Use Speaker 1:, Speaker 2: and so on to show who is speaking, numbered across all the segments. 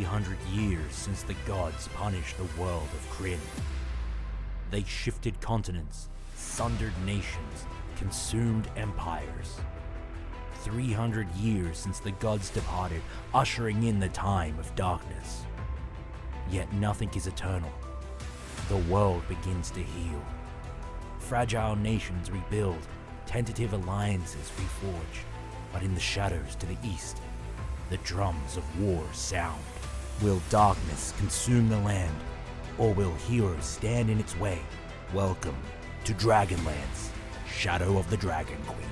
Speaker 1: 300 years since the gods punished the world of Kryn. They shifted continents, sundered nations, consumed empires. 300 years since the gods departed, ushering in the time of darkness. Yet nothing is eternal. The world begins to heal. Fragile nations rebuild, tentative alliances reforge, but in the shadows to the east, the drums of war sound. Will darkness consume the land, or will heroes stand in its way? Welcome to Dragonlance, Shadow of the Dragon Queen.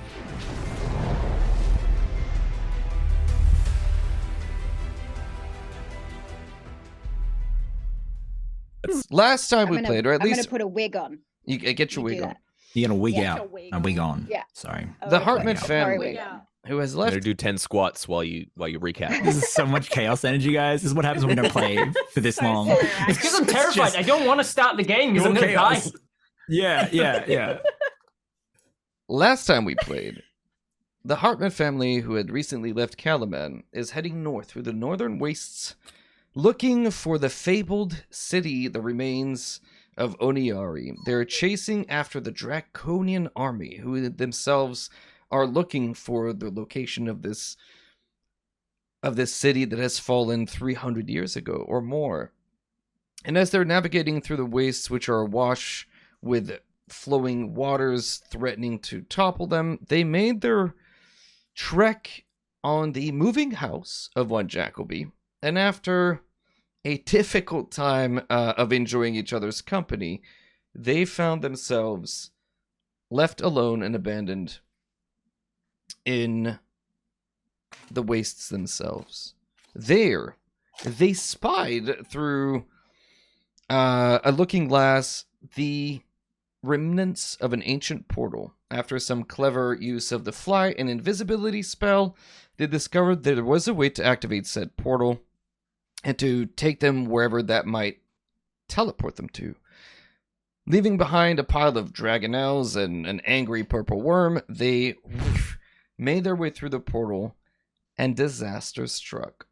Speaker 2: Last time we played, or at
Speaker 3: I'm
Speaker 2: least
Speaker 3: going to put a wig on.
Speaker 2: you get your wig on.
Speaker 4: You're gonna wig
Speaker 3: Yeah.
Speaker 4: out and wig on.
Speaker 3: Yeah.
Speaker 4: Sorry.
Speaker 2: The Hartman
Speaker 4: Wig out.
Speaker 3: Sorry,
Speaker 2: family,
Speaker 3: wig out.
Speaker 2: who has
Speaker 5: I'm gonna
Speaker 2: left
Speaker 5: do 10 squats while you recap.
Speaker 4: This is so much chaos energy, guys. This is what happens when we don't play for this long.
Speaker 6: It's because I'm terrified.
Speaker 4: just
Speaker 6: I don't want to start the game because I'm
Speaker 4: pure
Speaker 6: going to die.
Speaker 4: chaos. Yeah.
Speaker 2: Last time we played, the Hartman family, who had recently left Kalaman, is heading north through the northern wastes, looking for the fabled city that remains of Oniari. They're chasing after the Draconian army, who themselves are looking for the location of this city that has fallen 300 years ago or more. And as they're navigating through the wastes, which are awash with flowing waters threatening to topple them, they made their trek on the moving house of one Jacoby, and after a difficult time of enjoying each other's company, they found themselves left alone and abandoned in the wastes themselves. There, they spied through a looking glass the remnants of an ancient portal. After some clever use of the fly and invisibility spell, they discovered that there was a way to activate said portal and to take them wherever that might teleport them to. Leaving behind a pile of dragonelles and an angry purple worm, they made their way through the portal, and disaster struck.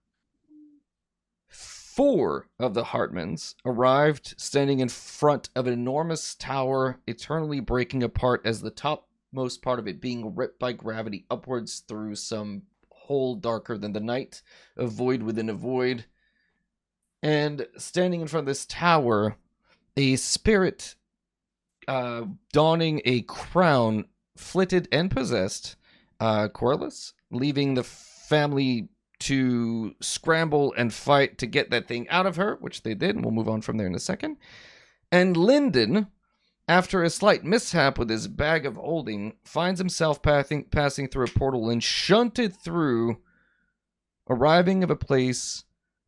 Speaker 2: 4 of the Hartmans arrived standing in front of an enormous tower, eternally breaking apart as the topmost part of it being ripped by gravity upwards through some hole darker than the night, a void within a void. And standing in front of this tower, a spirit donning a crown, flitted and possessed Corliss, leaving the family to scramble and fight to get that thing out of her, which they did, and we'll move on from there in a second. And Lyndon, after a slight mishap with his bag of holding, finds himself passing through a portal and shunted through, arriving at a place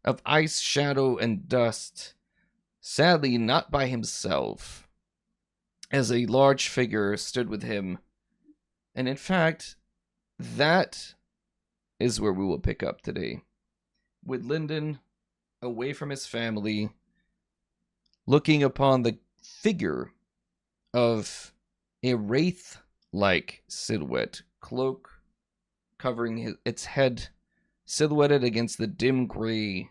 Speaker 2: of ice, shadow, and dust, sadly not by himself, as a large figure stood with him. And in fact, that is where we will pick up today, with Lyndon away from his family, looking upon the figure of a wraith-like silhouette, cloak covering its head, silhouetted against the dim gray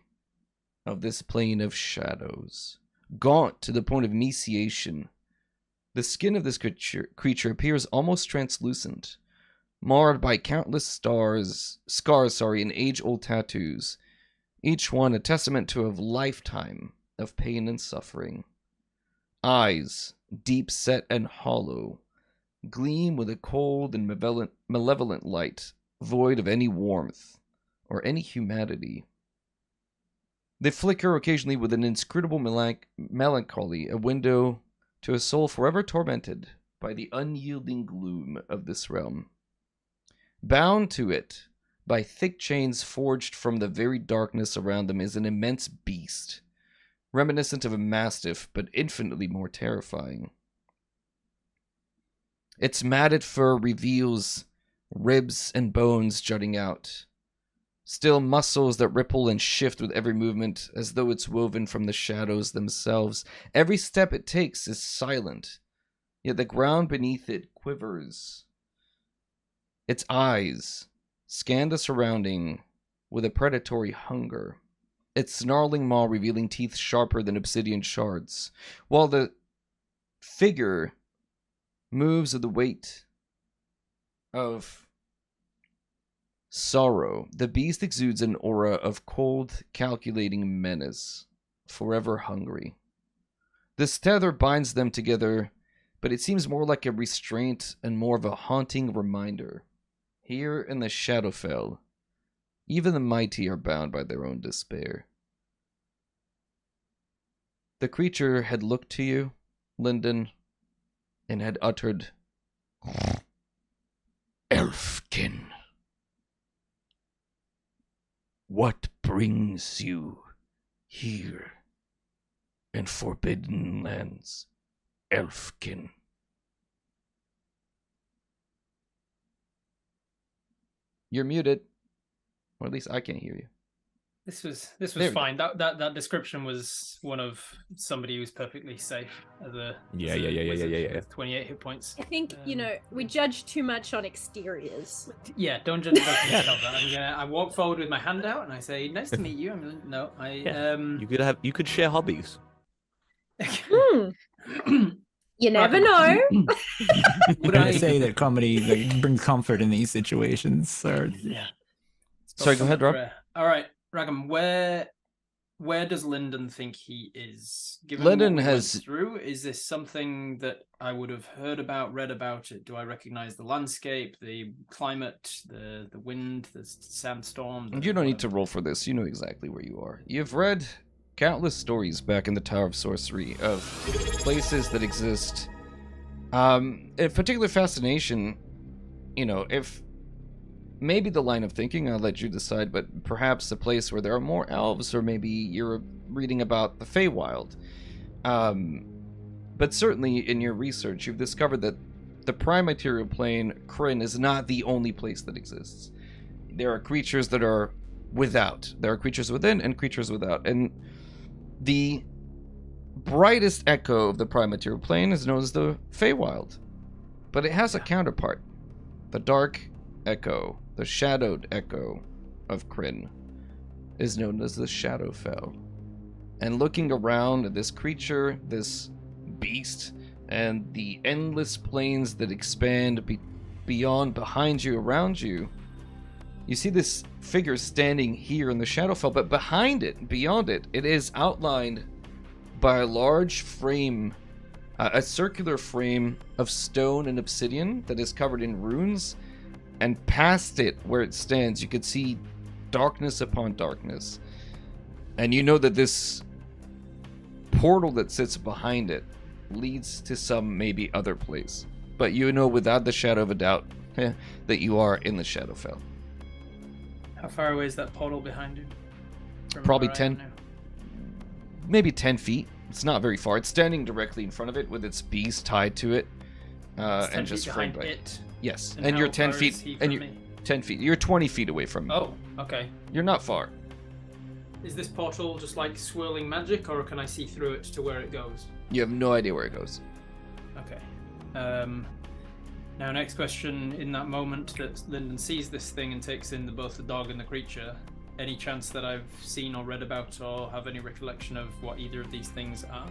Speaker 2: of this plane of shadows. Gaunt to the point of emaciation, the skin of this creature appears almost translucent, marred by countless scars and age-old tattoos, each one a testament to a lifetime of pain and suffering. Eyes, deep-set and hollow, gleam with a cold and malevolent light, void of any warmth or any humanity. They flicker occasionally with an inscrutable melancholy, a window to a soul forever tormented by the unyielding gloom of this realm. Bound to it by thick chains forged from the very darkness around them is an immense beast, reminiscent of a mastiff, but infinitely more terrifying. Its matted fur reveals ribs and bones jutting out, still muscles that ripple and shift with every movement, as though it's woven from the shadows themselves. Every step it takes is silent, yet the ground beneath it quivers. Its eyes scan the surrounding with a predatory hunger. its snarling maw revealing teeth sharper than obsidian shards, while the figure moves with the weight of sorrow. The beast exudes an aura of cold, calculating menace, forever hungry. This tether binds them together, but it seems more like a restraint and more of a haunting reminder. Here in the Shadowfell, even the mighty are bound by their own despair. The creature had looked to you, Lyndon, and had uttered, "Elfkin, what brings you here in forbidden lands, Elfkin?" You're muted. Or at least I can't hear you.
Speaker 6: This was
Speaker 2: There we
Speaker 6: fine. That description was one of somebody who's perfectly safe as a
Speaker 5: Yeah.
Speaker 6: wizard with 28 hit points.
Speaker 3: I think, we judge too much on exteriors.
Speaker 6: Yeah, don't judge that. I walk forward with my hand out and I say, "Nice to meet you."
Speaker 5: You could share hobbies.
Speaker 3: You never know.
Speaker 6: Would
Speaker 4: I
Speaker 6: I
Speaker 4: say that comedy brings comfort in these situations? Or
Speaker 6: Yeah.
Speaker 2: Sorry, go ahead, Rob.
Speaker 6: All right, Ragam, where does Lyndon think he is? Given
Speaker 2: Lyndon
Speaker 6: what we
Speaker 2: has-
Speaker 6: went through, is this something that I would have heard about, read about it? Do I recognize the landscape, the climate, the wind, the sandstorm?
Speaker 2: You don't need to roll for this. You know exactly where you are. You've read countless stories back in the Tower of Sorcery of places that exist. A particular fascination, if maybe the line of thinking, I'll let you decide, but perhaps a place where there are more elves, or maybe you're reading about the Feywild. But certainly in your research, you've discovered that the prime material plane, Kryn, is not the only place that exists. There are creatures that are without. There are creatures within and creatures without. And the brightest echo of the prime material plane is known as the Feywild. But it has a counterpart. The dark echo, the shadowed echo of Kryn, is known as the Shadowfell. And looking around at this creature, this beast, and the endless plains that expand beyond, behind you, around you, you see this figure standing here in the Shadowfell, but behind it, beyond it, it is outlined by a large frame, a circular frame of stone and obsidian that is covered in runes, and past it, where it stands, you could see darkness upon darkness. And you know that this portal that sits behind it leads to some maybe other place. But you know without the shadow of a doubt that you are in the Shadowfell.
Speaker 6: How far away is that portal behind you? From
Speaker 2: Probably
Speaker 6: where I
Speaker 2: 10.
Speaker 6: am now?
Speaker 2: Maybe 10 feet. It's not very far. It's standing directly in front of it with its beast tied to it.
Speaker 6: It's 10
Speaker 2: And just
Speaker 6: feet
Speaker 2: framed
Speaker 6: behind
Speaker 2: by
Speaker 6: it.
Speaker 2: Yes.
Speaker 6: And
Speaker 2: And you're
Speaker 6: how
Speaker 2: 10
Speaker 6: far
Speaker 2: feet.
Speaker 6: is he
Speaker 2: And
Speaker 6: from
Speaker 2: you're
Speaker 6: me?
Speaker 2: 10 feet. You're 20 feet away from me.
Speaker 6: Oh, okay.
Speaker 2: You're not far.
Speaker 6: Is this portal just like swirling magic, or can I see through it to where it goes?
Speaker 2: You have no idea where it goes.
Speaker 6: Okay. Now, next question. In that moment that Lyndon sees this thing and takes in both the dog and the creature, any chance that I've seen or read about or have any recollection of what either of these things are?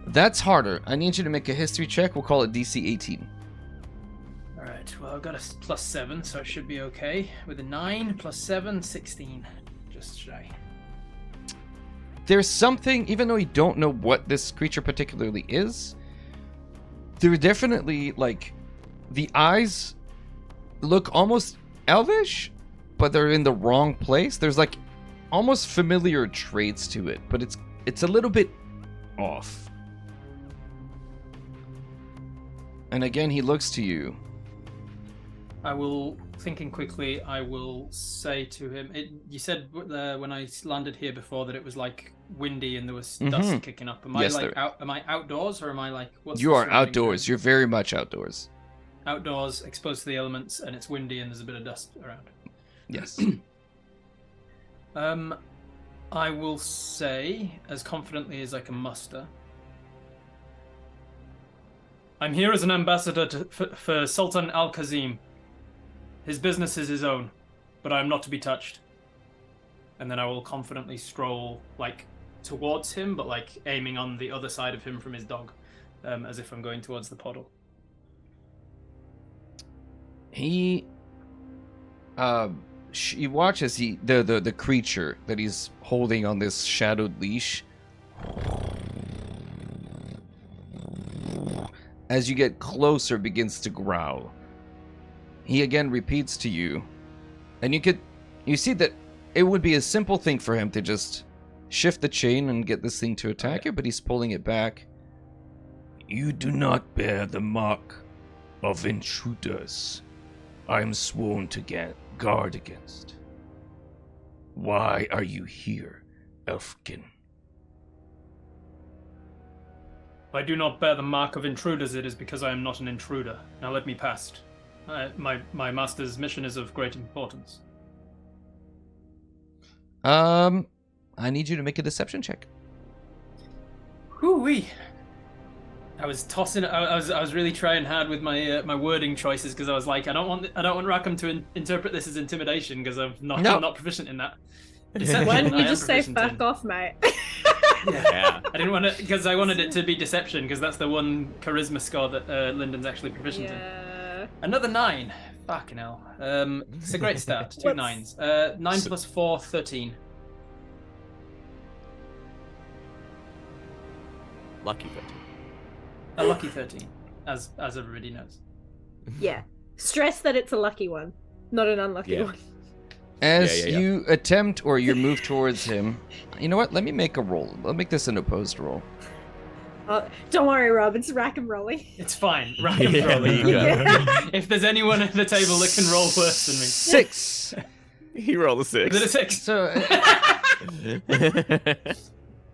Speaker 2: That's harder. I need you to make a history check. We'll call it DC 18.
Speaker 6: All right. Well, I've got a +7, so I should be okay. With a 9 +7, 16. Just shy.
Speaker 2: There's something, even though you don't know what this creature particularly is, there definitely, the eyes look almost elvish, but they're in the wrong place. There's, almost familiar traits to it, but it's a little bit off. And again, he looks to you.
Speaker 6: Thinking quickly, I will say to him, you said when I landed here before that it was windy and there was dust kicking up. Am
Speaker 2: Yes,
Speaker 6: am I outdoors, or am I what's
Speaker 2: You
Speaker 6: the
Speaker 2: are
Speaker 6: surroundings
Speaker 2: outdoors.
Speaker 6: around?
Speaker 2: You're very much outdoors.
Speaker 6: Outdoors, exposed to the elements, and it's windy and there's a bit of dust around.
Speaker 2: Yes.
Speaker 6: I will say, as confidently as I can muster, I'm here as an ambassador for Sultan Al-Kazim. His business is his own, but I am not to be touched. and then I will confidently stroll like towards him, but like aiming on the other side of him from his dog, as if I'm going towards the portal.
Speaker 2: He you watch as the creature that he's holding on this shadowed leash, as you get closer, begins to growl. He again repeats to you, and you see that it would be a simple thing for him to just shift the chain and get this thing to attack you, but he's pulling it back. You do not bear the mark of intruders. I am sworn to guard against. Why are you here, Elfkin?
Speaker 6: If I do not bear the mark of intruders, it is because I am not an intruder. Now let me past. My master's mission is of great importance.
Speaker 2: I need you to make a deception check.
Speaker 6: Hoo-wee. I was tossing. I was really trying hard with my wording choices because I was like, I don't want Rackham to interpret this as intimidation because I'm not proficient in that. Deception,
Speaker 3: Why didn't you
Speaker 6: I am
Speaker 3: just say
Speaker 6: proficient
Speaker 3: fuck
Speaker 6: in.
Speaker 3: off, mate?
Speaker 5: Yeah.
Speaker 6: I didn't want to because I wanted it to be deception because that's the one charisma score that Lyndon's actually proficient in.
Speaker 3: Yeah.
Speaker 6: Another 9. Fucking hell. It's a great start. Two
Speaker 3: What's-
Speaker 6: 9s. 9 plus 4, 13.
Speaker 5: Lucky 13.
Speaker 6: A lucky 13, as everybody knows.
Speaker 3: Yeah. Stress that it's a lucky one, not an unlucky
Speaker 5: Yeah.
Speaker 3: one.
Speaker 2: As
Speaker 5: Yeah.
Speaker 2: you attempt or you move towards him, you know what? Let me make a roll. I'll make this an opposed roll.
Speaker 3: Don't worry, Rob. It's Rackham rolling.
Speaker 6: It's fine. Rackham's
Speaker 5: Yeah,
Speaker 6: rolling.
Speaker 5: there you go.
Speaker 3: Yeah.
Speaker 6: If there's anyone at the table that can roll worse than me.
Speaker 2: 6.
Speaker 5: He rolled a
Speaker 6: Is it
Speaker 5: 6.
Speaker 6: a 6?
Speaker 2: So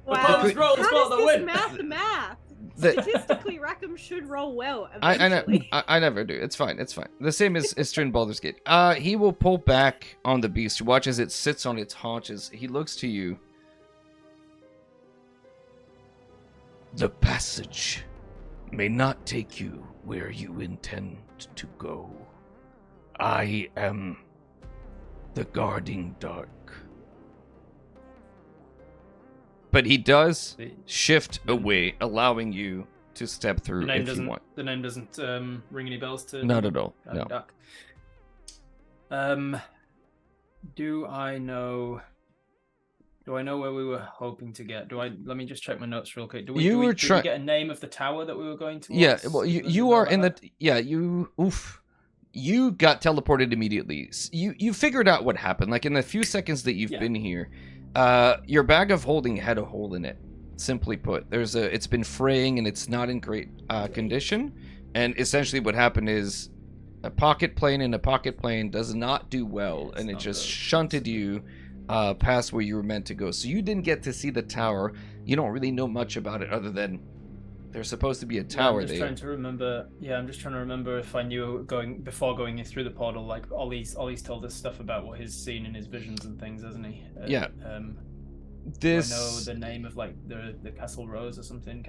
Speaker 3: Wow.
Speaker 6: Let's roll, let's
Speaker 3: How
Speaker 6: roll
Speaker 3: does
Speaker 6: the
Speaker 3: this
Speaker 6: win.
Speaker 3: math the math?
Speaker 2: the,
Speaker 3: Statistically, Rackham should roll well.
Speaker 2: I know.
Speaker 3: Eventually.
Speaker 2: I never do. It's fine. It's fine. The same as Istrin Baldur's Gate. He will pull back on the beast. You watch as it sits on its haunches. He looks to you. The passage may not take you where you intend to go. I am the guarding dark. But he does shift away, allowing you to step through if you want.
Speaker 6: The name doesn't ring any bells to.
Speaker 2: Not at all. No.
Speaker 6: Duck. Do I know where we were hoping to get? Let me just check my notes real quick. Did we get a name of the tower that we were going towards?
Speaker 2: Yeah, well, you are in the... Yeah, you got teleported immediately. You figured out what happened. Like, in the few seconds that you've been here, your bag of holding had a hole in it. Simply put, it's been fraying and it's not in great condition. And essentially what happened is a pocket plane in a pocket plane does not do well, and it just shunted you past where you were meant to go. So you didn't get to see the tower. You don't really know much about it other than there's supposed to be a tower there.
Speaker 6: I'm just trying to remember if I knew before going through the portal. Like Ollie's told us stuff about what he's seen in his visions and things, hasn't he?
Speaker 2: Yeah.
Speaker 6: Do I know the name of like the Castle Rose or something?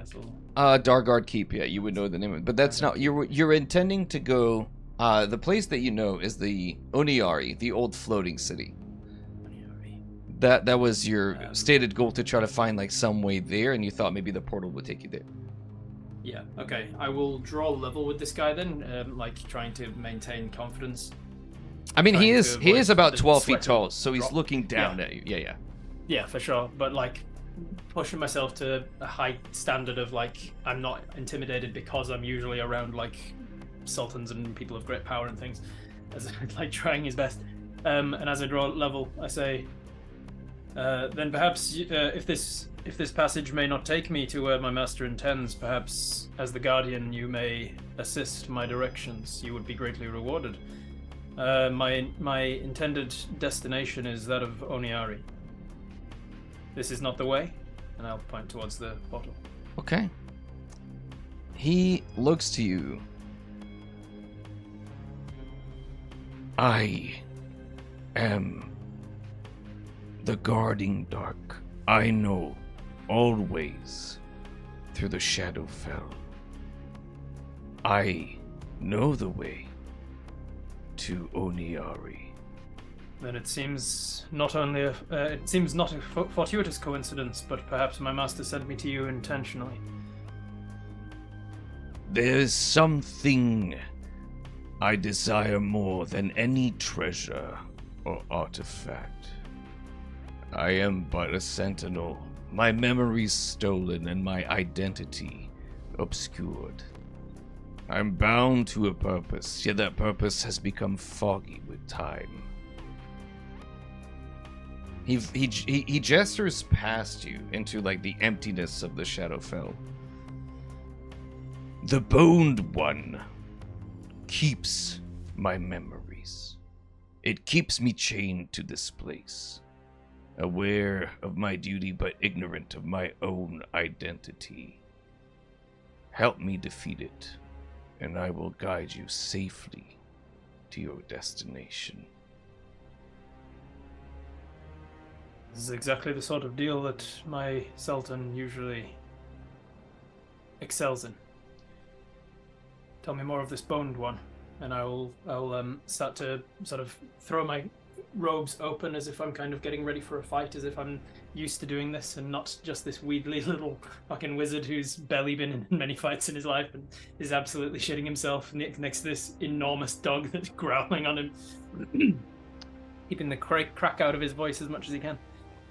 Speaker 2: Dargard Keep. Yeah, you would know the name of it, but that's not. You're intending to go. The place that you know is the Oniari, the old floating city. That was your stated goal, to try to find like some way there, and you thought maybe the portal would take you there.
Speaker 6: Yeah, okay. I will draw level with this guy then, like trying to maintain confidence.
Speaker 2: I mean, he is about 12 feet
Speaker 6: sweat
Speaker 2: tall, so he's
Speaker 6: drop.
Speaker 2: looking down at you. Yeah.
Speaker 6: Yeah, for sure. But like pushing myself to a high standard of like I'm not intimidated because I'm usually around like sultans and people of great power and things. As like trying his best. And as I draw level, I say, then perhaps if this passage may not take me to where my master intends, perhaps as the guardian you may assist my directions. You would be greatly rewarded. My intended destination is that of Oniari. This is not the way, and I'll point towards the portal.
Speaker 2: Okay. He looks to you. I am the guarding dark. I know all ways through the Shadowfell. I know the way to Oniari.
Speaker 6: Then it seems not only it seems not a fortuitous coincidence, but perhaps my master sent me to you intentionally.
Speaker 2: There's something I desire more than any treasure or artifact. I am but a sentinel, my memories stolen and my identity obscured. I'm bound to a purpose, yet that purpose has become foggy with time. He gestures past you into like the emptiness of the Shadowfell. The Boned One keeps my memories. It keeps me chained to this place, aware of my duty but ignorant of my own identity. Help me defeat it, and I will guide you safely to your destination.
Speaker 6: This is exactly the sort of deal that my Sultan usually excels in. Tell me more of this boned one, and I'll start to sort of throw my robes open as if I'm kind of getting ready for a fight, as if I'm used to doing this and not just this wheedly little fucking wizard who's barely been in many fights in his life and is absolutely shitting himself next to this enormous dog that's growling on him, keeping the crack out of his voice as much as he can.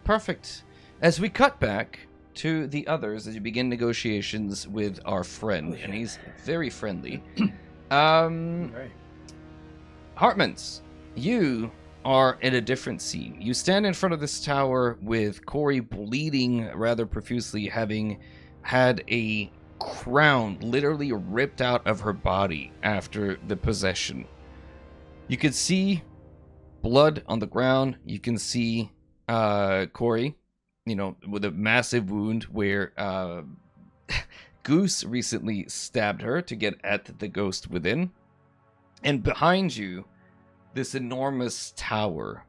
Speaker 2: Perfect. As we cut back to the others as you begin negotiations with our friend, and he's very friendly.
Speaker 6: Right.
Speaker 2: Hartmans, you are in a different scene. You stand in front of this tower with Corey bleeding rather profusely, having had a crown literally ripped out of her body after the possession. You can see blood on the ground. You can see Corey, with a massive wound where Goose recently stabbed her to get at the ghost within. And behind you, this enormous tower.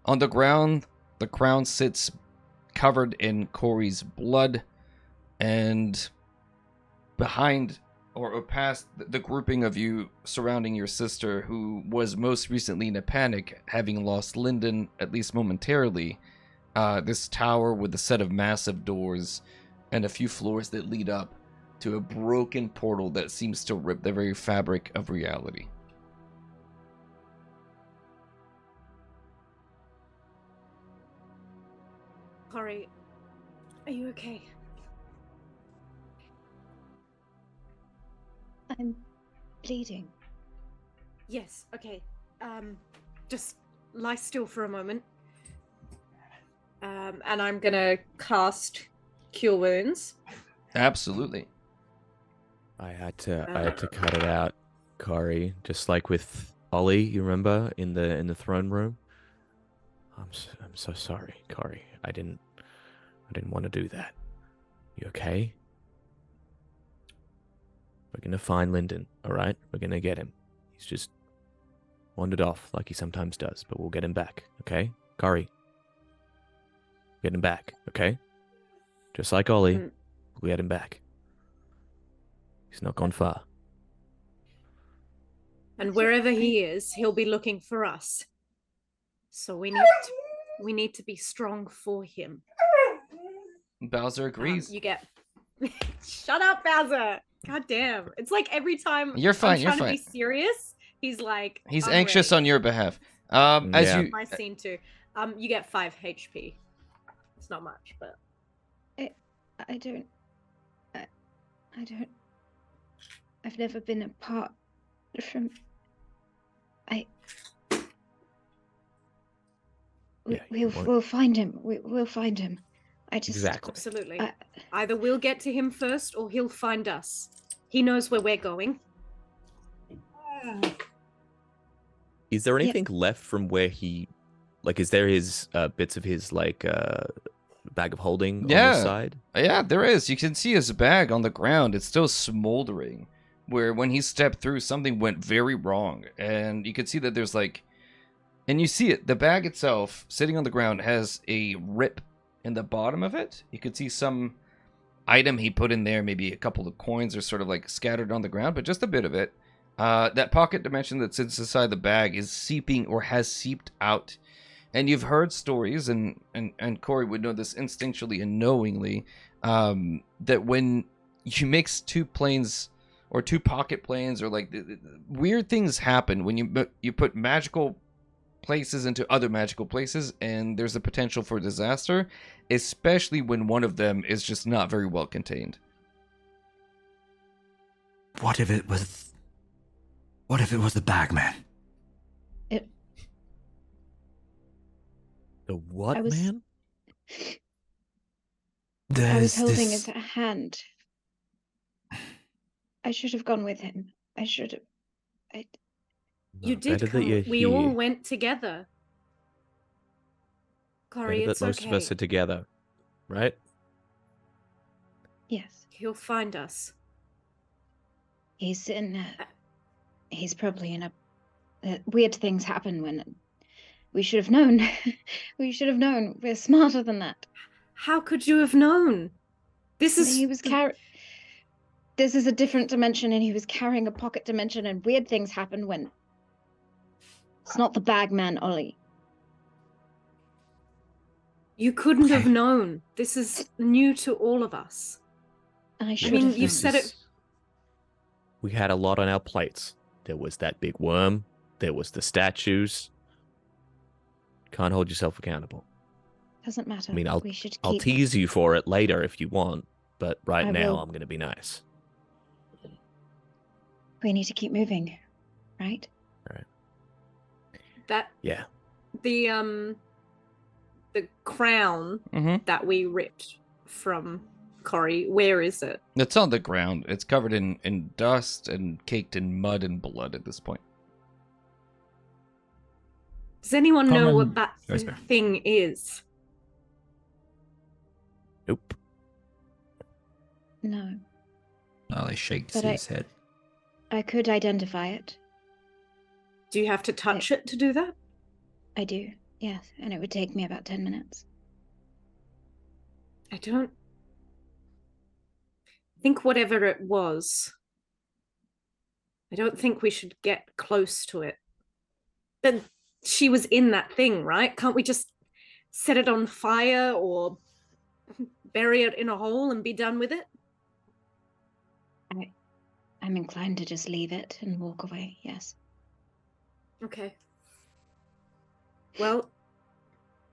Speaker 2: On the ground, the crown sits covered in Corey's blood, and behind or past the grouping of you surrounding your sister, who was most recently in a panic, having lost Lyndon, at least momentarily, this tower with a set of massive doors and a few floors that lead up to a broken portal that seems to rip the very fabric of reality.
Speaker 3: Corey, are you okay?
Speaker 7: I'm bleeding.
Speaker 3: Yes, okay. Just lie still for a moment. And I'm gonna cast Cure Wounds.
Speaker 2: Absolutely.
Speaker 5: I had to cut it out, Corey, just like with Ollie, you remember, in the throne room. I'm so sorry, Corey. I didn't want to do that. You okay? We're gonna find Lyndon, all right? We're gonna get him. He's just wandered off like he sometimes does, but we'll get him back, okay? Corey, get him back, okay? Just like Ollie, we'll get him back. He's not gone far.
Speaker 3: And wherever he is, he'll be looking for us. So we need to be strong for him.
Speaker 2: Bowser agrees.
Speaker 3: You get... Shut up, Bowser! God damn. It's like every time
Speaker 2: You're fine,
Speaker 3: I'm
Speaker 2: you're
Speaker 3: trying
Speaker 2: fine.
Speaker 3: to be serious, he's like...
Speaker 2: He's
Speaker 3: I'm
Speaker 2: anxious
Speaker 3: ready.
Speaker 2: on your behalf.
Speaker 3: My scene too. You get 5 HP. It's not much, but...
Speaker 7: I've never been apart from... We'll find him. We'll find him.
Speaker 5: Exactly.
Speaker 3: Absolutely. Either we'll get to him first, or he'll find us. He knows where we're going.
Speaker 5: Is there anything left from where he, like, is there his bits of his like bag of holding on his side?
Speaker 2: Yeah, there is. You can see his bag on the ground. It's still smoldering. Where when he stepped through, something went very wrong, and you can see that there's like, and you see it. The bag itself, sitting on the ground, has a rip in the bottom of it. You could see some item he put in there, maybe a couple of coins are sort of like scattered on the ground, but just a bit of it. That pocket dimension that sits inside the bag is seeping or has seeped out. And you've heard stories, and Corey would know this instinctually and knowingly, that when you mix two planes or two pocket planes, or like weird things happen when you put magical places into other magical places, and there's a potential for disaster, especially when one of them is just not very well contained.
Speaker 4: What if it was the bagman?
Speaker 5: The what,
Speaker 7: I was-
Speaker 5: man?
Speaker 7: I was
Speaker 4: There's
Speaker 7: holding
Speaker 4: this...
Speaker 7: his hand. I should have gone with him. I should have.
Speaker 3: You
Speaker 5: No,
Speaker 3: did
Speaker 5: better that
Speaker 3: come.
Speaker 5: you're
Speaker 3: We all
Speaker 5: here.
Speaker 3: went together. Corey,
Speaker 5: Better
Speaker 3: it's
Speaker 5: that most
Speaker 3: okay.
Speaker 5: of us are together, right?
Speaker 7: Yes.
Speaker 3: He'll find us.
Speaker 7: He's in. He's probably in a. Weird things happen when. We should have known. We should have known. We're smarter than that.
Speaker 3: How could you have known? This is.
Speaker 7: He was This is a different dimension, and he was carrying a pocket dimension, and weird things happen when. It's not the bagman, Ollie.
Speaker 3: You couldn't have
Speaker 4: Okay.
Speaker 3: known. This is new to all of us.
Speaker 7: I should
Speaker 3: mean,
Speaker 7: have
Speaker 3: you've
Speaker 7: known.
Speaker 3: said it.
Speaker 5: We had a lot on our plates. There was that big worm. There was the statues. Can't hold yourself accountable.
Speaker 7: Doesn't matter.
Speaker 5: I mean,
Speaker 7: we should
Speaker 5: I'll
Speaker 7: keep.
Speaker 5: tease you for it later if you want, but right
Speaker 7: I
Speaker 5: now
Speaker 7: will.
Speaker 5: I'm going to be nice.
Speaker 7: We need to keep moving, right?
Speaker 3: That
Speaker 5: Yeah.
Speaker 3: the crown
Speaker 2: Mm-hmm.
Speaker 3: that we ripped from Corey. Where is it?
Speaker 2: It's on the ground. It's covered in dust and caked in mud and blood at this point.
Speaker 3: Does anyone know what
Speaker 4: Common-
Speaker 3: that
Speaker 4: Sorry, sir.
Speaker 3: thing is?
Speaker 5: Nope.
Speaker 7: No.
Speaker 4: Ollie shakes
Speaker 7: But
Speaker 4: his head.
Speaker 7: I could identify it.
Speaker 3: Do you have to touch it to do that?
Speaker 7: I do. Yes, and it would take me about 10 minutes.
Speaker 3: I don't think whatever it was. I don't think we should get close to it. But she was in that thing, right? Can't we just set it on fire or bury it in a hole and be done with it?
Speaker 7: I'm inclined to just leave it and walk away, yes.
Speaker 3: Okay. Well,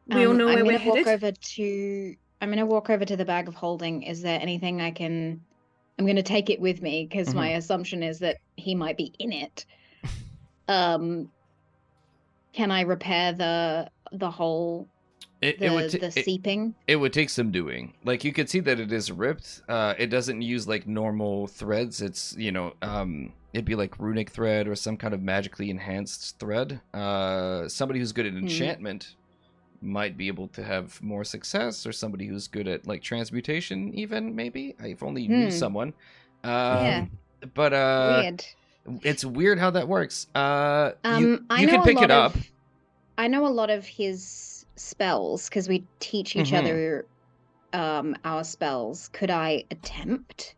Speaker 3: we all know
Speaker 7: I'm
Speaker 3: where we're
Speaker 7: gonna walk
Speaker 3: headed.
Speaker 7: I'm gonna walk over to the bag of holding. Is there anything I'm gonna take it with me because my assumption is that he might be in it. Can I repair the hole, the seeping?
Speaker 2: It would take some doing. Like, you could see that it is ripped. It doesn't use like normal threads. It's, it'd be like runic thread or some kind of magically enhanced thread. Somebody who's good at enchantment might be able to have more success, or somebody who's good at like transmutation, even maybe. I've only knew someone.
Speaker 7: Yeah.
Speaker 2: But
Speaker 7: Weird.
Speaker 2: it's weird how that works.
Speaker 7: I
Speaker 2: You
Speaker 7: know
Speaker 2: can
Speaker 7: a
Speaker 2: pick
Speaker 7: lot
Speaker 2: it up.
Speaker 7: I know a lot of his spells because we teach each other our spells. Could I attempt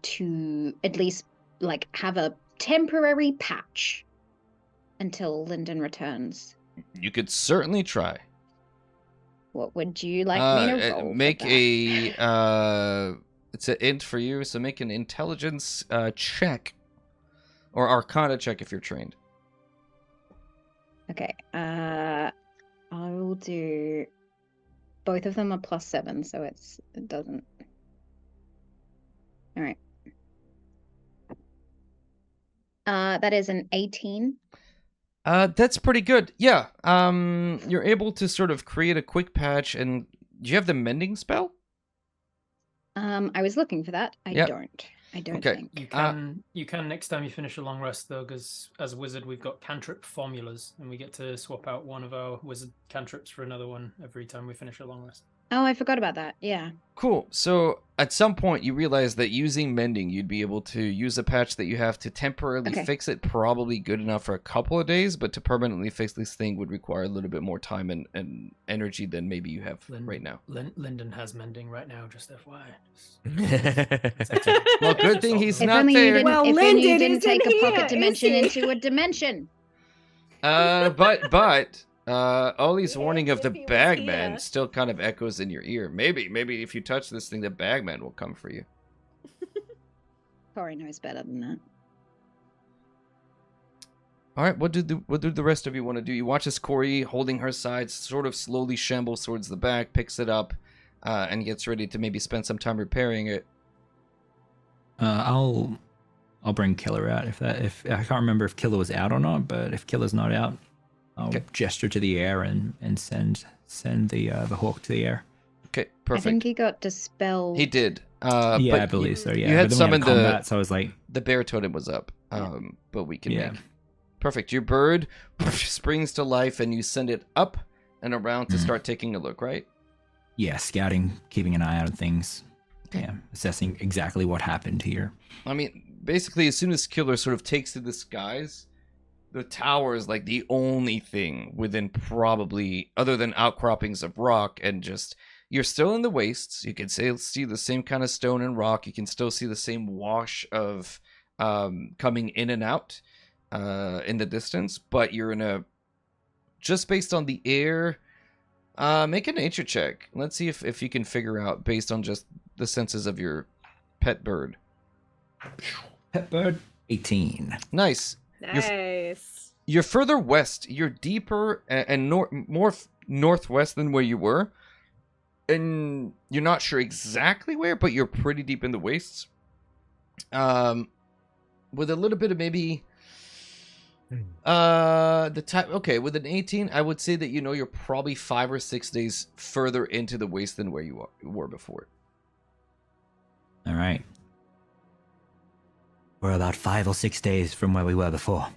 Speaker 7: to at least like have a temporary patch until Lyndon returns?
Speaker 2: You could certainly try.
Speaker 7: What would you like me to roll?
Speaker 2: Make
Speaker 7: for that?
Speaker 2: it's an int for you, so make an intelligence check or arcana check if you're trained.
Speaker 7: Okay. I will do. Both of them are +7, so it doesn't. All right. That is an 18.
Speaker 2: That's pretty good. Yeah. You're able to sort of create a quick patch, and do you have the mending spell?
Speaker 7: I was looking for that. I
Speaker 2: Yep.
Speaker 7: don't. I don't
Speaker 2: Okay.
Speaker 7: think.
Speaker 6: You can next time you finish a long rest though, because as a wizard we've got cantrip formulas, and we get to swap out one of our wizard cantrips for another one every time we finish a long rest.
Speaker 7: Oh, I forgot about that. Yeah.
Speaker 2: Cool. So at some point you realize that using mending, you'd be able to use a patch that you have to temporarily
Speaker 7: Okay.
Speaker 2: fix it, probably good enough for a couple of days, but to permanently fix this thing would require a little bit more time and energy than maybe you have right now.
Speaker 6: Lyndon has mending right now, just FYI.
Speaker 2: Well, good thing he's
Speaker 7: If
Speaker 2: not
Speaker 7: only
Speaker 2: there.
Speaker 7: you didn't,
Speaker 3: Well,
Speaker 7: if only you
Speaker 3: Lyndon
Speaker 7: didn't
Speaker 3: is
Speaker 7: take
Speaker 3: in
Speaker 7: a pocket
Speaker 3: here,
Speaker 7: dimension
Speaker 3: is he?
Speaker 7: into a dimension.
Speaker 2: But Ollie's warning of
Speaker 3: Yes,
Speaker 2: the
Speaker 3: if he was
Speaker 2: bagman
Speaker 3: here.
Speaker 2: still kind of echoes in your ear. Maybe if you touch this thing, the bagman will come for you.
Speaker 7: Corey knows better than that.
Speaker 2: All right, what do the rest of you want to do? You watch as Corey, holding her side, sort of slowly shambles towards the back, picks it up, and gets ready to maybe spend some time repairing it.
Speaker 4: I'll bring Killer out if I can't remember if Killer was out or not, but if Killer's not out, I'll
Speaker 2: Okay.
Speaker 4: gesture to the air and send the hawk to the air.
Speaker 2: Okay,
Speaker 7: I
Speaker 2: perfect.
Speaker 7: think he got dispelled.
Speaker 2: He did.
Speaker 4: Yeah,
Speaker 2: but
Speaker 4: I believe so. Yeah,
Speaker 2: you had
Speaker 4: but then we
Speaker 2: summoned the
Speaker 4: combat, so I was like,
Speaker 2: the bear totem was up. But we can
Speaker 4: Yeah.
Speaker 2: make perfect. Your bird springs to life, and you send it up and around to
Speaker 4: Mhm.
Speaker 2: start taking a look. Right?
Speaker 4: yeah, scouting, keeping an eye out on things. Yeah, assessing exactly what happened here.
Speaker 2: I mean, basically, as soon as Killer sort of takes to the skies, the tower is like the only thing within probably, other than outcroppings of rock and just, you're still in the wastes. You can see the same kind of stone and rock. You can still see the same wash of coming in and out in the distance, but you're in a, just based on the air, make a nature check. Let's see if you can figure out based on just the senses of your pet bird.
Speaker 4: Pet bird, 18.
Speaker 2: Nice.
Speaker 3: Nice.
Speaker 2: You're further west. You're deeper and more northwest than where you were. And you're not sure exactly where, but you're pretty deep in the wastes. With a little bit of maybe the time. Okay, with an 18, I would say that you're probably 5 or 6 days further into the waste than where you were before.
Speaker 4: All right. We're about 5 or 6 days from where we were before.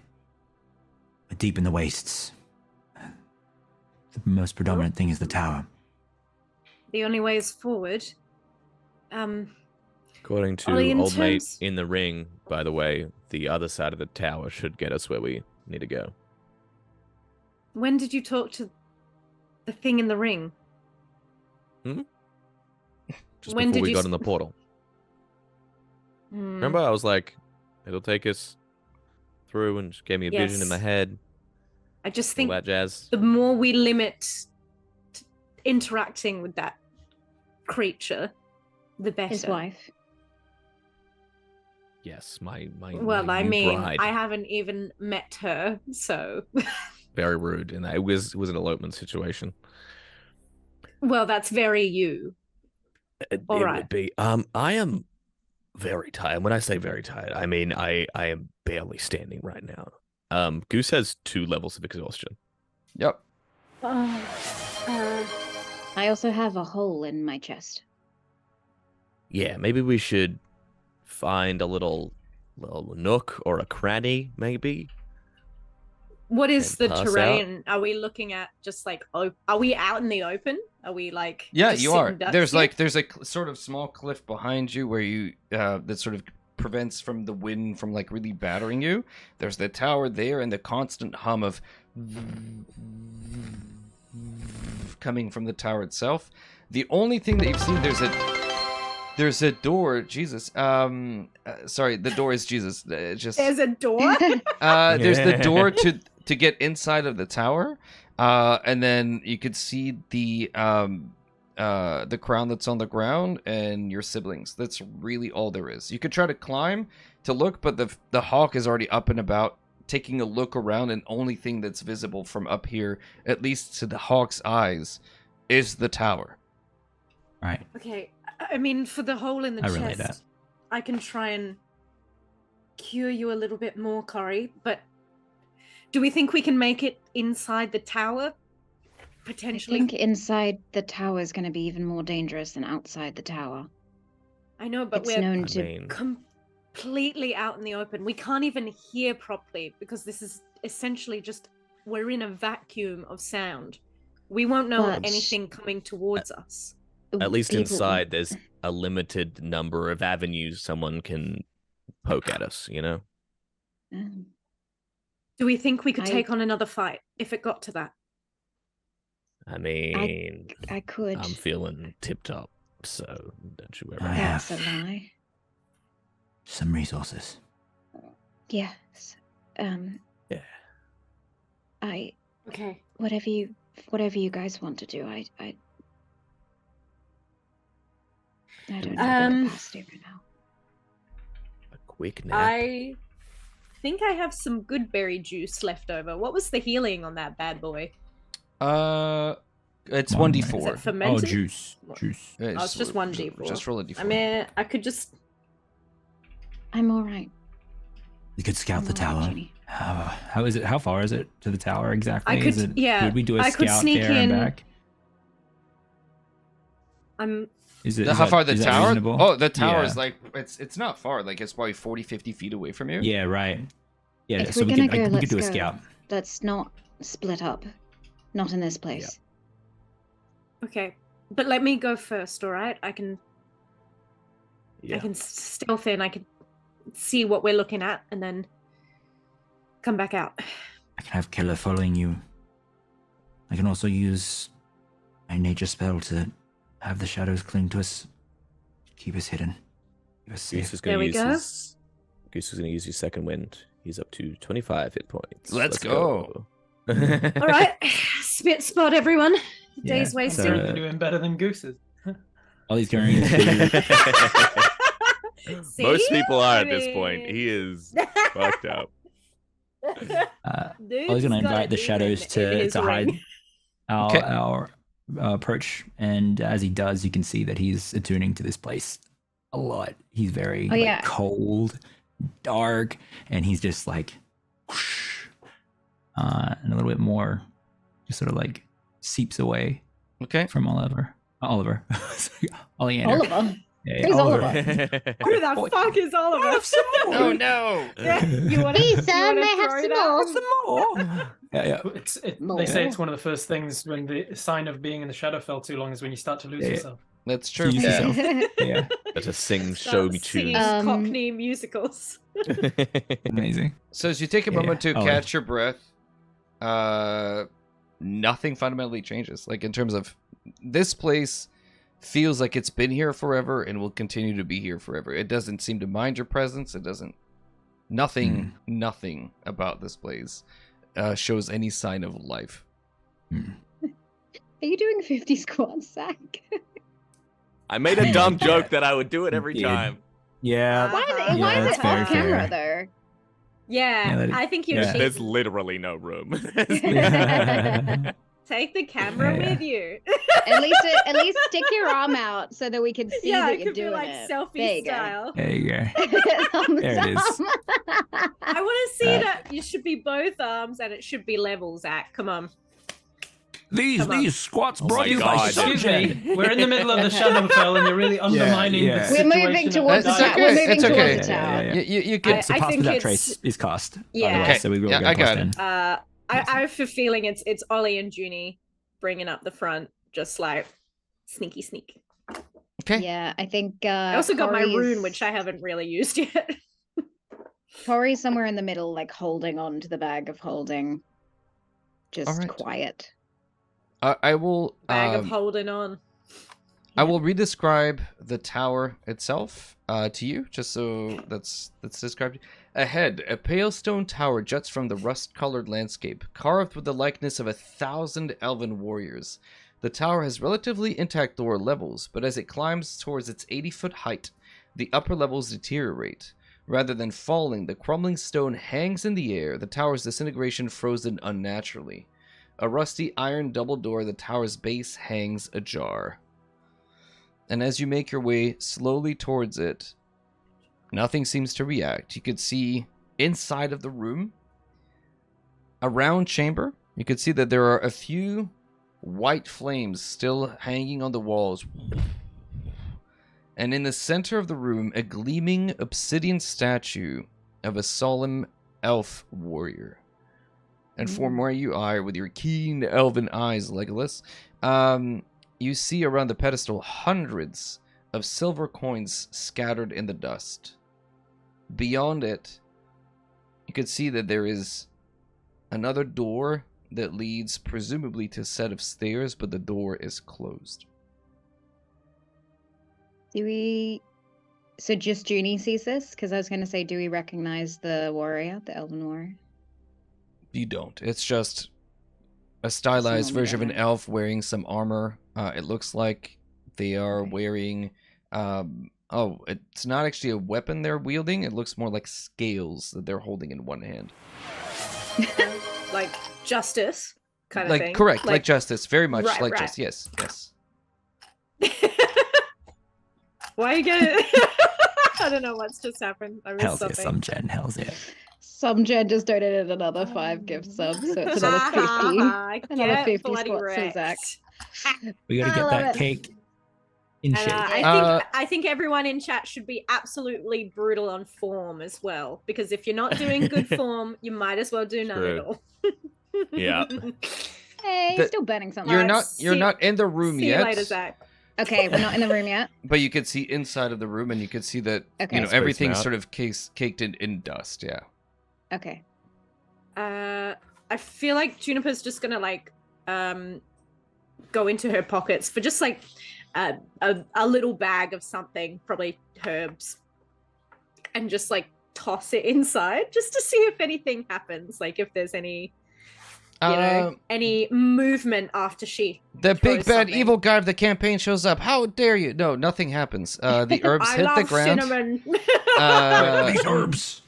Speaker 4: We're deep in the wastes. The most predominant thing is the tower.
Speaker 3: The only way is forward.
Speaker 5: According to
Speaker 3: Ollie, in
Speaker 5: old mate
Speaker 3: terms-
Speaker 5: in the ring, by the way, the other side of the tower should get us where we need to go.
Speaker 3: When did you talk to the thing in the ring?
Speaker 5: Just
Speaker 3: When
Speaker 5: before
Speaker 3: did
Speaker 5: we
Speaker 3: you
Speaker 5: got
Speaker 3: s-
Speaker 5: in the portal.
Speaker 3: Hmm.
Speaker 5: Remember, I was like, it'll take us through, and just gave me a vision in my
Speaker 3: Yes.
Speaker 5: head,
Speaker 3: I just
Speaker 5: all
Speaker 3: think
Speaker 5: that jazz.
Speaker 3: the more we limit interacting with that creature, the better.
Speaker 7: His wife.
Speaker 5: Yes, my
Speaker 3: Well,
Speaker 5: my
Speaker 3: I
Speaker 5: new
Speaker 3: mean,
Speaker 5: bride.
Speaker 3: I haven't even met her, so.
Speaker 5: Very rude, and it was an elopement situation.
Speaker 3: Well, that's very you.
Speaker 5: It
Speaker 3: All
Speaker 5: would
Speaker 3: right.
Speaker 5: be. I am very tired. When I say very tired, I mean I am barely standing right now. Goose has 2 levels of exhaustion.
Speaker 2: Yep.
Speaker 7: I also have a hole in my chest.
Speaker 5: Yeah, maybe we should find a little nook or a cranny, maybe.
Speaker 3: What is
Speaker 5: And
Speaker 3: the
Speaker 5: pass
Speaker 3: terrain? Are we looking at just like, are we out in the open? Are we like,
Speaker 2: Yeah,
Speaker 3: just
Speaker 2: you
Speaker 3: sitting
Speaker 2: are.
Speaker 3: ducks
Speaker 2: There's
Speaker 3: here?
Speaker 2: there's a sort of small cliff behind you where you that sort of prevents from the wind from like really battering you. There's the tower there and the constant hum of coming from the tower itself. The only thing that you've seen, there's a door. Jesus. Sorry, the door is Jesus. Just
Speaker 3: There's a door?
Speaker 2: there's the door to get inside of the tower, and then you could see the crown that's on the ground and your siblings. That's really all there is. You could try to climb to look, but the hawk is already up and about, taking a look around, and only thing that's visible from up here, at least to the hawk's eyes, is the tower.
Speaker 4: Right.
Speaker 3: Okay, I mean, for the hole in the
Speaker 4: I
Speaker 3: chest,
Speaker 4: relate that.
Speaker 3: I can try and cure you a little bit more, Corey, but do we think we can make it inside the tower?
Speaker 7: I
Speaker 3: Potentially.
Speaker 7: think inside the tower is going to be even more dangerous than outside the tower.
Speaker 3: I know, but
Speaker 7: It's
Speaker 3: we're
Speaker 7: known
Speaker 5: I
Speaker 7: to.
Speaker 5: mean,
Speaker 3: completely out in the open. We can't even hear properly because this is essentially just, we're in a vacuum of sound. We won't know
Speaker 7: But-
Speaker 3: anything coming towards us.
Speaker 5: At least
Speaker 7: Evil-
Speaker 5: inside, there's a limited number of avenues someone can poke at us, you know?
Speaker 7: Um,
Speaker 3: Do we think we could
Speaker 7: I-
Speaker 3: take on another fight if it got to that?
Speaker 5: I mean,
Speaker 7: I could.
Speaker 5: I'm feeling tip-top, so don't you worry about
Speaker 4: I
Speaker 5: it.
Speaker 7: That's a
Speaker 4: have
Speaker 7: lie.
Speaker 4: some resources.
Speaker 7: Yes.
Speaker 5: Yeah.
Speaker 3: Okay.
Speaker 7: Whatever you guys want to do, I don't have the capacity right now.
Speaker 5: A quick nap.
Speaker 3: I think I have some good berry juice left over. What was the healing on that bad boy?
Speaker 2: It's
Speaker 4: One
Speaker 2: 1d4.
Speaker 3: Is it
Speaker 4: Oh,
Speaker 3: fermented?
Speaker 4: juice. Juice.
Speaker 3: Oh, it's just 1d4.
Speaker 2: Just roll a d4.
Speaker 3: I mean, I could just.
Speaker 7: I'm all right.
Speaker 4: We could scout
Speaker 7: I'm
Speaker 4: the
Speaker 7: all right,
Speaker 4: tower.
Speaker 7: Ginny.
Speaker 4: How is it? How far is it to the tower exactly?
Speaker 3: I could-
Speaker 4: is it,
Speaker 3: yeah,
Speaker 4: Could we do a
Speaker 3: I could
Speaker 4: scout
Speaker 3: sneak
Speaker 4: there and
Speaker 3: in-
Speaker 4: back?
Speaker 3: I'm.
Speaker 4: Is it?
Speaker 2: How
Speaker 4: is
Speaker 2: far
Speaker 4: that-
Speaker 2: the
Speaker 4: is that
Speaker 2: tower?
Speaker 4: reasonable?
Speaker 2: Oh, the tower
Speaker 4: Yeah.
Speaker 2: is like it's not far. Like it's probably 40, 50 feet away from you.
Speaker 4: Yeah, right. Yeah,
Speaker 7: If
Speaker 4: so
Speaker 7: we're
Speaker 4: we
Speaker 7: gonna
Speaker 4: could,
Speaker 7: go,
Speaker 4: we could do a
Speaker 7: let's go.
Speaker 4: scout.
Speaker 7: Let's not split up. Not in this place.
Speaker 3: Okay. But let me go first, all right? I can
Speaker 5: Yeah.
Speaker 3: stealth in, I can see what we're looking at, and then come back out.
Speaker 4: I can have Killer following you. I can also use my nature spell to have the shadows cling to us, keep us hidden, keep us safe.
Speaker 5: Goose is
Speaker 3: There
Speaker 5: going
Speaker 3: we
Speaker 5: to use
Speaker 3: go.
Speaker 5: Goose is going to use his second wind. He's up to 25 hit points.
Speaker 2: Let's go.
Speaker 3: All right. Spit spot, everyone. Day's
Speaker 4: Yeah,
Speaker 3: wasted.
Speaker 4: so-
Speaker 6: You're doing better than gooses.
Speaker 4: All he's going to
Speaker 3: See?
Speaker 5: Most people are
Speaker 3: I
Speaker 5: at this point.
Speaker 3: mean-
Speaker 5: He is fucked up.
Speaker 4: all he's
Speaker 3: Dude's
Speaker 4: going to
Speaker 3: got a
Speaker 4: invite the
Speaker 3: demon
Speaker 4: shadows
Speaker 3: in
Speaker 4: to
Speaker 3: his
Speaker 4: hide
Speaker 3: ring.
Speaker 4: our approach, and as he does, you can see that he's attuning to this place a lot. He's very
Speaker 7: Oh, yeah.
Speaker 4: cold, dark, and he's just like whoosh, and a little bit more just sort of like seeps away
Speaker 2: Okay.
Speaker 4: from Oliver. Oleander.
Speaker 7: Oliver.
Speaker 4: Yeah,
Speaker 7: Who's
Speaker 4: Oliver.
Speaker 3: Who the fuck is Oliver?
Speaker 2: Oh no!
Speaker 3: Yeah, you want
Speaker 7: Please,
Speaker 3: to
Speaker 7: sir, may I have some more?
Speaker 4: Yeah.
Speaker 6: They say it's one of the first things when the sign of being in the Shadowfell too long is when you start to lose
Speaker 4: Yeah.
Speaker 6: yourself.
Speaker 2: That's true.
Speaker 4: Use
Speaker 2: Yeah.
Speaker 4: yourself. Yeah,
Speaker 5: Just sing
Speaker 3: Start
Speaker 5: Show Me
Speaker 3: singing
Speaker 5: Choose.
Speaker 3: Cockney musicals.
Speaker 4: amazing.
Speaker 2: So as you take a
Speaker 4: Yeah,
Speaker 2: moment to
Speaker 4: yeah. Oh,
Speaker 2: catch your breath, nothing fundamentally changes. Like in terms of this place feels like it's been here forever and will continue to be here forever. It doesn't seem to mind your presence. It doesn't. Nothing about this place shows any sign of life.
Speaker 7: Are you doing 50 squats, Zach?
Speaker 5: I made a dumb joke that I would do it every
Speaker 4: You did.
Speaker 5: time.
Speaker 4: Yeah.
Speaker 7: Why is it,
Speaker 3: Uh-huh.
Speaker 7: why
Speaker 4: Yeah,
Speaker 7: is
Speaker 4: that's
Speaker 7: it
Speaker 4: very
Speaker 7: off camera,
Speaker 4: fair.
Speaker 7: though?
Speaker 3: Yeah,
Speaker 4: that is-
Speaker 3: I think you
Speaker 4: yeah.
Speaker 5: There's
Speaker 3: should
Speaker 5: literally no room.
Speaker 3: take the camera
Speaker 4: Yeah.
Speaker 3: with you.
Speaker 7: At least stick your arm out so that we can see
Speaker 3: Yeah,
Speaker 7: that
Speaker 3: it
Speaker 7: you're
Speaker 3: could be
Speaker 7: doing
Speaker 3: like
Speaker 7: it.
Speaker 3: selfie
Speaker 7: There you go.
Speaker 3: style.
Speaker 4: There you go.
Speaker 7: Thumbs
Speaker 4: There it is.
Speaker 7: up.
Speaker 3: I want to see that you should be both arms and it should be level, Zach. Come on.
Speaker 4: These
Speaker 3: Come on.
Speaker 4: squats
Speaker 5: Oh
Speaker 4: brought
Speaker 5: my
Speaker 4: you
Speaker 5: God.
Speaker 4: by
Speaker 6: Excuse
Speaker 4: Sunshine.
Speaker 6: me, we're in the middle of the Shadowfell and you're really undermining
Speaker 4: yeah.
Speaker 6: the
Speaker 7: We're
Speaker 6: situation.
Speaker 7: moving
Speaker 6: at
Speaker 7: towards the
Speaker 2: It's
Speaker 6: that
Speaker 7: tower.
Speaker 2: okay,
Speaker 7: We're moving
Speaker 2: it's
Speaker 7: towards
Speaker 2: okay.
Speaker 7: the tower.
Speaker 4: Yeah, yeah.
Speaker 2: You
Speaker 3: I-
Speaker 2: get
Speaker 4: So
Speaker 3: I
Speaker 4: pass
Speaker 3: think
Speaker 4: without
Speaker 3: it's-
Speaker 4: trace is cast.
Speaker 3: Yeah.
Speaker 4: By the way,
Speaker 2: Okay.
Speaker 4: so we will
Speaker 2: Yeah,
Speaker 4: go
Speaker 2: I got
Speaker 4: past
Speaker 2: it.
Speaker 4: in.
Speaker 3: I have a feeling it's Ollie and Junie bringing up the front, just like sneaky sneak.
Speaker 2: okay.
Speaker 7: Yeah, I think.
Speaker 3: I also got my
Speaker 7: Corey's-
Speaker 3: rune, which I haven't really used yet.
Speaker 7: Corey's somewhere in the middle, like holding on to the bag of holding. Just
Speaker 2: Alright.
Speaker 7: quiet.
Speaker 2: I will.
Speaker 3: Bag of holding on.
Speaker 2: I will redescribe the tower itself to you, just so that's described. Ahead, a pale stone tower juts from the rust-colored landscape, carved with the likeness of 1,000 elven warriors. The tower has relatively intact lower levels, but as it climbs towards its 80-foot height, the upper levels deteriorate. Rather than falling, the crumbling stone hangs in the air, the tower's disintegration frozen unnaturally. A rusty iron double door at the tower's base hangs ajar. And as you make your way slowly towards it, nothing seems to react. You could see inside of the room a round chamber. You could see that there are a few white flames still hanging on the walls. And in the center of the room, a gleaming obsidian statue of a solemn elf warrior. And from where you are, with your keen elven eyes, Legolas, you see around the pedestal hundreds of silver coins scattered in the dust. Beyond it, you can see that there is another door that leads presumably to a set of stairs, but the door is closed.
Speaker 7: Do we... So just Junie sees this? Because I was going to say, do we recognize the warrior, the elven warrior?
Speaker 2: You don't. It's just a stylized
Speaker 7: Normal
Speaker 2: version of an
Speaker 7: armor.
Speaker 2: elf wearing some armor. It looks like they are
Speaker 7: Okay.
Speaker 2: wearing... it's not actually a weapon they're wielding. It looks more like scales that they're holding in one hand.
Speaker 3: Like justice kind of
Speaker 2: Like,
Speaker 3: thing.
Speaker 2: correct. Like justice. Very much
Speaker 3: Right,
Speaker 2: like
Speaker 3: right.
Speaker 2: justice. Yes.
Speaker 3: Why you gonna? I don't know what's just happened. I missed
Speaker 4: Hells yeah,
Speaker 3: something.
Speaker 4: some gen. Hells yeah.
Speaker 7: Some Jen just donated another 5 gift subs, so it's another 15. Another
Speaker 3: Get
Speaker 7: 50
Speaker 3: bloody
Speaker 7: squats for Zach.
Speaker 3: wrecked.
Speaker 4: We gotta
Speaker 7: I
Speaker 4: get
Speaker 7: love
Speaker 4: that
Speaker 7: it.
Speaker 4: cake in
Speaker 3: And,
Speaker 4: shape.
Speaker 3: I think everyone in chat should be absolutely brutal on form as well, because if you're not doing good form, you might as well do none
Speaker 5: True.
Speaker 3: at all.
Speaker 5: Yeah.
Speaker 7: Hey,
Speaker 2: The-
Speaker 7: still burning something.
Speaker 2: You're
Speaker 3: Alright,
Speaker 2: you're
Speaker 3: see-
Speaker 2: not in the room
Speaker 3: See
Speaker 2: yet.
Speaker 3: you later, Zach.
Speaker 7: Okay, we're not in the room yet.
Speaker 2: But you could see inside of the room, and you could see that
Speaker 7: Okay.
Speaker 2: you know
Speaker 5: Space
Speaker 2: everything's
Speaker 5: mount.
Speaker 2: sort of caked in dust. Yeah.
Speaker 7: Okay.
Speaker 3: I feel like Juniper's just gonna like go into her pockets for just like a little bag of something, probably herbs, and just like toss it inside just to see if anything happens, like if there's any any movement after she
Speaker 2: The big
Speaker 3: throws
Speaker 2: bad
Speaker 3: something.
Speaker 2: evil guy of the campaign shows up. How dare you? No, nothing happens. The herbs
Speaker 3: I
Speaker 2: hit
Speaker 3: love
Speaker 2: the ground.
Speaker 3: cinnamon.
Speaker 4: These herbs.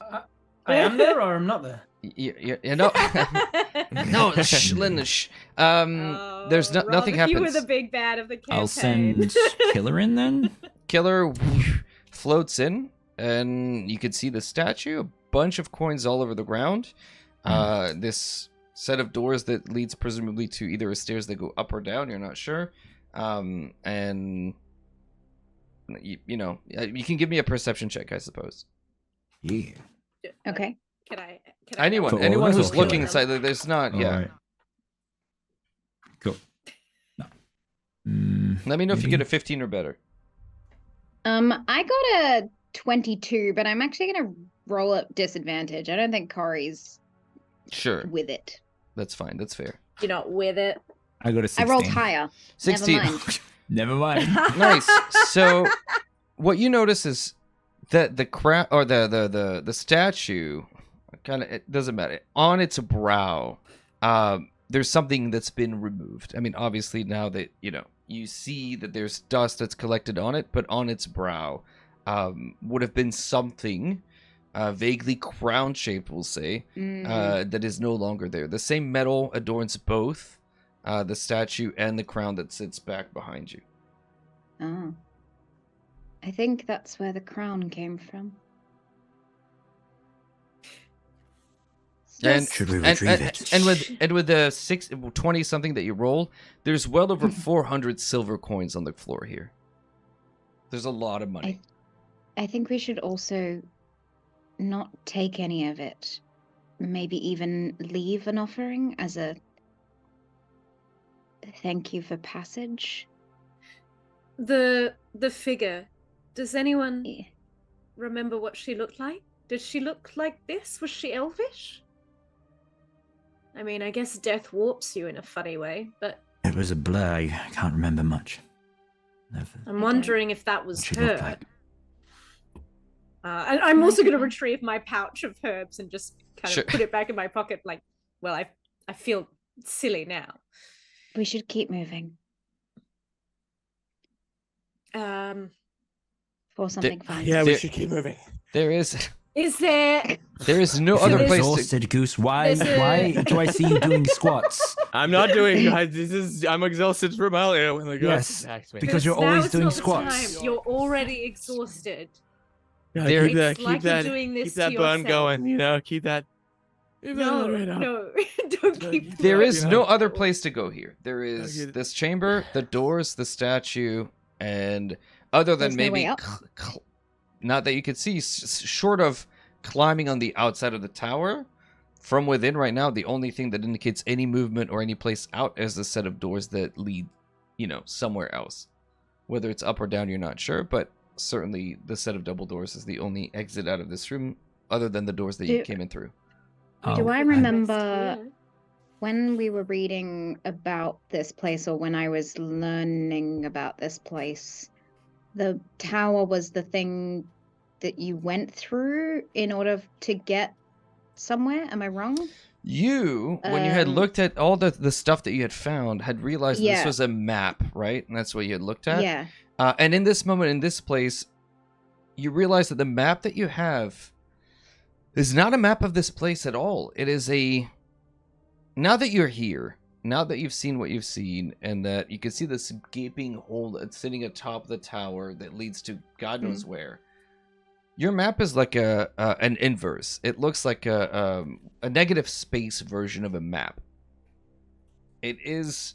Speaker 6: I am there or I'm not there?
Speaker 2: You know. No, shh, Lynn, shh. There's
Speaker 3: Oh,
Speaker 2: nothing
Speaker 3: Rob, if you were
Speaker 2: happens.
Speaker 3: the big bad of the campaign.
Speaker 4: I'll send Killer in then.
Speaker 2: Killer floats in, and you can see the statue. A bunch of coins all over the ground. This set of doors that leads presumably to either a stairs that go up or down. You're not sure. And you know, you can give me a perception check, I suppose.
Speaker 4: Yeah.
Speaker 7: Okay.
Speaker 3: Can I
Speaker 2: Anyone
Speaker 4: For all
Speaker 2: anyone
Speaker 4: of us
Speaker 2: who's
Speaker 4: or
Speaker 2: looking
Speaker 4: Killer?
Speaker 2: inside, there's not. Yeah.
Speaker 4: Alright. Cool. No.
Speaker 2: Let me know if you
Speaker 4: Maybe.
Speaker 2: get a 15 or better.
Speaker 7: I got a 22, but I'm actually gonna roll up disadvantage. I don't think Corey's
Speaker 2: Sure,
Speaker 7: with it.
Speaker 2: that's fine. That's fair.
Speaker 3: You're not with it.
Speaker 4: I got a 16.
Speaker 7: I rolled higher.
Speaker 2: 16.
Speaker 7: Never mind.
Speaker 4: Never mind.
Speaker 2: Nice. So, what you notice is that the crowd or the statue, kind of, it doesn't matter. On its brow, there's something that's been removed. I mean, obviously now that you see that there's dust that's collected on it, but on its brow, would have been something vaguely crown-shaped, we'll say, that is no longer there. The same metal adorns both the statue and the crown that sits back behind you.
Speaker 7: Oh. I think that's where the crown came from.
Speaker 2: And
Speaker 4: Should we retrieve it?
Speaker 2: And with the 20 something that you roll, there's well over 400 silver coins on the floor here. There's a lot of money.
Speaker 7: I think we should also not take any of it. Maybe even leave an offering as a thank you for passage.
Speaker 3: The figure. Does anyone
Speaker 7: Yeah.
Speaker 3: remember what she looked like? Did she look like this? Was she elvish? I mean, I guess death warps you in a funny way, but
Speaker 4: It was a blur. I can't remember much. Never.
Speaker 3: I'm wondering if that was
Speaker 4: What she
Speaker 3: her.
Speaker 4: looked like.
Speaker 3: And I'm also going to
Speaker 7: Okay.
Speaker 3: retrieve my pouch of herbs and just kind
Speaker 2: Sure.
Speaker 3: of put it back in my pocket. Like, well, I feel silly now.
Speaker 7: We should keep moving for something fun.
Speaker 5: Yeah,
Speaker 2: we
Speaker 5: we should keep moving.
Speaker 2: There is
Speaker 3: is there?
Speaker 2: no
Speaker 4: I feel
Speaker 2: other place to.
Speaker 4: exhausted, Goose. Why
Speaker 3: There's a-
Speaker 4: do I see you doing squats?
Speaker 5: I'm not doing. I'm exhausted from earlier when the ghost
Speaker 4: Yes,
Speaker 5: attacked me.
Speaker 4: because you're
Speaker 3: Now
Speaker 4: always
Speaker 3: is
Speaker 4: doing
Speaker 3: not the
Speaker 4: squats.
Speaker 3: time. You're already exhausted.
Speaker 5: Yeah,
Speaker 2: There-
Speaker 5: keep that,
Speaker 3: It's
Speaker 5: keep
Speaker 3: like you're
Speaker 5: that,
Speaker 3: doing this
Speaker 5: keep
Speaker 3: to
Speaker 5: that burn
Speaker 3: yourself.
Speaker 5: going. You know, keep that. Keep that
Speaker 3: No,
Speaker 5: right up.
Speaker 3: no, don't
Speaker 5: No,
Speaker 3: keep.
Speaker 2: There
Speaker 5: Yeah,
Speaker 2: is
Speaker 5: you
Speaker 2: no
Speaker 5: know.
Speaker 2: other place to go here. There
Speaker 5: Okay.
Speaker 2: is this chamber, the doors, the statue, and other than
Speaker 7: There's no way
Speaker 2: maybe,
Speaker 7: up?
Speaker 2: not that you could see, short of climbing on the outside of the tower, from within right now, the only thing that indicates any movement or any place out is the set of doors that lead somewhere else. Whether it's up or down, you're not sure, but certainly the set of double doors is the only exit out of this room other than the doors that you came in through.
Speaker 7: Do I remember when we were reading about this place, or when I was learning about this place, the tower was the thing that you went through in order to get somewhere? Am I wrong?
Speaker 2: You, when you had looked at all the stuff that you had found, had realized this was a map, right? And that's what you had looked at?
Speaker 7: Yeah.
Speaker 2: And in this moment, in this place, you realize that the map that you have is not a map of this place at all. It is a... Now that you're here, now that you've seen what you've seen, and that you can see this gaping hole that's sitting atop the tower that leads to God knows where, your map is like an inverse. It looks like a negative space version of a map. It is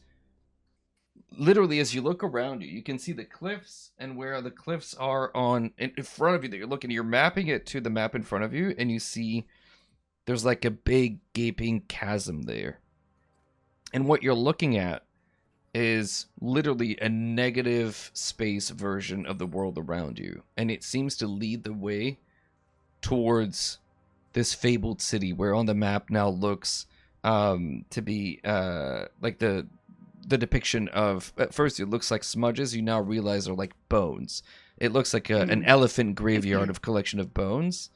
Speaker 2: literally, as you look around you, you can see the cliffs and where the cliffs are in front of you that you're looking. You're mapping it to the map in front of you, and you see there's like a big gaping chasm there. And what you're looking at is literally a negative space version of the world around you. And it seems to lead the way towards this fabled city, where on the map now looks to be like the depiction of... At first it looks like smudges, you now realize are like bones. It looks like an elephant graveyard of collection of bones.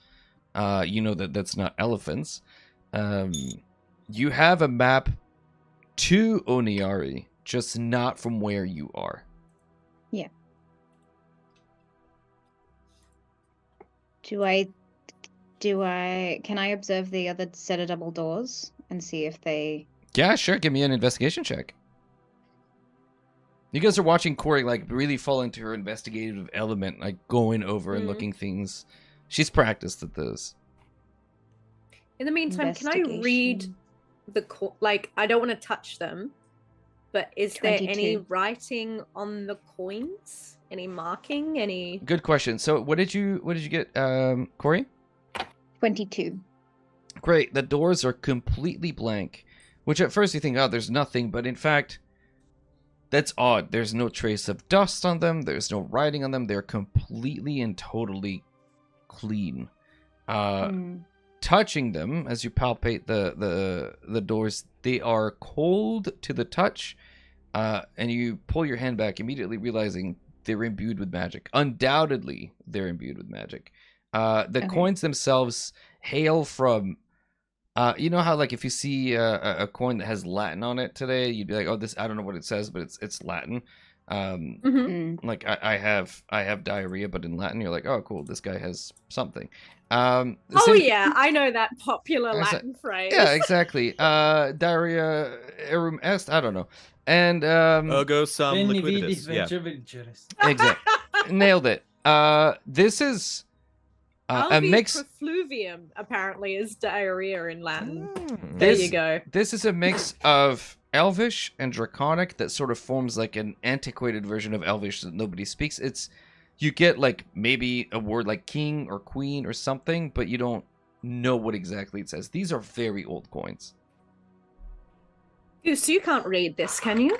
Speaker 2: You know that's not elephants. You have a map to Oniari, just not from where you are.
Speaker 7: Yeah. Can I observe the other set of double doors and see if they...
Speaker 2: Yeah, sure. Give me an investigation check. You guys are watching Corey like really fall into her investigative element, like going over and looking things. She's practiced at this.
Speaker 3: In the meantime, can I read like, I don't want to touch them, but is
Speaker 7: 22.
Speaker 3: there any writing on the coins? Any marking? Any...
Speaker 2: Good question. So what did you get, Corey?
Speaker 7: 22.
Speaker 2: Great. The doors are completely blank, which at first you think, oh, there's nothing, but in fact, that's odd. There's no trace of dust on them. There's no writing on them. They're completely and totally clean. Touching them, as you palpate the doors, they are cold to the touch, and you pull your hand back, immediately realizing they're imbued with magic. Undoubtedly, they're imbued with magic. The coins themselves hail from... you know how, like, if you see a coin that has Latin on it today, you'd be like, "Oh, this, I don't know what it says, but it's Latin." Like I have diarrhea, but in Latin, you're like, "Oh, cool, this guy has something."
Speaker 3: Yeah, I know that popular Latin phrase.
Speaker 2: Yeah, exactly. Diarrhea erum est. I don't know. And
Speaker 5: Ergo sum liquidus. Yeah.
Speaker 2: Exactly. Nailed it. This is a mix.
Speaker 3: Profluvium apparently is diarrhea in Latin.
Speaker 2: There
Speaker 3: you go.
Speaker 2: This is a mix of Elvish and Draconic that sort of forms like an antiquated version of Elvish that nobody speaks. You get like maybe a word like king or queen or something, but you don't know what exactly it says. These are very old coins.
Speaker 3: So you can't read this, can you?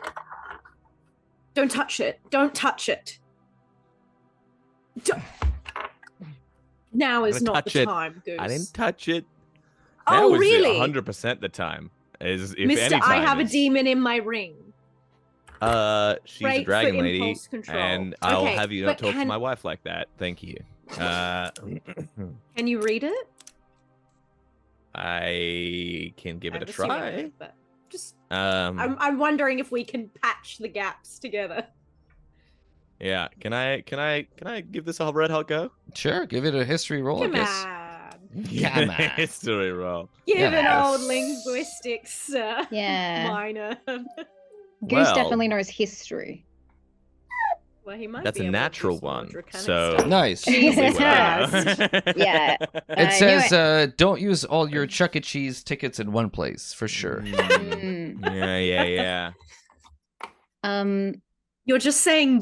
Speaker 3: Don't touch it. Don't touch it. Now is not the time, Goose.
Speaker 5: I didn't touch it.
Speaker 3: Oh,
Speaker 5: now
Speaker 3: really?
Speaker 5: 100% the time. If
Speaker 3: Mister,
Speaker 5: any time
Speaker 3: I have a demon in my ring.
Speaker 5: She's a dragon lady, and I'll have you not talk to my wife like that. Thank you.
Speaker 3: Can you read it?
Speaker 5: I can give it a try.
Speaker 3: But just, I'm wondering if we can patch the gaps together.
Speaker 5: Yeah. Can I give this a red hot go?
Speaker 2: Sure. Give it a history roll.
Speaker 3: Come
Speaker 2: I guess.
Speaker 3: on.
Speaker 2: Come on.
Speaker 5: History roll.
Speaker 3: Give an old linguistics minor.
Speaker 7: Goose definitely knows history.
Speaker 3: Well, he might.
Speaker 5: That's
Speaker 3: be
Speaker 5: a natural one. So
Speaker 2: nice.
Speaker 3: Jesus
Speaker 7: Christ. Yeah.
Speaker 2: It says don't use all your Chuck E. Cheese tickets in one place for sure.
Speaker 5: Yeah.
Speaker 3: You're just saying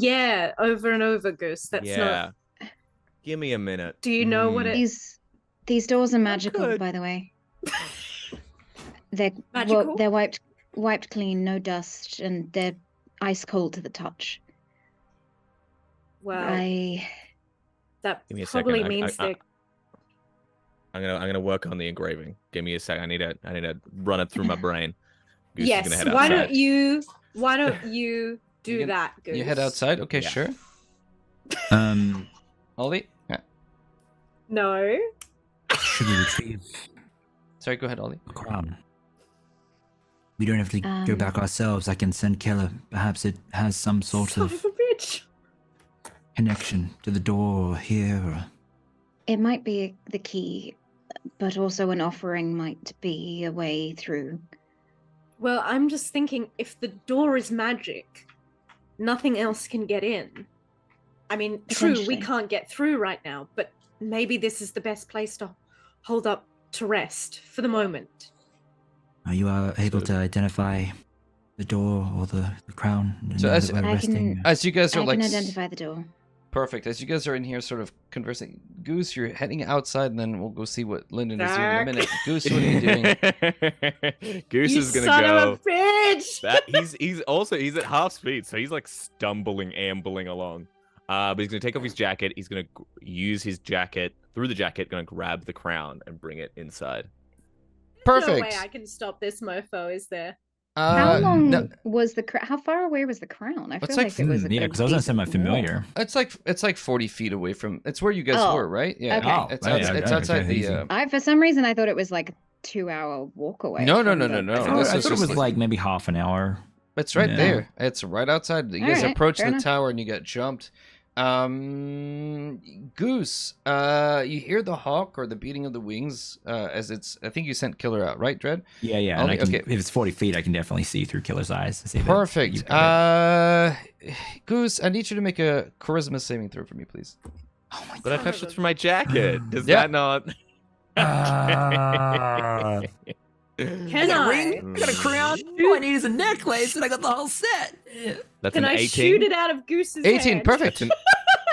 Speaker 3: over and over, Goose. That's not.
Speaker 5: Give me a minute.
Speaker 3: Do you know what it is?
Speaker 7: These doors are magical, by the way. They're magical? They're wiped clean, no dust, and they're ice cold to the touch.
Speaker 3: Well,
Speaker 7: I
Speaker 3: that
Speaker 5: Give me a
Speaker 3: probably
Speaker 5: second.
Speaker 3: means they're
Speaker 5: I'm gonna work on the engraving. Give me a sec. I need to run it through my brain. Goose is
Speaker 3: yes.
Speaker 5: gonna head
Speaker 3: Why
Speaker 5: outside.
Speaker 3: don't you do
Speaker 2: can-
Speaker 3: that, Goose?
Speaker 2: You head outside? Okay,
Speaker 5: Yeah.
Speaker 2: sure. Ollie? Yeah.
Speaker 3: No.
Speaker 4: Should we retrieve
Speaker 2: Sorry, go ahead, Ollie.
Speaker 4: the crown? We don't have to go
Speaker 7: Um,
Speaker 4: back ourselves. I can send Keller. Perhaps it has some sort
Speaker 3: Son
Speaker 4: of
Speaker 3: of a bitch.
Speaker 4: connection to the door here. Or...
Speaker 7: it might be the key, but also an offering might be a way through.
Speaker 3: Well, I'm just thinking if the door is magic, nothing else can get in. I mean, true, we
Speaker 7: Potentially.
Speaker 3: can't get through right now, but maybe this is the best place to hold up to rest for the moment.
Speaker 4: Are you able to identify the door or the crown?
Speaker 2: So
Speaker 4: now
Speaker 2: as-
Speaker 4: that we're
Speaker 7: I
Speaker 4: resting?
Speaker 2: As you guys are
Speaker 7: I
Speaker 2: like
Speaker 7: can identify the door.
Speaker 2: perfect, as you guys are in here sort of conversing, Goose, you're heading outside, and then we'll go see what Lyndon is doing in a
Speaker 3: Zach.
Speaker 2: minute. Goose, what are you doing?
Speaker 5: Goose
Speaker 3: You
Speaker 5: is gonna
Speaker 3: son
Speaker 5: go.
Speaker 3: of a bitch!
Speaker 5: That he's at half speed, so he's like stumbling, ambling along. But he's gonna take off his jacket. He's gonna use his jacket through the jacket. Gonna grab the crown and bring it inside.
Speaker 2: Perfect.
Speaker 3: No way I can stop this mofo, is there?
Speaker 7: How long
Speaker 2: no,
Speaker 7: was the how far away was the crown? I
Speaker 2: It's
Speaker 7: feel
Speaker 2: like-
Speaker 7: like it was a
Speaker 4: yeah,
Speaker 7: good
Speaker 4: because I was gonna say my
Speaker 7: decent
Speaker 4: familiar.
Speaker 2: it's like 40 feet away from. It's where you guys
Speaker 7: Oh,
Speaker 2: were, right? Yeah.
Speaker 7: okay. Oh,
Speaker 2: It's,
Speaker 4: yeah,
Speaker 2: outs-
Speaker 4: yeah,
Speaker 2: it's
Speaker 4: okay,
Speaker 2: outside the.
Speaker 4: easy.
Speaker 7: I for some reason I thought it was like a 2-hour walk away.
Speaker 2: No,
Speaker 7: from
Speaker 2: no,
Speaker 7: the-
Speaker 2: no.
Speaker 4: I thought,
Speaker 2: this
Speaker 4: I
Speaker 2: is
Speaker 4: thought it
Speaker 2: just
Speaker 4: was like maybe half an hour.
Speaker 2: It's right
Speaker 4: Yeah.
Speaker 2: there. It's right outside. You guys
Speaker 7: Alright,
Speaker 2: approach
Speaker 7: fair
Speaker 2: the
Speaker 7: enough.
Speaker 2: tower and you get jumped. Goose, you hear the hawk or the beating of the wings as it's. I think you sent Killer out, right, Dread?
Speaker 4: Yeah, yeah. And I
Speaker 2: Okay,
Speaker 4: can,
Speaker 2: okay.
Speaker 4: If it's 40 feet, I can definitely see through Killer's eyes. To see that
Speaker 2: Perfect.
Speaker 4: you've got
Speaker 2: Goose, I need you to make a charisma saving throw for me, please.
Speaker 4: Oh my
Speaker 5: But I
Speaker 3: Son
Speaker 5: fetched
Speaker 3: of
Speaker 5: it
Speaker 3: a-
Speaker 5: for my jacket. Does
Speaker 2: Yeah.
Speaker 5: that not?
Speaker 4: God.
Speaker 3: Can I?
Speaker 4: I got a crown. All I need is a necklace, and I got the whole set.
Speaker 5: That's
Speaker 3: Can
Speaker 5: an
Speaker 3: I
Speaker 5: 18.
Speaker 3: shoot it out of Goose's
Speaker 2: 18,
Speaker 3: head?
Speaker 2: perfect.
Speaker 5: That's an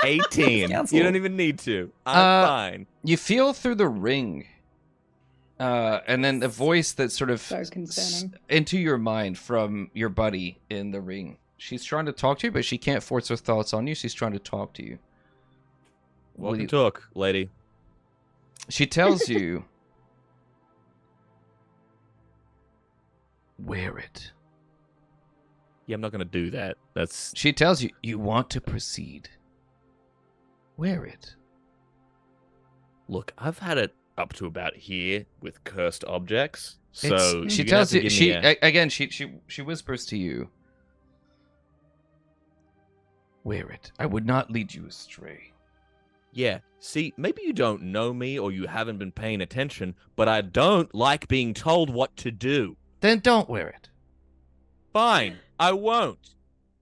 Speaker 5: 18.
Speaker 4: Cancel.
Speaker 5: You don't even need to. I'm fine.
Speaker 2: You feel through the ring, and then the voice that sort of
Speaker 7: So concerning.
Speaker 2: into your mind from your buddy in the ring. She's trying to talk to you, but she can't force her thoughts on you. She's trying to talk to you.
Speaker 5: Walk
Speaker 2: you-
Speaker 5: and talk, lady.
Speaker 2: She tells you, wear it.
Speaker 5: Yeah, I'm not gonna do that. That's
Speaker 2: She tells you, you want to proceed. Wear it.
Speaker 5: look. I've had it up to about here with cursed objects. So
Speaker 2: It's- she
Speaker 5: you're gonna have
Speaker 2: tells
Speaker 5: to
Speaker 2: you,
Speaker 5: give
Speaker 2: she
Speaker 5: me a-
Speaker 2: again, she whispers to you, wear it. I would not lead you astray.
Speaker 5: Yeah, see, maybe you don't know me or you haven't been paying attention, but I don't like being told what to do.
Speaker 2: Then don't wear it.
Speaker 5: Fine, I won't.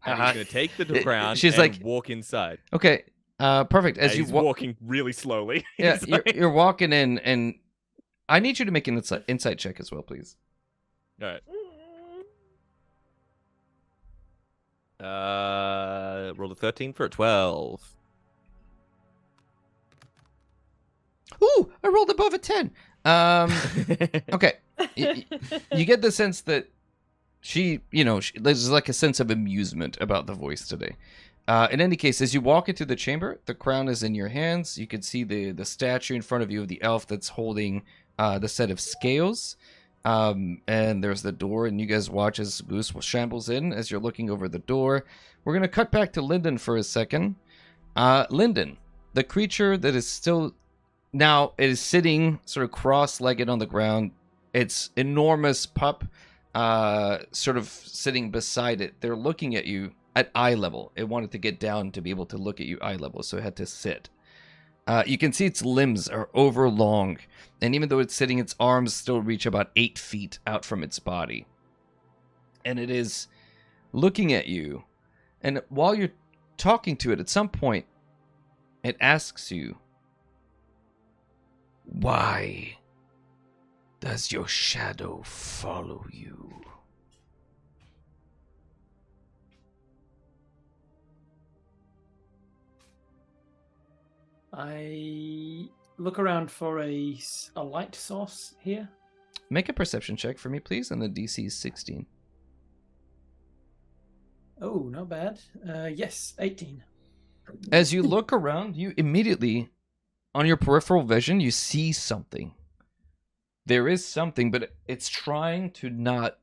Speaker 5: And
Speaker 2: Uh-huh.
Speaker 5: he's going to take the crown
Speaker 2: She's
Speaker 5: and
Speaker 2: like-
Speaker 5: walk inside.
Speaker 2: Okay, perfect. As
Speaker 5: And
Speaker 2: you
Speaker 5: he's
Speaker 2: walk,
Speaker 5: walking really slowly.
Speaker 2: yeah,
Speaker 5: He's like-
Speaker 2: you're walking in, and I need you to make an insight check as well, please.
Speaker 5: All right. Rolled a 13 for a 12.
Speaker 2: Ooh, I rolled above a 10. Okay. You get the sense that there's like a sense of amusement about the voice today. In any case, as you walk into the chamber, the crown is in your hands. You can see the statue in front of you of the elf that's holding the set of scales. And there's the door, and you guys watch as Goose shambles in as you're looking over the door. We're going to cut back to Lyndon for a second. Lyndon, the creature that is still... Now, it is sitting sort of cross-legged on the ground. Its enormous pup sort of sitting beside it. They're looking at you at eye level. It wanted to get down to be able to look at you eye level, so it had to sit. You can see its limbs are overlong, and even though it's sitting, its arms still reach about 8 feet out from its body. And it is looking at you, and while you're talking to it, at some point, it asks you, why does your shadow follow you?
Speaker 6: I look around for a light source here.
Speaker 2: Make a perception check for me, please, and the DC is 16.
Speaker 6: Oh, not bad. Yes, 18.
Speaker 2: As you look around, you immediately, on your peripheral vision, you see something. There is something, but it's trying to not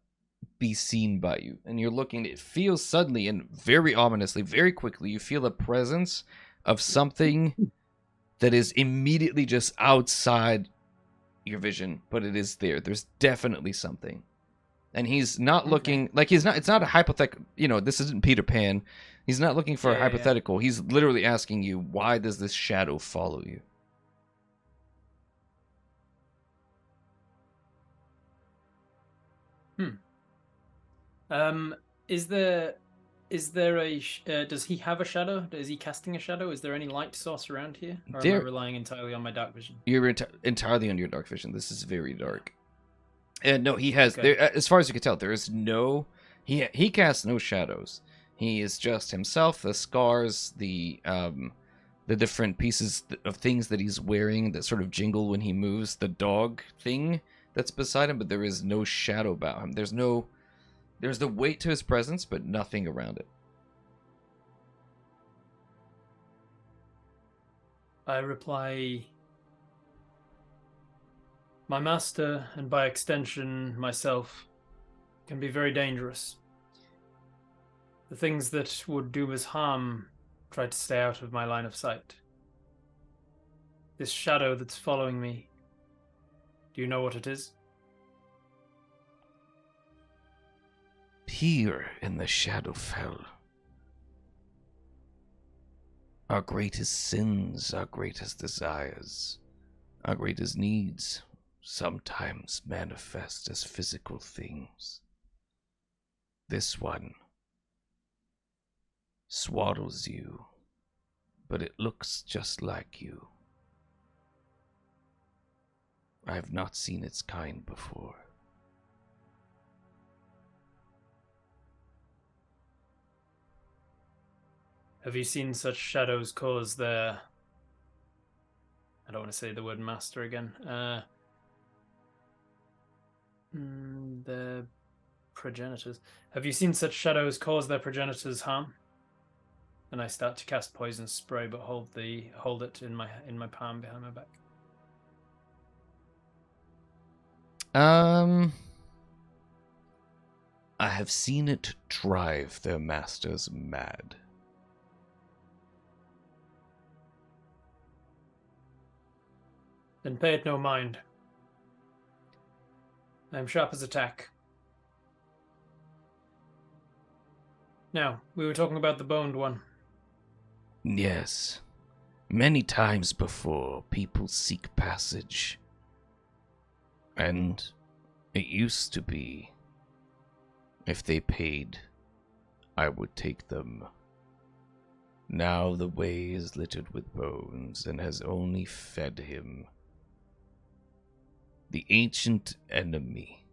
Speaker 2: be seen by you. And you're looking, it feels suddenly and very ominously, very quickly, you feel a presence of something that is immediately just outside your vision, but it is there. There's definitely something. And he's not looking like it's not a hypothetical, this isn't Peter Pan. He's not looking for a hypothetical. He's literally asking you, why does this shadow follow you?
Speaker 6: Is there a does he have a shadow? Is he casting a shadow? Is there any light source around here, or am I relying entirely on my dark vision?
Speaker 2: You're entirely on your dark vision. This is very dark. And no, he has there, as far as you can tell, there is no he casts no shadows. He is just himself, the scars, the different pieces of things that he's wearing that sort of jingle when he moves, the dog thing that's beside him, but there is no shadow about him. There's the weight to his presence, but nothing around it.
Speaker 6: I reply, my master, and by extension myself, can be very dangerous. The things that would do us harm try to stay out of my line of sight. This shadow that's following me, do you know what it is?
Speaker 2: Here in the Shadowfell, our greatest sins, our greatest desires, our greatest needs sometimes manifest as physical things. This one swaddles you, but it looks just like you. I have not seen its kind before.
Speaker 6: Have you seen such shadows cause their... I don't want to say the word master again. The progenitors. Have you seen such shadows cause their progenitors harm? And I start to cast poison spray, but hold it in my palm behind my back.
Speaker 2: I have seen it drive their masters mad.
Speaker 6: Then pay it no mind. I am sharp as a tack. Now, we were talking about the boned one.
Speaker 2: Yes. Many times before, people seek passage. And it used to be, if they paid, I would take them. Now the way is littered with bones and has only fed him. The ancient enemy.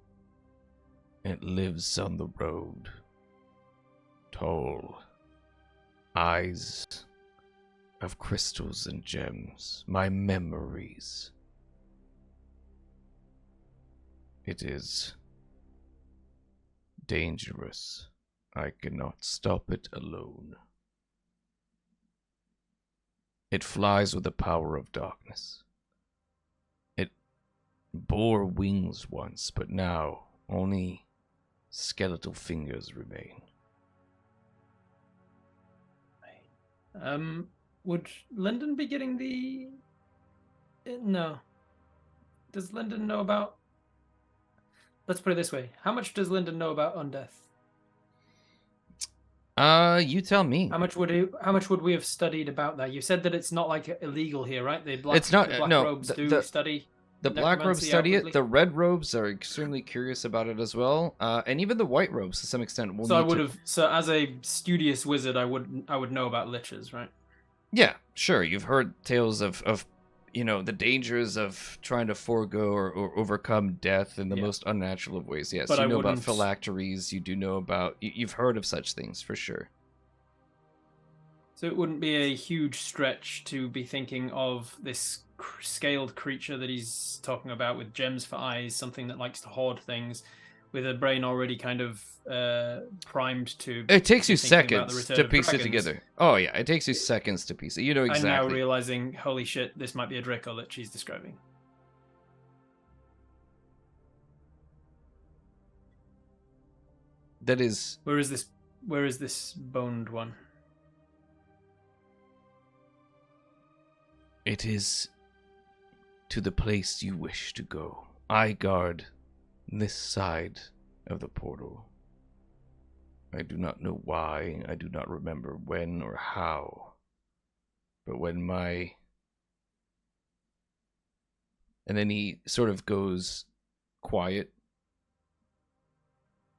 Speaker 2: It lives on the road. Tall. Eyes of crystals and gems. My memories. It is dangerous. I cannot stop it alone. It flies with the power of darkness. It bore wings once, but now only skeletal fingers remain.
Speaker 6: Would Lyndon be getting the... No. Does Lyndon know about... Let's put it this way. How much does Lyndon know about undeath?
Speaker 2: You tell me.
Speaker 6: How much would we have studied about that? You said that it's not like illegal here, right? The black robes do study.
Speaker 2: The black robes study it. The red robes are extremely curious about it as well, and even the white robes to some extent.
Speaker 6: So as a studious wizard, I would know about liches, right?
Speaker 2: Yeah, sure. You've heard tales of the dangers of trying to forego or overcome death in the most unnatural of ways. Yes, but you know about phylacteries. You do know about. You've heard of such things for sure.
Speaker 6: So it wouldn't be a huge stretch to be thinking of this scaled creature that he's talking about with gems for eyes, something that likes to hoard things, with a brain already kind of primed to.
Speaker 2: It takes you
Speaker 6: be thinking about the
Speaker 2: seconds
Speaker 6: return
Speaker 2: to
Speaker 6: of
Speaker 2: piece it
Speaker 6: dragons.
Speaker 2: together. Oh yeah, it takes you seconds to piece it. You know
Speaker 6: I'm now
Speaker 2: exactly.
Speaker 6: realizing, holy shit, this might be a Draco that she's describing.
Speaker 2: That is.
Speaker 6: Where is this boned one?
Speaker 2: It is to the place you wish to go. I guard this side of the portal. I do not know why, I do not remember when or how, but when my... And then he sort of goes quiet.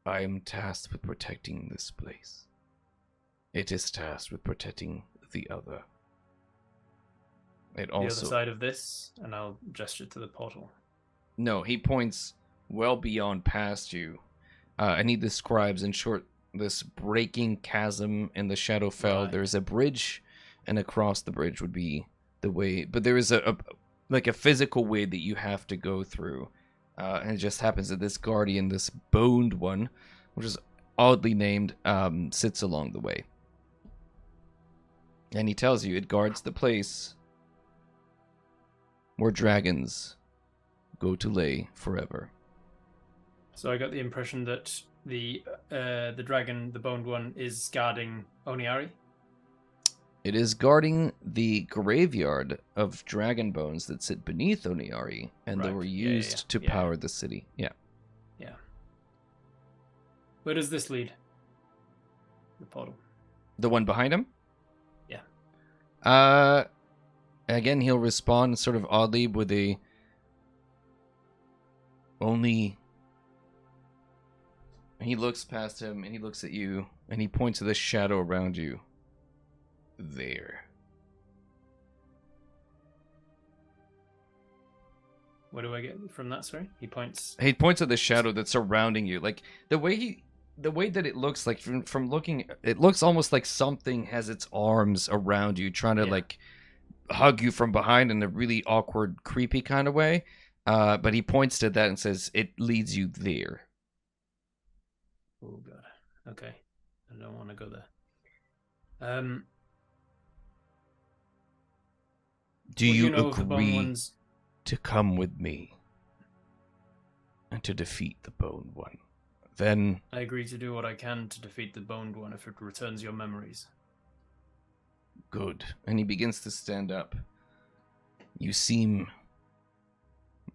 Speaker 2: I am tasked with protecting this place. It is tasked with protecting the other. It also...
Speaker 6: The other side of this, and I'll gesture to the portal.
Speaker 2: No, he points well beyond past you, and he describes in short this breaking chasm in the Shadowfell.
Speaker 6: Right.
Speaker 2: There's a bridge, and across the bridge would be the way, but there is a physical way that you have to go through, and it just happens that this guardian, this boned one, which is oddly named, sits along the way, and he tells you it guards the place where dragons go to lay forever.
Speaker 6: So I got the impression that the dragon, the boned one, is guarding Oniari.
Speaker 2: It is guarding the graveyard of dragon bones that sit beneath Oniari, and they
Speaker 6: Right.
Speaker 2: were
Speaker 6: Yeah,
Speaker 2: used to
Speaker 6: yeah.
Speaker 2: power the city. Yeah.
Speaker 6: Yeah. Where does this lead? The portal.
Speaker 2: The one behind him?
Speaker 6: Yeah.
Speaker 2: Again, he'll respond sort of oddly with a... Only... He looks past him, and he looks at you, and he points to the shadow around you. There.
Speaker 6: What do I get from that? Sorry, he points.
Speaker 2: He points at the shadow that's surrounding you. Like, the way that it looks, like, from looking, it looks almost like something has its arms around you, trying to, like, hug you from behind in a really awkward, creepy kind of way. But he points to that and says, it leads you there.
Speaker 6: Oh god. Okay, I don't want to go there.
Speaker 2: Do
Speaker 6: What
Speaker 2: you
Speaker 6: know of the bone
Speaker 2: agree
Speaker 6: ones?
Speaker 2: to come with me and to defeat the Bone One? Then
Speaker 6: I agree to do what I can to defeat the boned one if it returns your memories.
Speaker 2: good. And he begins to stand up. You seem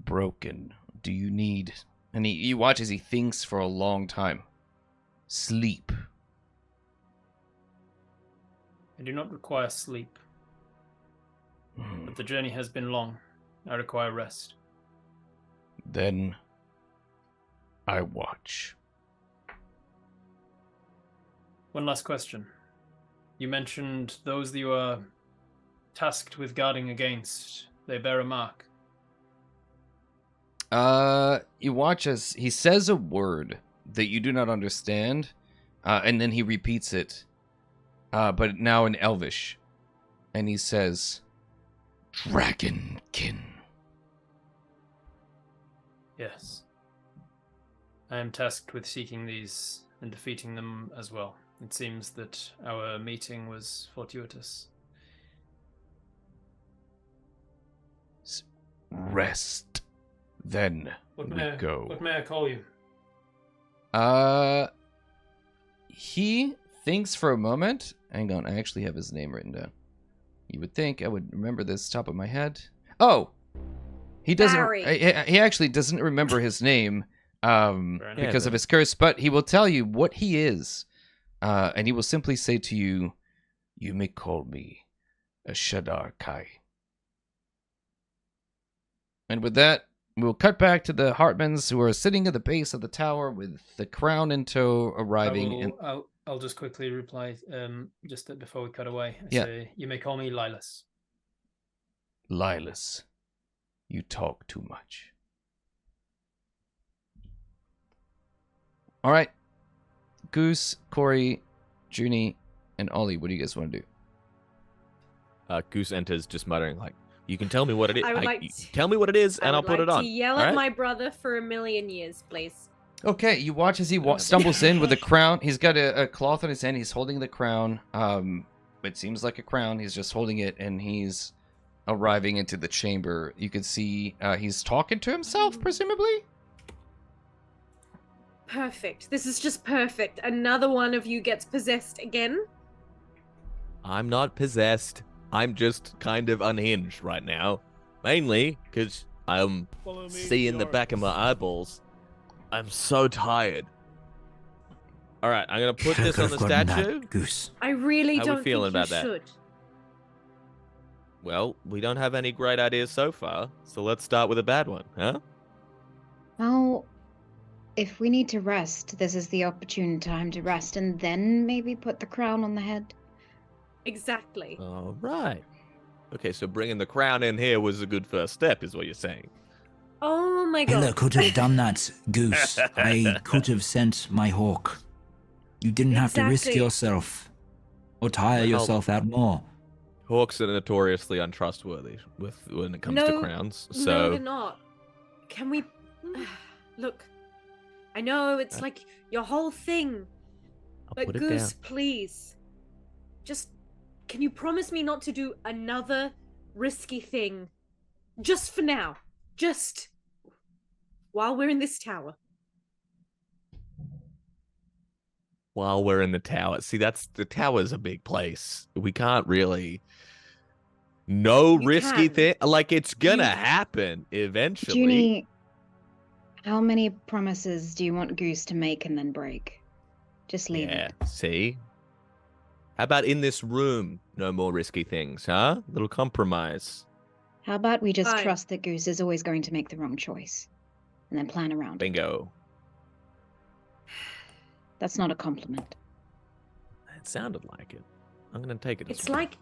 Speaker 2: broken. Do you need... And you watch as he thinks for a long time. Sleep.
Speaker 6: I do not require sleep, but the journey has been long. I require rest.
Speaker 2: Then I watch.
Speaker 6: One last question. You mentioned those that you are tasked with guarding against. They bear a mark.
Speaker 2: You watch as he says a word that you do not understand, and then he repeats it, but now in Elvish, and he says, Dragonkin.
Speaker 6: Yes. I am tasked with seeking these and defeating them as well. It seems that our meeting was fortuitous.
Speaker 2: Rest. Then
Speaker 6: What
Speaker 2: we
Speaker 6: may
Speaker 2: go.
Speaker 6: What may I call you?
Speaker 2: He thinks for a moment. Hang on, I actually have his name written down. You would think I would remember this top of my head. Oh! He doesn't.
Speaker 3: Barry.
Speaker 2: He actually doesn't remember his name because of his curse, but he will tell you what he is. And he will simply say to you, you may call me a Shadar Kai. And with that, we'll cut back to the Hartmans, who are sitting at the base of the tower with the crown in tow arriving.
Speaker 6: I'll just quickly reply, just before we cut away. I
Speaker 2: Yeah.
Speaker 6: say, you may call me Lilas.
Speaker 2: Lilas, you talk too much. All right. Goose, Corey, Junie, and Ollie, what do you guys want to do?
Speaker 5: Goose enters, just muttering like, "You can tell me what it is.
Speaker 3: I would like
Speaker 5: you
Speaker 3: to-
Speaker 5: tell me what it is,
Speaker 3: I
Speaker 5: and I'll
Speaker 3: would
Speaker 5: put
Speaker 3: like
Speaker 5: it on."
Speaker 3: to yell
Speaker 5: all
Speaker 3: at
Speaker 5: right?
Speaker 3: my brother for 1,000,000 years, please.
Speaker 2: Okay, you watch as he stumbles in with a crown. He's got a cloth in his hand. He's holding the crown. It seems like a crown. He's just holding it, and he's arriving into the chamber. You can see he's talking to himself, presumably.
Speaker 3: Perfect. This is just perfect. Another one of you gets possessed again.
Speaker 5: I'm not possessed. I'm just kind of unhinged right now. Mainly because I'm seeing the back of my eyeballs. I'm so tired. All right, I'm going to put this on the statue.
Speaker 4: Goose.
Speaker 3: I really
Speaker 5: How we
Speaker 3: don't
Speaker 5: feeling
Speaker 3: think you
Speaker 5: about that?
Speaker 3: should.
Speaker 5: Well, we don't have any great ideas so far, so let's start with a bad one, huh?
Speaker 7: Well, if we need to rest, this is the opportune time to rest and then maybe put the crown on the head.
Speaker 3: Exactly.
Speaker 5: All right. Okay, so bringing the crown in here was a good first step, is what you're saying.
Speaker 3: Oh my god.
Speaker 4: Killer could have done that, Goose. I could have sent my hawk. You didn't have to risk
Speaker 3: Exactly.
Speaker 4: yourself or tire
Speaker 5: Well,
Speaker 4: yourself out more.
Speaker 5: Hawks are notoriously untrustworthy when it comes to
Speaker 3: No,
Speaker 5: crowns.
Speaker 3: No,
Speaker 5: So
Speaker 3: they're not. Can we... Look, I know it's like your whole thing.
Speaker 5: I'll
Speaker 3: But
Speaker 5: put it
Speaker 3: Goose,
Speaker 5: down.
Speaker 3: please. Just... Can you promise me not to do another risky thing? Just for now. Just... While we're in this tower.
Speaker 5: While we're in the tower. See, the tower's a big place. We can't really... No
Speaker 3: You
Speaker 5: risky
Speaker 3: can.
Speaker 5: thing. Like, it's gonna
Speaker 3: You-
Speaker 5: happen eventually.
Speaker 7: Junie, how many promises do you want Goose to make and then break? Just leave
Speaker 5: Yeah,
Speaker 7: it.
Speaker 5: see? How about in this room? No more risky things, huh? Little compromise.
Speaker 7: How about we just
Speaker 3: Fine.
Speaker 7: trust that Goose is always going to make the wrong choice and then plan around it?
Speaker 5: Bingo.
Speaker 7: That's not a compliment.
Speaker 5: It sounded like it. I'm gonna take it as
Speaker 3: It's
Speaker 5: one.
Speaker 3: like...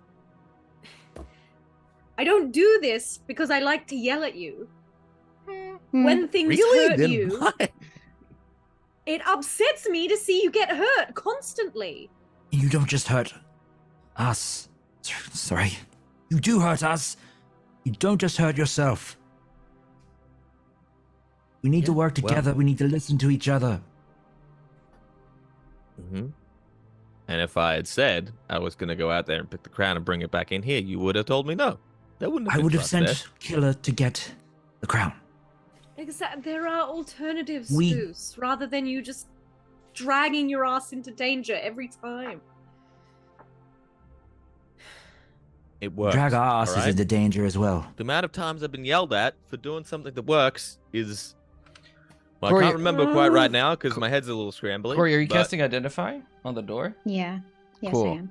Speaker 3: I don't do this because I like to yell at you. When things
Speaker 5: Really?
Speaker 3: hurt
Speaker 5: Then
Speaker 3: you,
Speaker 5: why?
Speaker 3: it upsets me to see you get hurt constantly.
Speaker 4: You don't just hurt us. Sorry. You do hurt us. You don't just hurt yourself. We need to
Speaker 5: Yeah,
Speaker 4: work together. We need to listen to each other.
Speaker 5: Mm-hmm. And if I had said I was going to go out there and pick the crown and bring it back in here, you would have told me no. There wouldn't have
Speaker 4: I
Speaker 5: been
Speaker 4: would have
Speaker 5: trust
Speaker 4: sent
Speaker 5: there.
Speaker 4: Killer to get the crown.
Speaker 3: Exactly. There are alternatives,
Speaker 4: We-
Speaker 3: Goose, rather than you just dragging your ass into danger every time.
Speaker 5: It works.
Speaker 4: Drag our asses
Speaker 5: alright?
Speaker 4: into danger as well.
Speaker 5: The amount of times I've been yelled at for doing something that works is... Well,
Speaker 2: Corey-
Speaker 5: I can't remember quite right now because my head's a little scrambly.
Speaker 2: Corey, are you
Speaker 5: but-
Speaker 2: casting Identify on the door?
Speaker 7: Yeah. Yes,
Speaker 2: Cool.
Speaker 7: I am.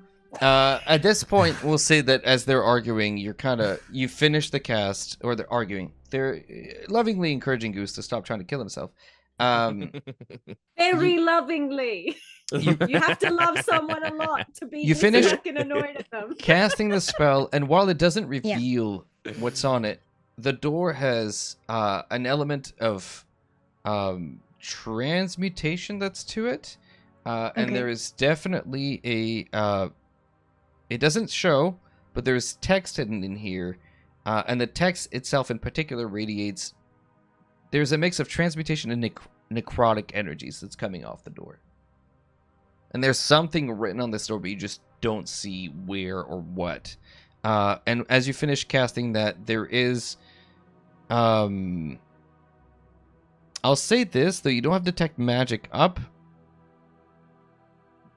Speaker 2: At this point, we'll say that as they're arguing, you finish the cast, or they're arguing. They're lovingly encouraging Goose to stop trying to kill himself.
Speaker 3: Very lovingly.
Speaker 2: You
Speaker 3: You have to love someone a lot to be
Speaker 2: You
Speaker 3: this
Speaker 2: finish-
Speaker 3: fucking annoyed at them.
Speaker 2: casting the spell, and while it doesn't reveal what's on it, the door has an element of transmutation that's to it, and
Speaker 7: Okay.
Speaker 2: there is definitely a. It doesn't show, but there's text hidden in here, and the text itself, in particular, radiates. There's a mix of transmutation and necrotic energies that's coming off the door. And there's something written on this door, but you just don't see where or what. And as you finish casting that, there is... I'll say this, though you don't have Detect Magic up.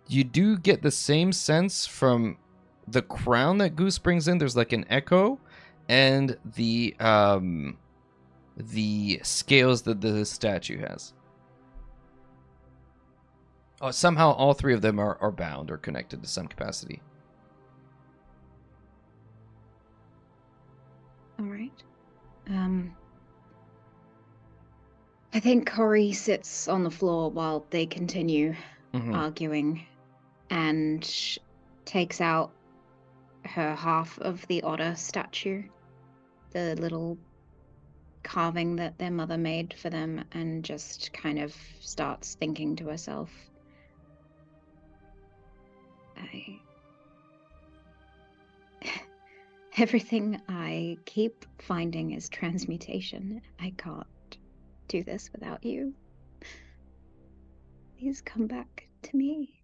Speaker 2: You do get the same sense from the crown that Goose brings in. There's like an echo. And the scales that the statue has. Oh, somehow all three of them are bound or connected to some capacity.
Speaker 7: All right. I think Corey sits on the floor while they continue
Speaker 2: Mhm.
Speaker 7: arguing and takes out her half of the otter statue, the little carving that their mother made for them, and just kind of starts thinking to herself, everything I keep finding is transmutation. I can't do this without you. Please come back to me.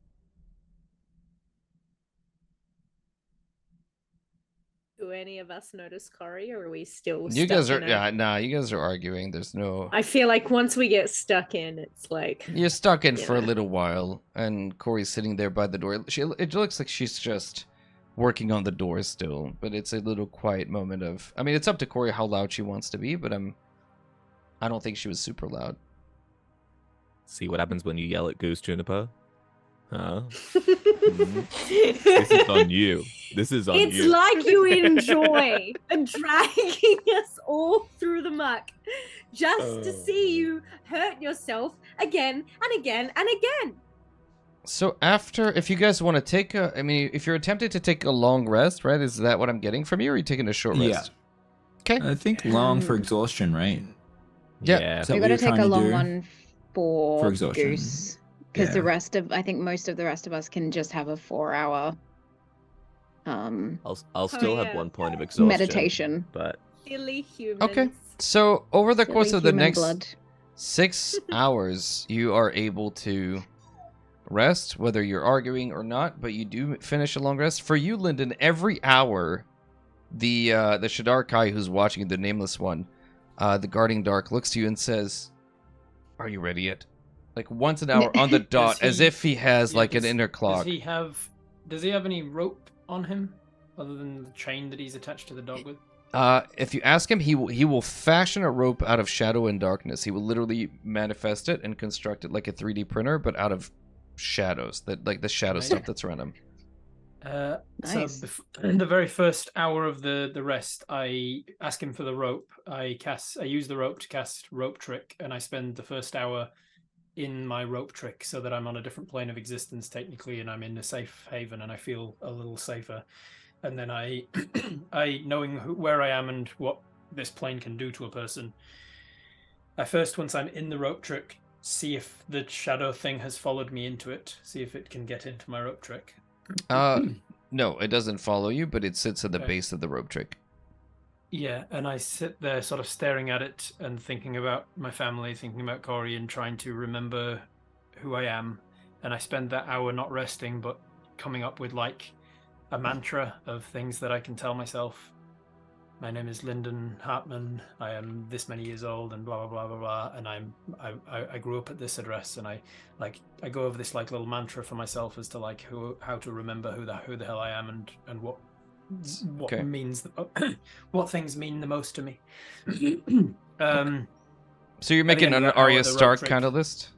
Speaker 3: Do any of us notice Corey, or are we still
Speaker 2: You guys
Speaker 3: stuck
Speaker 2: are,
Speaker 3: in it?
Speaker 2: you guys are arguing. There's no.
Speaker 3: I feel like once we get stuck in, it's like
Speaker 2: You're stuck in for a
Speaker 3: Yeah.
Speaker 2: little while, and Corey's sitting there by the door. It looks like she's just working on the door still, but it's a little quiet moment of. I mean, it's up to Corey how loud she wants to be, but I don't think she was super loud.
Speaker 5: See what happens when you yell at Goose Juniper? Huh? This is on you. This is on
Speaker 3: it's
Speaker 5: you.
Speaker 3: like you enjoy dragging us all through the muck just to see you hurt yourself again and again and again.
Speaker 2: So if you guys want to take if you're attempting to take a long rest, right? Is that what I'm getting from you, or are you taking a short
Speaker 4: Yeah.
Speaker 2: rest? Okay.
Speaker 4: I think long for exhaustion, right?
Speaker 2: Yeah.
Speaker 4: Is that
Speaker 7: We
Speaker 4: what
Speaker 7: got to
Speaker 4: you're
Speaker 7: take
Speaker 4: trying
Speaker 7: a
Speaker 4: to
Speaker 7: long
Speaker 4: do?
Speaker 7: one for
Speaker 4: For exhaustion.
Speaker 7: Goose. Because the
Speaker 4: Yeah.
Speaker 7: rest of, I think most of the rest of us can just have a 4-hour
Speaker 5: I'll still have
Speaker 3: yeah.
Speaker 5: 1 point of exhaustion.
Speaker 7: meditation.
Speaker 5: But
Speaker 3: Silly humans.
Speaker 2: Okay. So over the course
Speaker 7: Silly
Speaker 2: of the
Speaker 7: human
Speaker 2: next
Speaker 7: blood.
Speaker 2: 6 hours, you are able to rest, whether you're arguing or not, but you do finish a long rest. For you, Lyndon, every hour, the Shadar Kai who's watching you, the nameless one, the guarding dark, looks to you and says, "Are you ready yet?" Like once an hour on the dot, as if he has
Speaker 6: Yeah,
Speaker 2: like an
Speaker 6: does-
Speaker 2: inner clock.
Speaker 6: Does he have any rope on him other than the chain that he's attached to the dog with?
Speaker 2: If you ask him, he will fashion a rope out of shadow and darkness. He will literally manifest it and construct it like a 3D printer, but out of shadows, like the shadow
Speaker 6: Right.
Speaker 2: stuff that's around him.
Speaker 7: Nice.
Speaker 6: So in the very first hour of the rest, I ask him for the rope. I use the rope to cast rope trick, and I spend the first hour in my rope trick so that I'm on a different plane of existence technically, and I'm in a safe haven, and I feel a little safer. And then I knowing where I am and what this plane can do to a person, I first, once I'm in the rope trick, see if the shadow thing has followed me into it, see if it can get into my rope trick.
Speaker 2: No, it doesn't follow you, but it sits at the
Speaker 6: Okay.
Speaker 2: base of the rope trick.
Speaker 6: Yeah, and I sit there sort of staring at it and thinking about my family, thinking about Corey, and trying to remember who I am. And I spend that hour not resting, but coming up with like a mantra of things that I can tell myself. My name is Lyndon Hartman. I am this many years old, and blah blah blah blah blah. And I grew up at this address, and I go over this like little mantra for myself as to like how to remember who the hell I am and what
Speaker 2: Okay.
Speaker 6: means what things mean the most to me.
Speaker 2: So you're
Speaker 6: At the
Speaker 2: making
Speaker 6: end of
Speaker 2: an
Speaker 6: that hour,
Speaker 2: Arya
Speaker 6: the rope
Speaker 2: Stark
Speaker 6: trick.
Speaker 2: kind of list?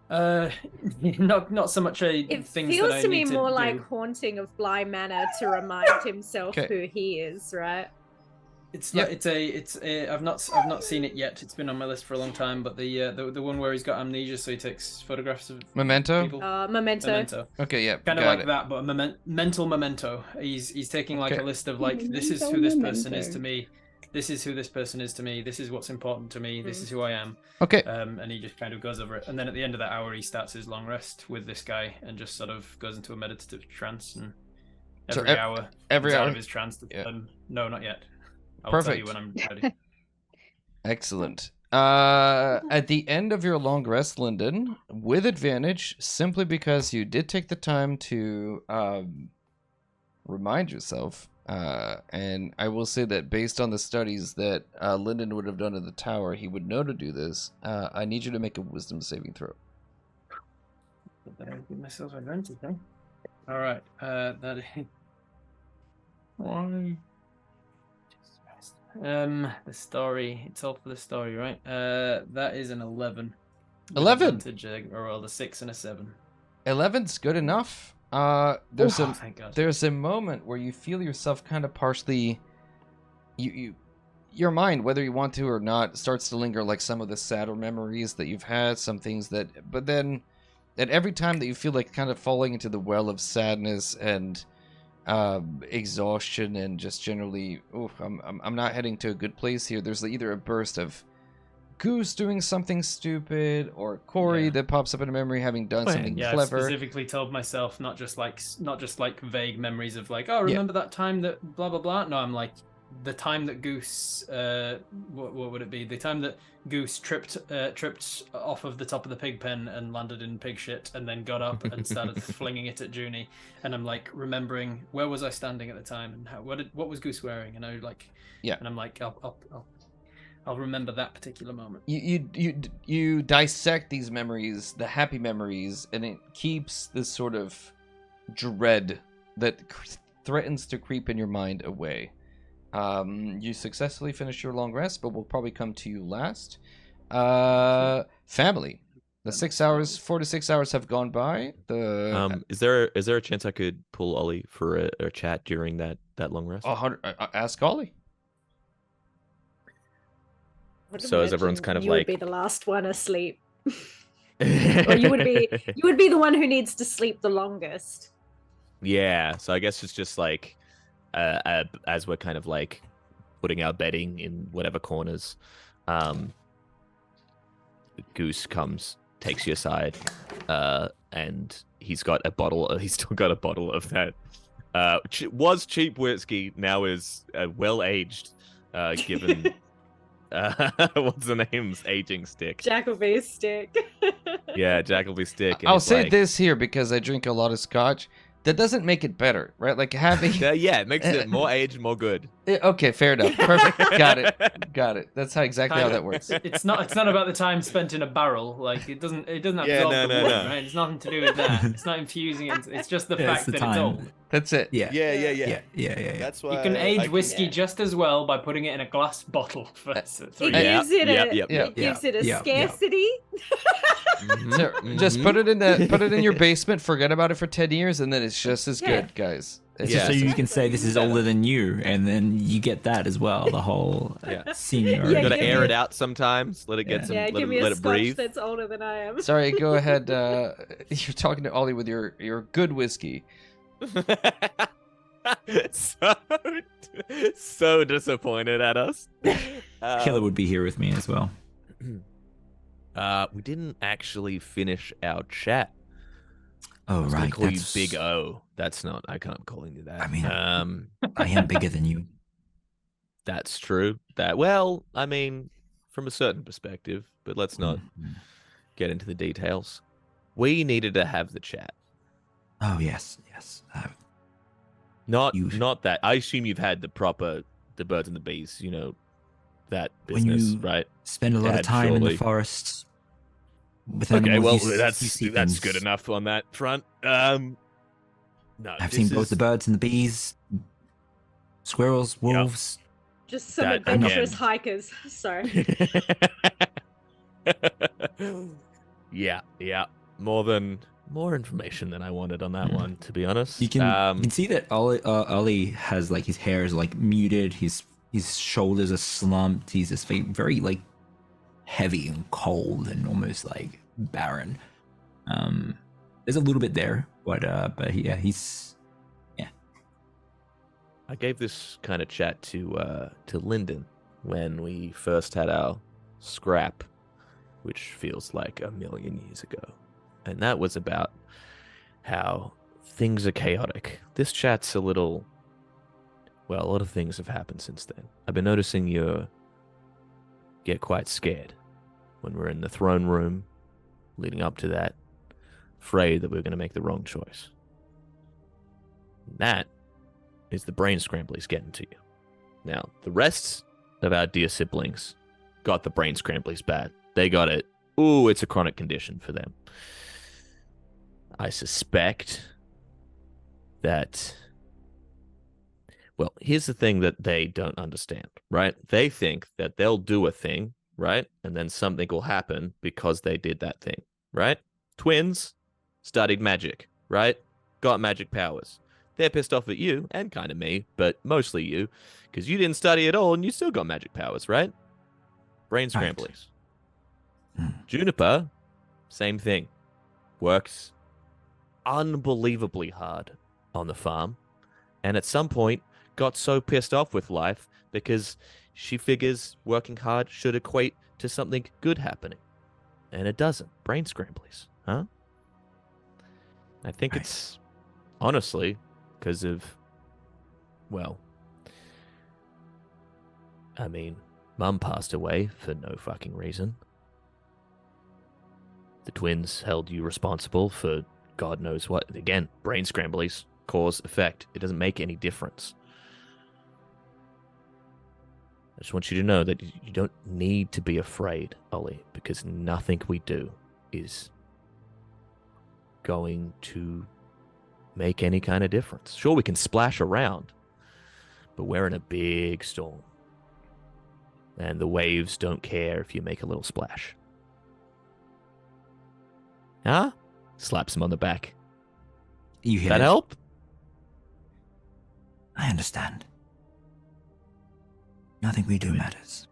Speaker 6: Not so much
Speaker 3: It
Speaker 6: things
Speaker 3: feels
Speaker 6: that I
Speaker 3: to me
Speaker 6: need
Speaker 3: more
Speaker 6: to
Speaker 3: like
Speaker 6: do.
Speaker 3: Haunting of Bly Manor to remind himself
Speaker 2: Okay.
Speaker 3: who he is, right?
Speaker 6: It's
Speaker 2: Yeah.
Speaker 6: like it's a I've not seen it yet. It's been on my list for a long time, but the one where he's got amnesia, so he takes photographs of
Speaker 2: Memento?
Speaker 6: people.
Speaker 3: Memento.
Speaker 2: Okay, yeah,
Speaker 6: Kind of
Speaker 2: got
Speaker 6: like
Speaker 2: it.
Speaker 6: that, but a mental memento. He's taking like
Speaker 2: Okay.
Speaker 6: a list of like, this is who this person is to me. This is who this person is to me. This is what's important to me. This is who I am.
Speaker 2: Okay.
Speaker 6: And he just kind of goes over it. And then at the end of that hour, he starts his long rest with this guy and just sort of goes into a meditative trance. And
Speaker 2: So
Speaker 6: every hour,
Speaker 2: every
Speaker 6: he's out
Speaker 2: hour-
Speaker 6: of his trance.
Speaker 2: yeah.
Speaker 6: No, not yet. I'll
Speaker 2: Perfect.
Speaker 6: tell you when I'm ready.
Speaker 2: Excellent. At the end of your long rest, Lyndon, with advantage, simply because you did take the time to remind yourself, and I will say that based on the studies that Lyndon would have done at the tower, he would know to do this. I need you to make a wisdom saving throw.
Speaker 6: Did I give myself advantage, huh? All right. That is... Why? The story. It's all for the story, right? That is an 11. With
Speaker 2: 11?
Speaker 6: advantage, I rolled a 6 and a 7.
Speaker 2: 11's good enough.
Speaker 6: There's thank God.
Speaker 2: There's a moment where you feel yourself kind of partially, your mind, whether you want to or not, starts to linger like some of the sadder memories that you've had, some things that, but then at every time that you feel like kind of falling into the well of sadness and exhaustion and just generally, I'm not heading to a good place here. There's either a burst of Goose doing something stupid, or Corey
Speaker 6: Yeah.
Speaker 2: that pops up in a memory having done something
Speaker 6: Yeah, I
Speaker 2: clever.
Speaker 6: specifically told myself not just like vague memories of like, oh, remember that time that blah blah blah. No, I'm like, the time that Goose, what would it be? The time that Goose tripped off of the top of the pig pen and landed in pig shit, and then got up and started flinging it at Junie. And I'm like remembering where was I standing at the time, and what was Goose wearing? And I like,
Speaker 2: yeah.
Speaker 6: And I'm like, I'll remember that particular moment.
Speaker 2: You dissect these memories, the happy memories, and it keeps this sort of dread that threatens to creep in your mind away. You successfully finished your long rest, but we'll probably come to you last. Family. The 4 to 6 hours have gone by.
Speaker 5: Is there a chance I could pull Ollie for a chat during that long rest?
Speaker 2: Ask Ollie.
Speaker 5: So as everyone's kind of
Speaker 3: you
Speaker 5: like,
Speaker 3: would be the last one asleep, or you would be the one who needs to sleep the longest.
Speaker 5: Yeah, so I guess it's just like, as we're kind of like putting our bedding in whatever corners, Goose comes, takes you aside, and he's still got a bottle of that. Was cheap whiskey, now is well-aged, given... what's the name's aging stick?
Speaker 3: Jackalby stick.
Speaker 5: Yeah, Jackalby stick.
Speaker 2: I'll say this here because I drink a lot of scotch. That doesn't make it better, right? Like having
Speaker 5: yeah, it makes it more aged, more good.
Speaker 2: Okay, fair enough. Perfect. Got it. That's how that works.
Speaker 6: It's not about the time spent in a barrel. Like it doesn't absorb the water, right? It's nothing to do with that. It's not infusing it. It's just the fact that it's old.
Speaker 2: That's it.
Speaker 5: Yeah.
Speaker 8: That's why
Speaker 6: you can age whiskey just as well by putting it in a glass bottle for 3
Speaker 3: It
Speaker 6: years.
Speaker 3: gives it a scarcity.
Speaker 2: So just put it in your basement, forget about it for 10 years, and then it's just as good, guys.
Speaker 4: It's just so you can say this is older than you, and then you get that as well. The whole seniority.
Speaker 5: You gotta air it out sometimes. Let it get some.
Speaker 3: Yeah, give me
Speaker 5: let
Speaker 3: a
Speaker 5: it breathe.
Speaker 3: scotch that's older than I am.
Speaker 2: Sorry, go ahead. You're talking to Ollie with your good whiskey.
Speaker 5: so disappointed at us.
Speaker 4: Killer would be here with me as well.
Speaker 5: We didn't actually finish our chat.
Speaker 4: Oh, right.
Speaker 5: Call you Big O. That's not. I can't call you that.
Speaker 4: I mean, I am bigger than you.
Speaker 5: That's true. I mean, from a certain perspective, but let's not get into the details. We needed to have the chat.
Speaker 4: Oh yes.
Speaker 5: Not that. I assume you've had the birds and the bees. That business, right?
Speaker 4: Spend a lot of time in the forests.
Speaker 5: Okay, well, that's good enough on that front. No,
Speaker 4: I've seen both the birds and the bees, squirrels, wolves.
Speaker 3: Just some adventurous hikers. Sorry.
Speaker 5: Yeah. More information than I wanted on that one, to be honest.
Speaker 4: You can see that Ollie has like his hair is like muted. His shoulders are slumped. He's just very like heavy and cold and almost like barren. There's a little bit there, but he's.
Speaker 5: I gave this kind of chat to Lyndon when we first had our scrap, which feels like 1,000,000 years ago, and that was about how things are chaotic. This chat's a lot of things have happened since then. I've been noticing you get quite scared when we're in the throne room leading up to that, afraid that we're going to make the wrong choice. And that is the brain scramblies getting to you. Now, the rest of our dear siblings got the brain scramblies bad. They got it. Ooh, it's a chronic condition for them. I suspect that... Well, here's the thing that they don't understand, right? They think that they'll do a thing, right? And then something will happen because they did that thing, right? Twins studied magic, right? Got magic powers. They're pissed off at you, and kind of me, but mostly you, because you didn't study at all and you still got magic powers, right? Brain scramblies. Right. Juniper, same thing. Works unbelievably hard on the farm, and at some point got so pissed off with life because she figures working hard should equate to something good happening. And it doesn't. Brain scramblies, huh? I think it's honestly because of, I mean, Mum passed away for no fucking reason. The twins held you responsible for God knows what. Again, brain scramblies, cause, effect. It doesn't make any difference. I just want you to know that you don't need to be afraid, Ollie, because nothing we do is going to make any kind of difference. Sure, we can splash around, but we're in a big storm. And the waves don't care if you make a little splash. Huh? Slaps him on the back.
Speaker 4: You hit
Speaker 5: That
Speaker 4: it.
Speaker 5: help?
Speaker 1: I understand. Nothing we do matters.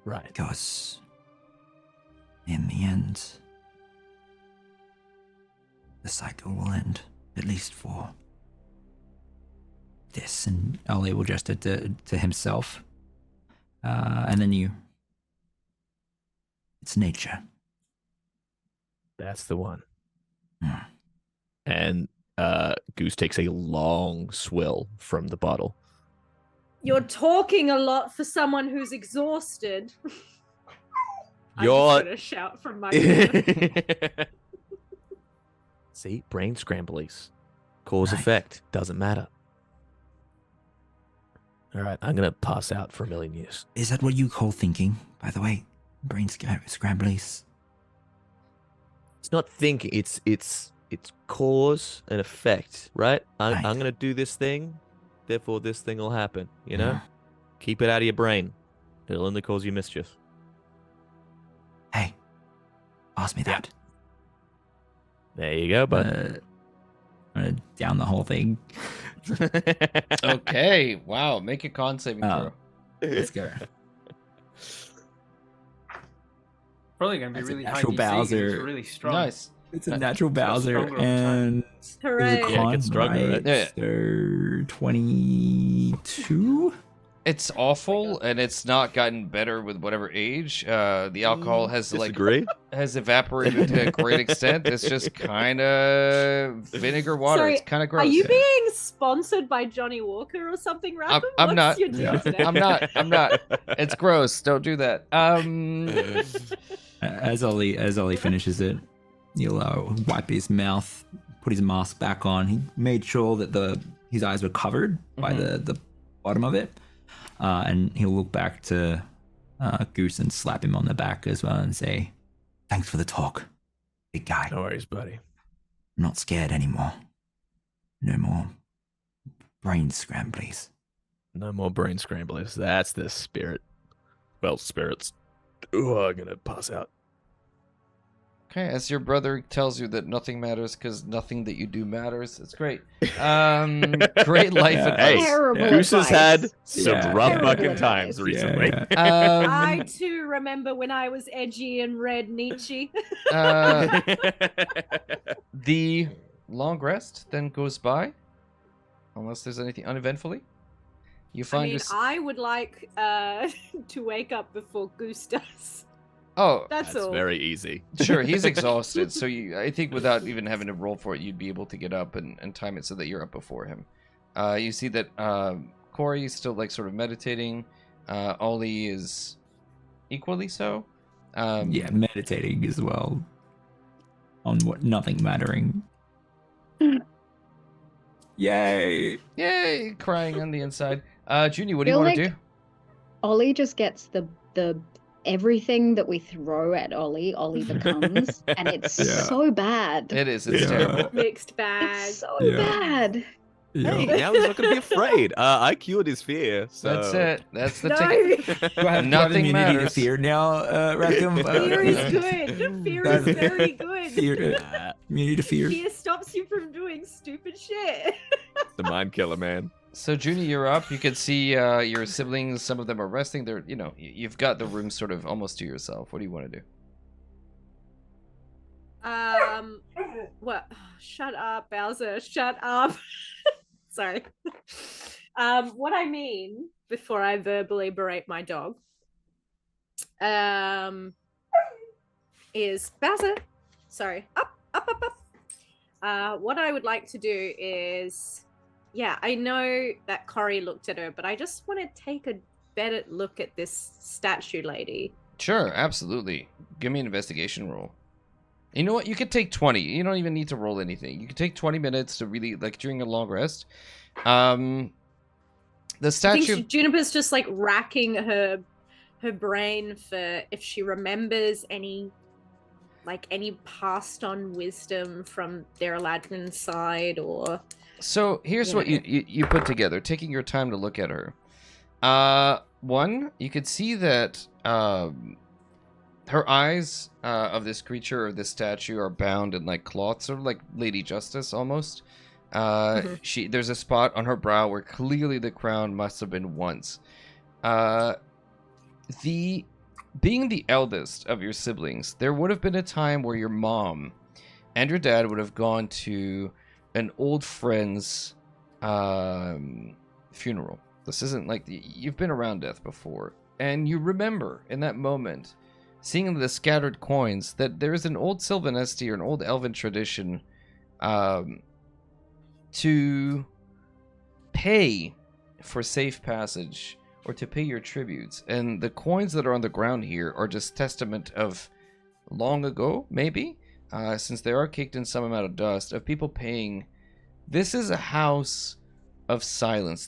Speaker 5: Right.
Speaker 1: Because in the end, the cycle will end, at least for this. And Ollie will gesture to himself. And then you. It's nature.
Speaker 5: That's the one.
Speaker 1: Hmm.
Speaker 5: And Goose takes a long swill from the bottle.
Speaker 3: You're talking a lot for someone who's exhausted. I'm
Speaker 5: You're
Speaker 3: just gonna shout from my corner.
Speaker 5: See, brain scramblies. Cause effect. Doesn't matter. All right, I'm going to pass out for a million years.
Speaker 1: Is that what you call thinking, by the way? Brain scramblies?
Speaker 5: It's not thinking. It's cause and effect, right? I'm
Speaker 1: Right.
Speaker 5: going to do this thing, therefore this thing will happen, you know?
Speaker 1: Yeah.
Speaker 5: Keep it out of your brain. It'll only cause you mischief.
Speaker 1: Hey, ask me that.
Speaker 5: There you go, bud.
Speaker 4: I'm gonna down the whole thing.
Speaker 2: Okay, wow, make a con saving throw.
Speaker 4: Let's go.
Speaker 6: Probably going to be
Speaker 4: That's a
Speaker 6: really high
Speaker 4: natural
Speaker 6: DC 'cause it's
Speaker 4: Bowser.
Speaker 6: really strong.
Speaker 2: Nice.
Speaker 4: It's a natural Bowser,
Speaker 6: stronger over time.
Speaker 4: and
Speaker 3: Hooray.
Speaker 4: it was a
Speaker 5: Yeah, it
Speaker 4: con,
Speaker 5: gets stronger, right?
Speaker 2: Yeah.
Speaker 4: So 22.
Speaker 2: It's awful, and it's not gotten better with whatever age. The alcohol has
Speaker 5: Disagree?
Speaker 2: has evaporated to a great extent. It's just kind of vinegar water.
Speaker 3: Sorry,
Speaker 2: It's kind of gross.
Speaker 3: Are you being sponsored by Johnny Walker or something random?
Speaker 2: I'm
Speaker 3: What's
Speaker 2: not.
Speaker 3: your deal
Speaker 4: Yeah.
Speaker 3: today?
Speaker 2: I'm not. It's gross. Don't do that.
Speaker 4: As Ollie finishes it, he'll wipe his mouth, put his mask back on. He made sure that his eyes were covered by the bottom of it, and he'll look back to Goose and slap him on the back as well and say, "Thanks for the talk, big guy.
Speaker 5: No worries, buddy.
Speaker 1: I'm not scared anymore. No more brain scramblies."
Speaker 5: No more brain scramblers. That's the spirit. Well, spirits. Oh, I'm going to pass out.
Speaker 2: Okay, as your brother tells you that nothing matters because nothing that you do matters. It's great. Great life
Speaker 4: Yeah.
Speaker 2: advice.
Speaker 7: Terrible
Speaker 5: Goose has
Speaker 7: advice.
Speaker 5: had some
Speaker 4: Yeah.
Speaker 5: rough
Speaker 7: Terrible
Speaker 5: fucking
Speaker 7: advice.
Speaker 5: times recently.
Speaker 3: I too remember when I was edgy and read Nietzsche.
Speaker 2: The long rest then goes by, unless there's anything uneventfully. You
Speaker 3: I
Speaker 2: find
Speaker 3: mean,
Speaker 2: yourself.
Speaker 3: I would like to wake up before Goose does.
Speaker 2: Oh,
Speaker 3: That's
Speaker 5: That's
Speaker 3: all.
Speaker 5: very easy.
Speaker 2: sure, he's exhausted, so I think without even having to roll for it, you'd be able to get up and time it so that you're up before him. You see that Corey is still like sort of meditating. Ollie is equally so.
Speaker 4: Yeah, meditating as well on what nothing mattering. Yay!
Speaker 2: Yay, crying on the inside. Junie, what do you
Speaker 7: Feel
Speaker 2: want to
Speaker 7: like-
Speaker 2: do?
Speaker 7: Ollie just gets the everything that we throw at Ollie becomes, and it's
Speaker 4: Yeah.
Speaker 7: so bad.
Speaker 2: It is. It's
Speaker 4: Yeah.
Speaker 2: terrible.
Speaker 3: Mixed bag.
Speaker 7: It's so
Speaker 4: Yeah.
Speaker 7: bad.
Speaker 4: Yeah.
Speaker 5: Hey, now he's not going to be afraid. I cured his fear. So.
Speaker 2: That's it. That's the
Speaker 3: No,
Speaker 2: ticket.
Speaker 4: Do I have
Speaker 2: Nothing
Speaker 4: immunity to
Speaker 2: matters.
Speaker 4: fear now, Rackham?
Speaker 3: fear is good. Fear is very good.
Speaker 4: Fear, immunity to fear.
Speaker 3: Fear stops you from doing stupid shit.
Speaker 5: The mind killer, man.
Speaker 2: So, Junie, you're up. You can see your siblings. Some of them are resting. They're, you've got the room sort of almost to yourself. What do you want to do?
Speaker 3: What? Shut up, Bowser. Shut up. Sorry. What I mean, before I verbally berate my dog, is Bowser. Sorry. Up. What I would like to do is, yeah, I know that Corey looked at her, but I just want to take a better look at this statue lady.
Speaker 2: Sure, absolutely. Give me an investigation roll. You know what? You could take 20. You don't even need to roll anything. You could take 20 minutes to really, like, during a long rest. The
Speaker 3: I
Speaker 2: statue...
Speaker 3: think Juniper's just, like, racking her brain for if she remembers any passed on wisdom from their Aladdin side, or...
Speaker 2: So, here's what you put together, taking your time to look at her. One, you could see that her eyes of this creature, or this statue, are bound in, like, cloth, sort of like Lady Justice, almost. There's a spot on her brow where clearly the crown must have been once. Being the eldest of your siblings, there would have been a time where your mom and your dad would have gone to an old friend's funeral. This isn't like you've been around death before, and you remember in that moment seeing the scattered coins that there is an old Sylvanesti or an old elven tradition to pay for safe passage or to pay your tributes. And the coins that are on the ground here are just testament of long ago, maybe, since they are caked in some amount of dust, of people paying. This is a house of silence.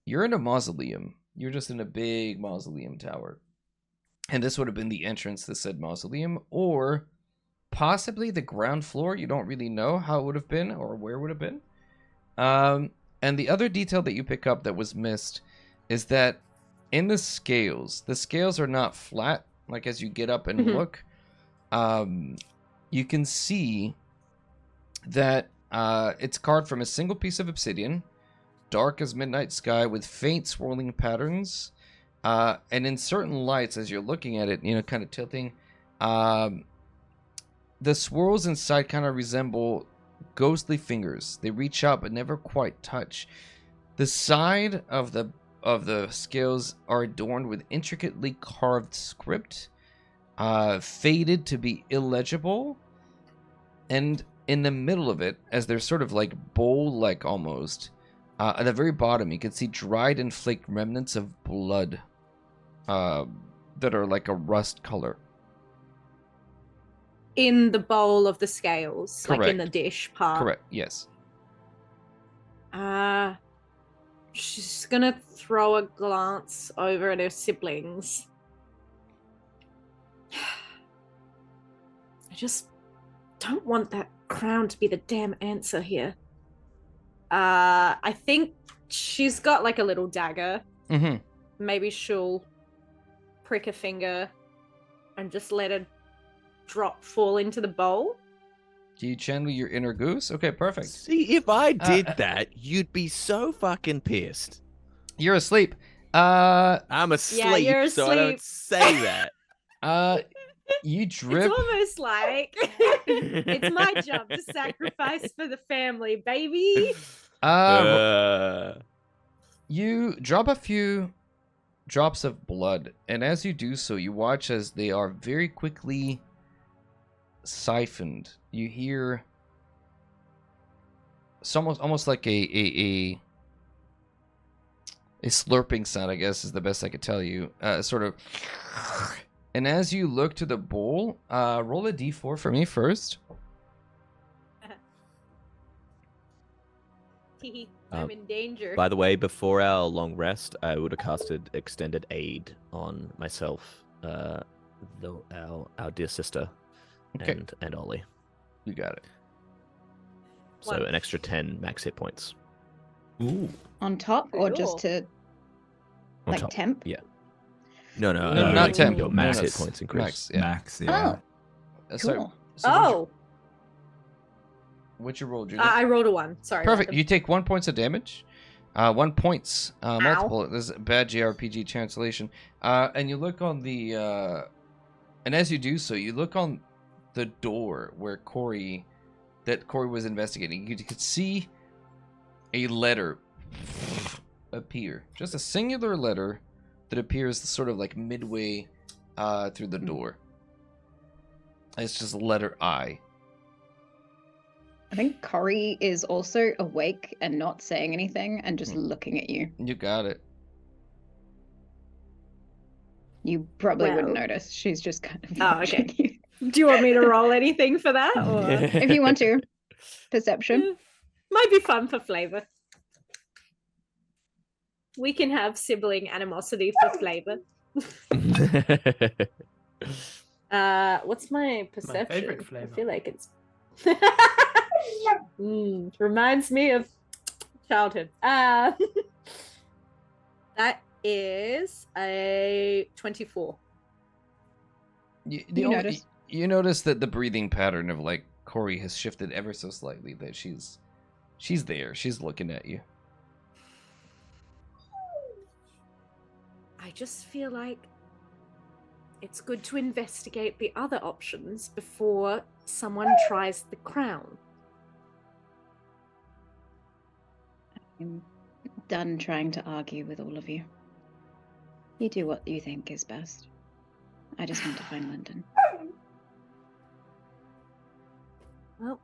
Speaker 2: You're in a mausoleum. You're just in a big mausoleum tower. And this would have been the entrance to said mausoleum, or possibly the ground floor. You don't really know how it would have been or where it would have been. And the other detail that you pick up that was missed is that in the scales are not flat. Like as you get up and look, you can see that it's carved from a single piece of obsidian, dark as midnight sky with faint swirling patterns. And in certain lights, as you're looking at it, kind of tilting, the swirls inside kind of resemble ghostly fingers. They reach out but never quite touch. The side of the scales are adorned with intricately carved script, faded to be illegible, and in the middle of it, as they're sort of like bowl-like almost, at the very bottom you can see dried and flaked remnants of blood that are like a rust color.
Speaker 3: In the bowl of the scales,
Speaker 2: Correct.
Speaker 3: like in the dish part.
Speaker 2: Correct, yes.
Speaker 3: She's gonna throw a glance over at her siblings. I just don't want that crown to be the damn answer here. I think she's got like a little dagger.
Speaker 2: Mm-hmm.
Speaker 3: Maybe she'll prick a finger and just let it fall into the bowl.
Speaker 2: Do you channel your inner goose? Okay, perfect.
Speaker 5: See, if I did that, you'd be so fucking pissed.
Speaker 2: You're asleep.
Speaker 5: I'm asleep,
Speaker 3: Yeah, you're
Speaker 5: so I don't
Speaker 3: asleep.
Speaker 5: say that.
Speaker 2: You drip.
Speaker 3: It's almost like it's my job to sacrifice for the family, baby.
Speaker 2: You drop a few drops of blood, and as you do so, you watch as they are very quickly siphoned. You hear it's almost like a slurping sound, I guess is the best I could tell you. Sort of. And as you look to the bowl, roll a d4 for me first.
Speaker 3: I'm in danger.
Speaker 5: By the way, before our long rest, I would have casted Extended Aid on myself, our dear sister,
Speaker 2: Okay.
Speaker 5: and Ollie.
Speaker 2: You got it.
Speaker 5: So
Speaker 3: One.
Speaker 5: an extra 10 max hit points.
Speaker 4: Ooh.
Speaker 7: On top, or
Speaker 3: Cool.
Speaker 7: just to
Speaker 5: On
Speaker 7: like
Speaker 5: top.
Speaker 7: temp?
Speaker 5: Yeah. No,
Speaker 2: not
Speaker 5: like,
Speaker 2: temp.
Speaker 5: your max
Speaker 2: No,
Speaker 5: hit
Speaker 2: it's
Speaker 5: points increase.
Speaker 2: Max, yeah.
Speaker 4: Max, yeah.
Speaker 7: Oh,
Speaker 2: So-
Speaker 7: cool.
Speaker 2: so
Speaker 3: Oh,
Speaker 2: what'd you roll, Judith?
Speaker 3: I rolled a 1. Sorry.
Speaker 2: Perfect.
Speaker 3: Random.
Speaker 2: You take 1 point of damage. 1 point. Multiple. This is a bad JRPG translation. And you look on the... and as you do so, you look on the door where Corey was investigating. You could see a letter appear. Just a singular letter that appears sort of like midway through the door. It's just letter I.
Speaker 7: I think Corey is also awake and not saying anything and just looking at you.
Speaker 2: You got it.
Speaker 7: You probably wouldn't
Speaker 3: Well-
Speaker 7: notice. She's just kind of
Speaker 3: Oh,
Speaker 7: watching
Speaker 3: okay. Do you want me to roll anything for that? Or
Speaker 7: you. If you want to. Perception.
Speaker 3: might be fun for flavor. We can have sibling animosity for flavor. What's my perception?
Speaker 6: favorite flavor.
Speaker 3: I feel like it's reminds me of childhood. That is a 24.
Speaker 2: You notice that the breathing pattern of like Corey has shifted ever so slightly. That she's there. She's looking at you.
Speaker 3: I just feel like it's good to investigate the other options before someone tries the crown.
Speaker 7: I'm done trying to argue with all of you. You do what you think is best. I just want to find Lyndon.
Speaker 3: Well,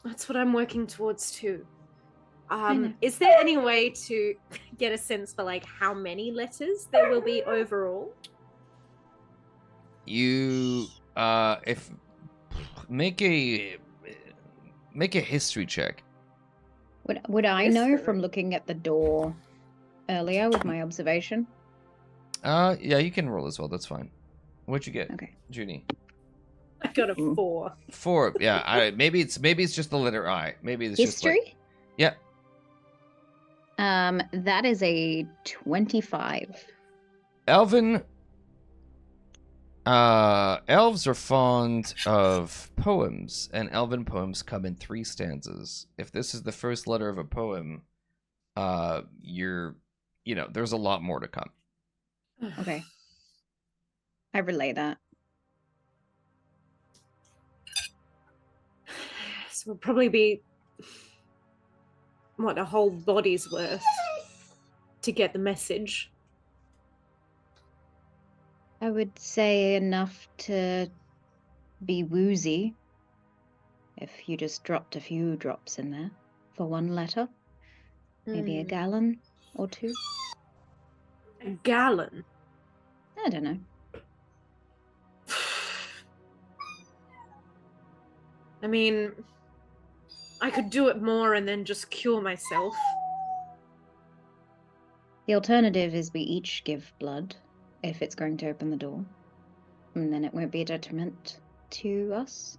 Speaker 3: that's what I'm working towards too.
Speaker 7: know.
Speaker 3: Is there any way to get a sense for like how many letters there will be overall?
Speaker 2: You if make a history check.
Speaker 7: Would I know
Speaker 3: History.
Speaker 7: from looking at the door earlier with my observation?
Speaker 2: Yeah, you can roll as well. That's fine. What'd you get,
Speaker 7: Okay.
Speaker 2: Junie?
Speaker 3: I got a
Speaker 7: Mm.
Speaker 3: 4.
Speaker 2: 4. Yeah, maybe it's just the letter I. Maybe it's just
Speaker 7: History?
Speaker 2: like, yeah.
Speaker 7: That is a 25.
Speaker 2: Elven. Elves are fond of poems, and elven poems come in 3 stanzas. If this is the first letter of a poem, there's a lot more to come.
Speaker 7: Okay. I relay that.
Speaker 3: So it'll probably be a whole body's worth to get the message.
Speaker 7: I would say enough to be woozy if you just dropped a few drops in there for one letter. Maybe a gallon or 2.
Speaker 3: A gallon.
Speaker 7: I don't know.
Speaker 3: I mean, I could do it more and then just cure myself.
Speaker 7: The alternative is we each give blood if it's going to open the door. And then it won't be a detriment to us.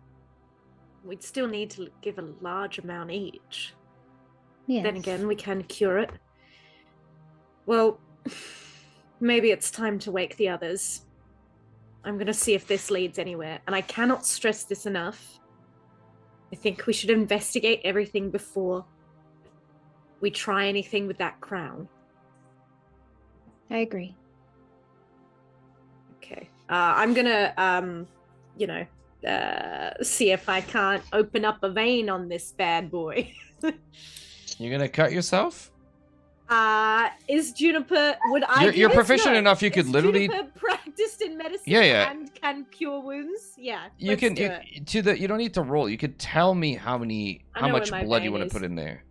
Speaker 3: We'd still need to give a large amount each.
Speaker 7: Yes.
Speaker 3: Then again, we can cure it. Well, maybe it's time to wake the others. I'm going to see if this leads anywhere. And I cannot stress this enough. I think we should investigate everything before we try anything with that crown.
Speaker 7: I agree.
Speaker 3: Okay. I'm gonna, see if I can't open up a vein on this bad boy.
Speaker 2: You're gonna cut yourself?
Speaker 3: Is Juniper? Would I?
Speaker 2: You're proficient enough. You could
Speaker 3: Is
Speaker 2: literally.
Speaker 3: Juniper practiced in medicine.
Speaker 2: Yeah.
Speaker 3: And can cure wounds. Yeah.
Speaker 2: You can. You don't need to roll. You could tell me how much
Speaker 3: where my
Speaker 2: blood you
Speaker 3: vein
Speaker 2: want
Speaker 3: is.
Speaker 2: to put in there.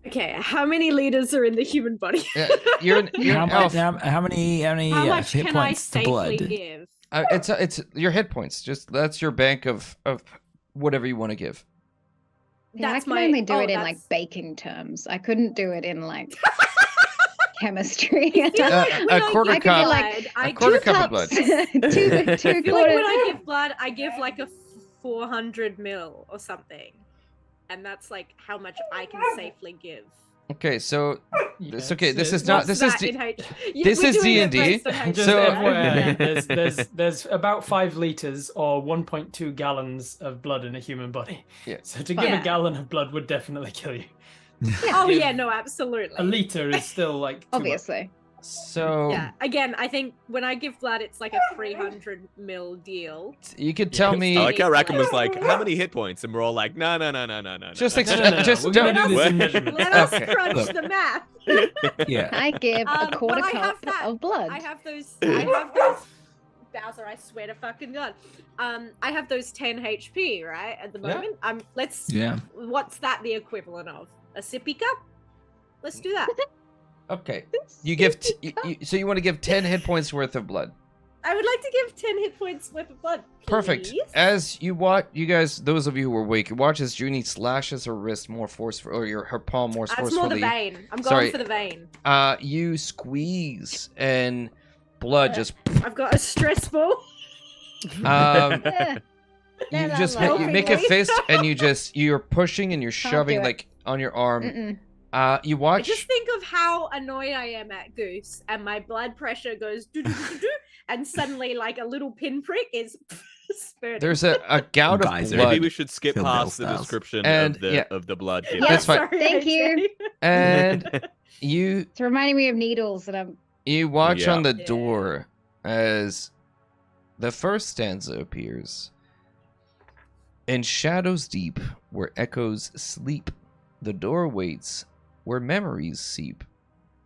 Speaker 3: Okay. How many liters are in the human body?
Speaker 2: Yeah, you're an elf.
Speaker 4: How many
Speaker 3: How much
Speaker 4: hit
Speaker 3: can I
Speaker 4: points to
Speaker 3: safely
Speaker 4: blood?
Speaker 3: give?
Speaker 2: It's your hit points. Just that's your bank of whatever you want to give.
Speaker 7: Yeah,
Speaker 3: That's
Speaker 7: I can
Speaker 3: my-
Speaker 7: only do
Speaker 3: oh,
Speaker 7: it in
Speaker 3: that's-
Speaker 7: like baking terms. I couldn't do it in like chemistry.
Speaker 2: A quarter
Speaker 7: I could be
Speaker 2: cup.
Speaker 7: like,
Speaker 2: A quarter cup of blood.
Speaker 7: two
Speaker 3: I feel like when
Speaker 7: quarters.
Speaker 3: I give blood, I give like a 400 mil or something, and that's like how much I can safely give.
Speaker 2: Okay, so
Speaker 6: Yeah,
Speaker 2: it's okay. This
Speaker 6: so-
Speaker 2: is not.
Speaker 3: What's
Speaker 2: This is
Speaker 3: that
Speaker 2: D-
Speaker 3: in H-
Speaker 2: this
Speaker 3: we're
Speaker 2: is
Speaker 3: doing it
Speaker 2: D&D,
Speaker 3: based on H-
Speaker 6: Just
Speaker 2: So-
Speaker 6: FYI, there's about 5 liters or 1.2 gallons of blood in a human body.
Speaker 2: Yeah.
Speaker 6: So to give
Speaker 3: Yeah.
Speaker 6: a gallon of blood would definitely kill you.
Speaker 3: Oh
Speaker 6: Give
Speaker 3: yeah, no, absolutely.
Speaker 6: A liter is still like too much.
Speaker 7: Obviously.
Speaker 2: so
Speaker 3: Yeah. Again, I think when I give blood, it's like a 300 mil deal.
Speaker 2: you could tell me.
Speaker 8: I like how Rackham was like, "How many hit points?" And we're all like, "No."
Speaker 2: Just
Speaker 8: no."
Speaker 2: ex-
Speaker 6: No.
Speaker 2: just
Speaker 6: We're
Speaker 2: don't.
Speaker 6: gonna do this in
Speaker 3: Let
Speaker 6: measurements.
Speaker 3: Let us
Speaker 2: Okay.
Speaker 3: crunch
Speaker 4: Look.
Speaker 3: the math.
Speaker 4: Yeah.
Speaker 7: I give a
Speaker 3: But
Speaker 7: quarter
Speaker 3: I have
Speaker 7: cup
Speaker 3: that.
Speaker 7: of blood.
Speaker 3: I have those. Bowser, I swear to fucking God. I have those 10 HP, right? At the
Speaker 2: Yeah.
Speaker 3: moment. Let's.
Speaker 4: Yeah.
Speaker 3: What's that the equivalent of? A sippy cup? Let's do that.
Speaker 2: Okay. You give so you want to give 10 hit points worth of blood.
Speaker 3: I would like to give 10 hit points worth of blood.
Speaker 2: Perfect.
Speaker 3: please.
Speaker 2: As you watch, you guys, those of you who are awake, you watch as Junie slashes her wrist more forcefully, or her palm more
Speaker 3: That's
Speaker 2: forcefully.
Speaker 3: more the vein. I'm
Speaker 2: Sorry.
Speaker 3: going for the vein.
Speaker 2: You squeeze and blood just.
Speaker 3: I've got a stress ball.
Speaker 2: You
Speaker 7: La,
Speaker 2: just
Speaker 7: la, la.
Speaker 2: you make a fist and you're pushing and you're
Speaker 7: Can't
Speaker 2: shoving
Speaker 7: do it.
Speaker 2: like on your arm. You
Speaker 3: I
Speaker 2: watch.
Speaker 3: just think of how annoyed I am at Goose, and my blood pressure goes do, and suddenly like a little pinprick is spurting.
Speaker 2: There's a gout of
Speaker 4: Guys,
Speaker 2: blood.
Speaker 8: Maybe we should skip
Speaker 4: Kill Bill
Speaker 8: past the
Speaker 4: styles.
Speaker 8: description
Speaker 2: And,
Speaker 8: of the
Speaker 2: yeah.
Speaker 8: of the blood.
Speaker 7: Yeah,
Speaker 2: That's fine.
Speaker 3: Sorry,
Speaker 7: Thank
Speaker 3: AJ.
Speaker 7: you.
Speaker 2: And you
Speaker 7: It's reminding me of needles that I'm.
Speaker 2: watch
Speaker 8: Yeah.
Speaker 2: on the
Speaker 3: Yeah.
Speaker 2: door as the first stanza appears. In shadows deep, where echoes sleep, the door waits, where memories seep.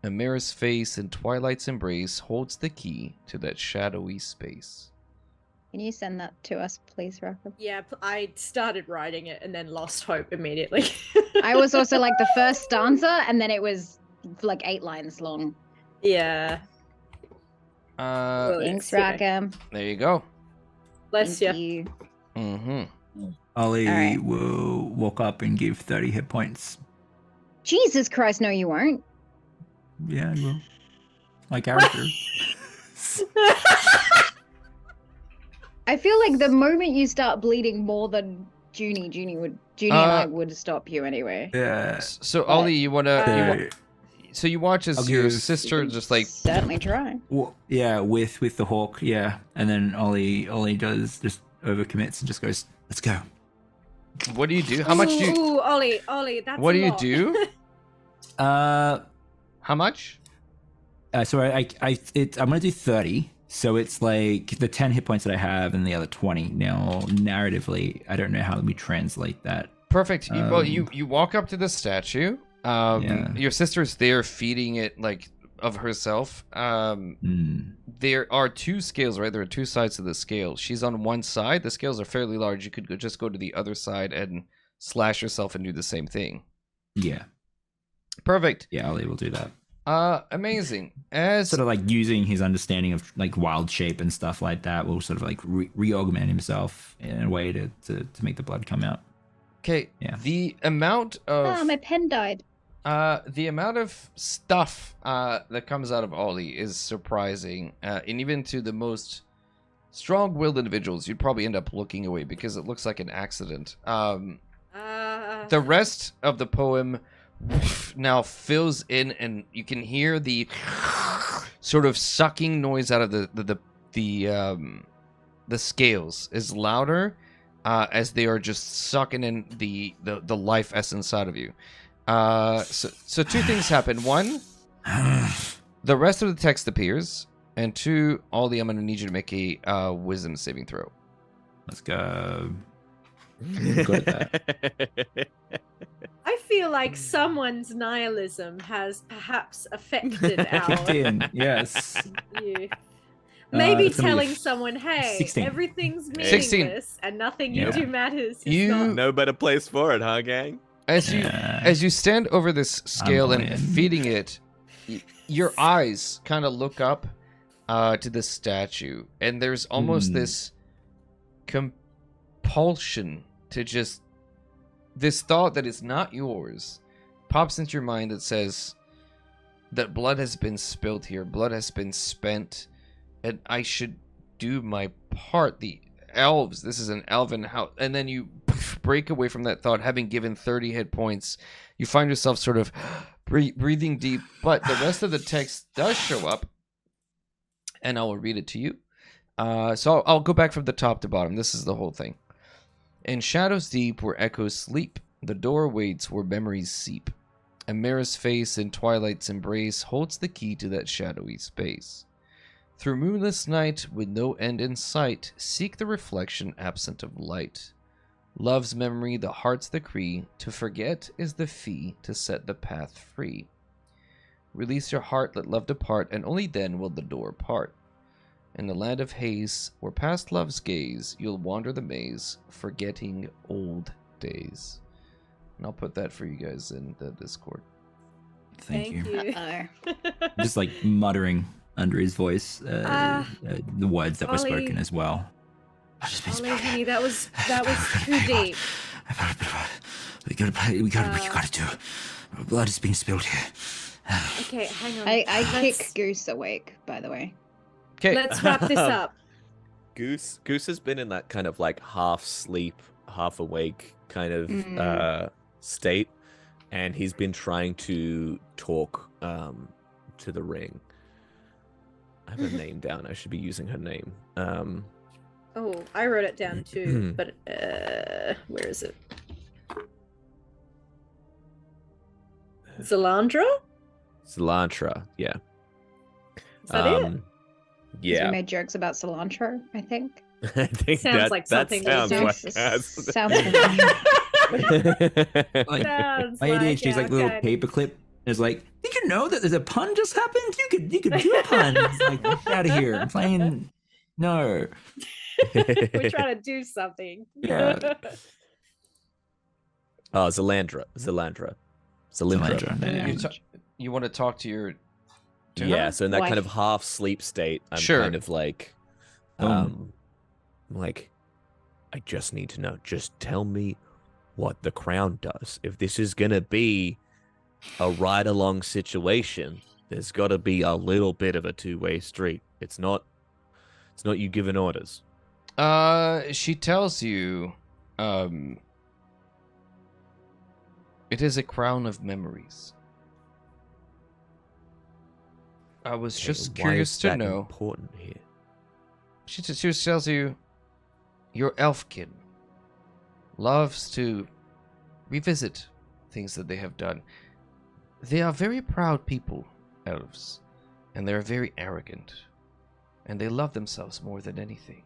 Speaker 2: A mirror's face in twilight's embrace holds the key to that shadowy space.
Speaker 7: Can you send that to us, please, Rafa?
Speaker 3: Yeah, I started writing it and then lost hope immediately.
Speaker 7: I was also like the first stanza, and then it was like 8 lines long.
Speaker 3: Yeah. Well,
Speaker 7: Thanks,
Speaker 3: it's, you know,
Speaker 7: Rackham.
Speaker 2: There you go.
Speaker 3: Bless
Speaker 7: Thank
Speaker 3: you.
Speaker 7: you.
Speaker 2: Mm-hmm.
Speaker 4: Ollie
Speaker 7: Alright.
Speaker 4: will walk up and give 30 hit points.
Speaker 7: Jesus Christ, no, you won't.
Speaker 4: Yeah, I will. My character.
Speaker 7: I feel like the moment you start bleeding more than Junie and I would stop you anyway.
Speaker 4: Yeah.
Speaker 2: So Ollie, you wanna? So you watch as
Speaker 4: I'll
Speaker 2: your
Speaker 4: give-
Speaker 2: sister just like
Speaker 7: Certainly try.
Speaker 4: Well, yeah, with the hawk, yeah, and then Ollie does just overcommits and just goes, "Let's go."
Speaker 2: What do you do? How much do you?
Speaker 3: Ooh, Ollie, that's
Speaker 2: What
Speaker 3: a
Speaker 2: do you
Speaker 3: lot.
Speaker 2: do? How much?
Speaker 4: So I'm gonna do 30. So it's like the 10 hit points that I have and the other 20. Now, narratively, I don't know how we translate that.
Speaker 2: Perfect. You walk up to the statue.
Speaker 4: Yeah.
Speaker 2: Your sister's there feeding it like of herself. There are 2 scales, right? There are 2 sides to the scale. She's on one side. The scales are fairly large. You could just go to the other side and slash yourself and do the same thing.
Speaker 4: Yeah.
Speaker 2: Perfect.
Speaker 4: Yeah, Ollie will do that.
Speaker 2: Amazing. As
Speaker 4: Sort of like using his understanding of like wild shape and stuff like that, will sort of like re-augment himself in a way to make the blood come out.
Speaker 2: okay,
Speaker 4: Yeah.
Speaker 2: the amount of
Speaker 7: Oh, my pen died.
Speaker 2: the amount of stuff that comes out of Ollie is surprising, and even to the most strong-willed individuals, you'd probably end up looking away because it looks like an accident. The rest of the poem now fills in, and you can hear the sort of sucking noise out of the scales is louder as they are just sucking in the life essence out of you. So 2 things happen. 1, the rest of the text appears, and 2, Ollie, I'm gonna need you to make a wisdom saving throw.
Speaker 4: Let's go. Good at that.
Speaker 3: I feel like someone's nihilism has perhaps affected our
Speaker 4: 15. Yes.
Speaker 3: you. Maybe
Speaker 4: it's gonna be
Speaker 3: telling
Speaker 4: a
Speaker 3: someone, hey,
Speaker 4: 16.
Speaker 3: everything's
Speaker 2: 16.
Speaker 3: meaningless and nothing you
Speaker 4: Yeah.
Speaker 3: do matters. It's
Speaker 2: You-
Speaker 3: not-
Speaker 8: No better place for it, huh, gang?
Speaker 2: As you stand over this scale and
Speaker 4: in.
Speaker 2: feeding it, your eyes kind of look up to the statue, and there's almost this compulsion to just this thought that is not yours pops into your mind that says that blood has been spilled here, blood has been spent, and I should do my part. The elves, this is an elven house, and then you break away from that thought, having given 30 hit points. You find yourself sort of breathing deep, but the rest of the text does show up, and I will read it to you. So I'll go back from the top to bottom. This is the whole thing. In shadows deep, where echoes sleep, the door waits where memories seep. A mirror's face in twilight's embrace holds the key to that shadowy space. Through moonless night, with no end in sight, seek the reflection absent of light. Love's memory, the heart's decree, to forget is the fee to set the path free. Release your heart, let love depart, and only then will the door part. In the land of haze, where past loves gaze, you'll wander the maze, forgetting old days. And I'll put that for you guys in the Discord.
Speaker 4: Thank you.
Speaker 7: Uh-oh.
Speaker 4: Just like muttering under his voice the words that were
Speaker 3: Ollie.
Speaker 4: spoken as well. I've just been
Speaker 3: Ollie,
Speaker 4: spoken.
Speaker 3: honey, that was too deep.
Speaker 4: We gotta do. Blood is being spilled here.
Speaker 3: Okay, hang on.
Speaker 7: I
Speaker 3: Let's-
Speaker 7: kick Goose awake, by the way.
Speaker 2: Okay.
Speaker 3: Let's wrap this up.
Speaker 8: Goose has been in that kind of like half sleep, half awake kind of state, and he's been trying to talk to the ring. I have her name down. I should be using her name.
Speaker 3: Oh, I wrote it down too, but where is it? Zalandra?
Speaker 8: Cilantro, yeah.
Speaker 3: Is that it?
Speaker 7: 'Cause
Speaker 8: Yeah.
Speaker 7: we made jokes about cilantro, I think.
Speaker 8: I think
Speaker 3: Sounds like something we
Speaker 8: sounds
Speaker 3: do.
Speaker 8: like
Speaker 7: Sounds
Speaker 4: Like
Speaker 3: Sounds
Speaker 4: my ADHD's like a little
Speaker 3: kind.
Speaker 4: paperclip. It's like, did you know that there's a pun just happened? You could do a pun. It's like, get out of here. I'm playing. No.
Speaker 3: We're trying to do something.
Speaker 4: Yeah.
Speaker 8: Oh, Zalandra.
Speaker 4: Zalandra, yeah.
Speaker 2: You want to talk to your... to
Speaker 8: Yeah,
Speaker 2: her?
Speaker 8: so in that
Speaker 7: Wife.
Speaker 8: kind of half sleep state, I'm
Speaker 2: Sure.
Speaker 8: kind of like, like, I just need to know. Just tell me what the crown does. If this is gonna be a ride along situation, there's got to be a little bit of a two-way street. It's not you giving orders.
Speaker 2: She tells you, it is a crown of memories. I was
Speaker 8: Okay,
Speaker 2: just
Speaker 8: why
Speaker 2: curious
Speaker 8: is
Speaker 2: to
Speaker 8: that
Speaker 2: know.
Speaker 8: important here?
Speaker 2: She just tells you, your elfkin loves to revisit things that they have done. They are very proud people, elves, and they're very arrogant, and they love themselves more than anything.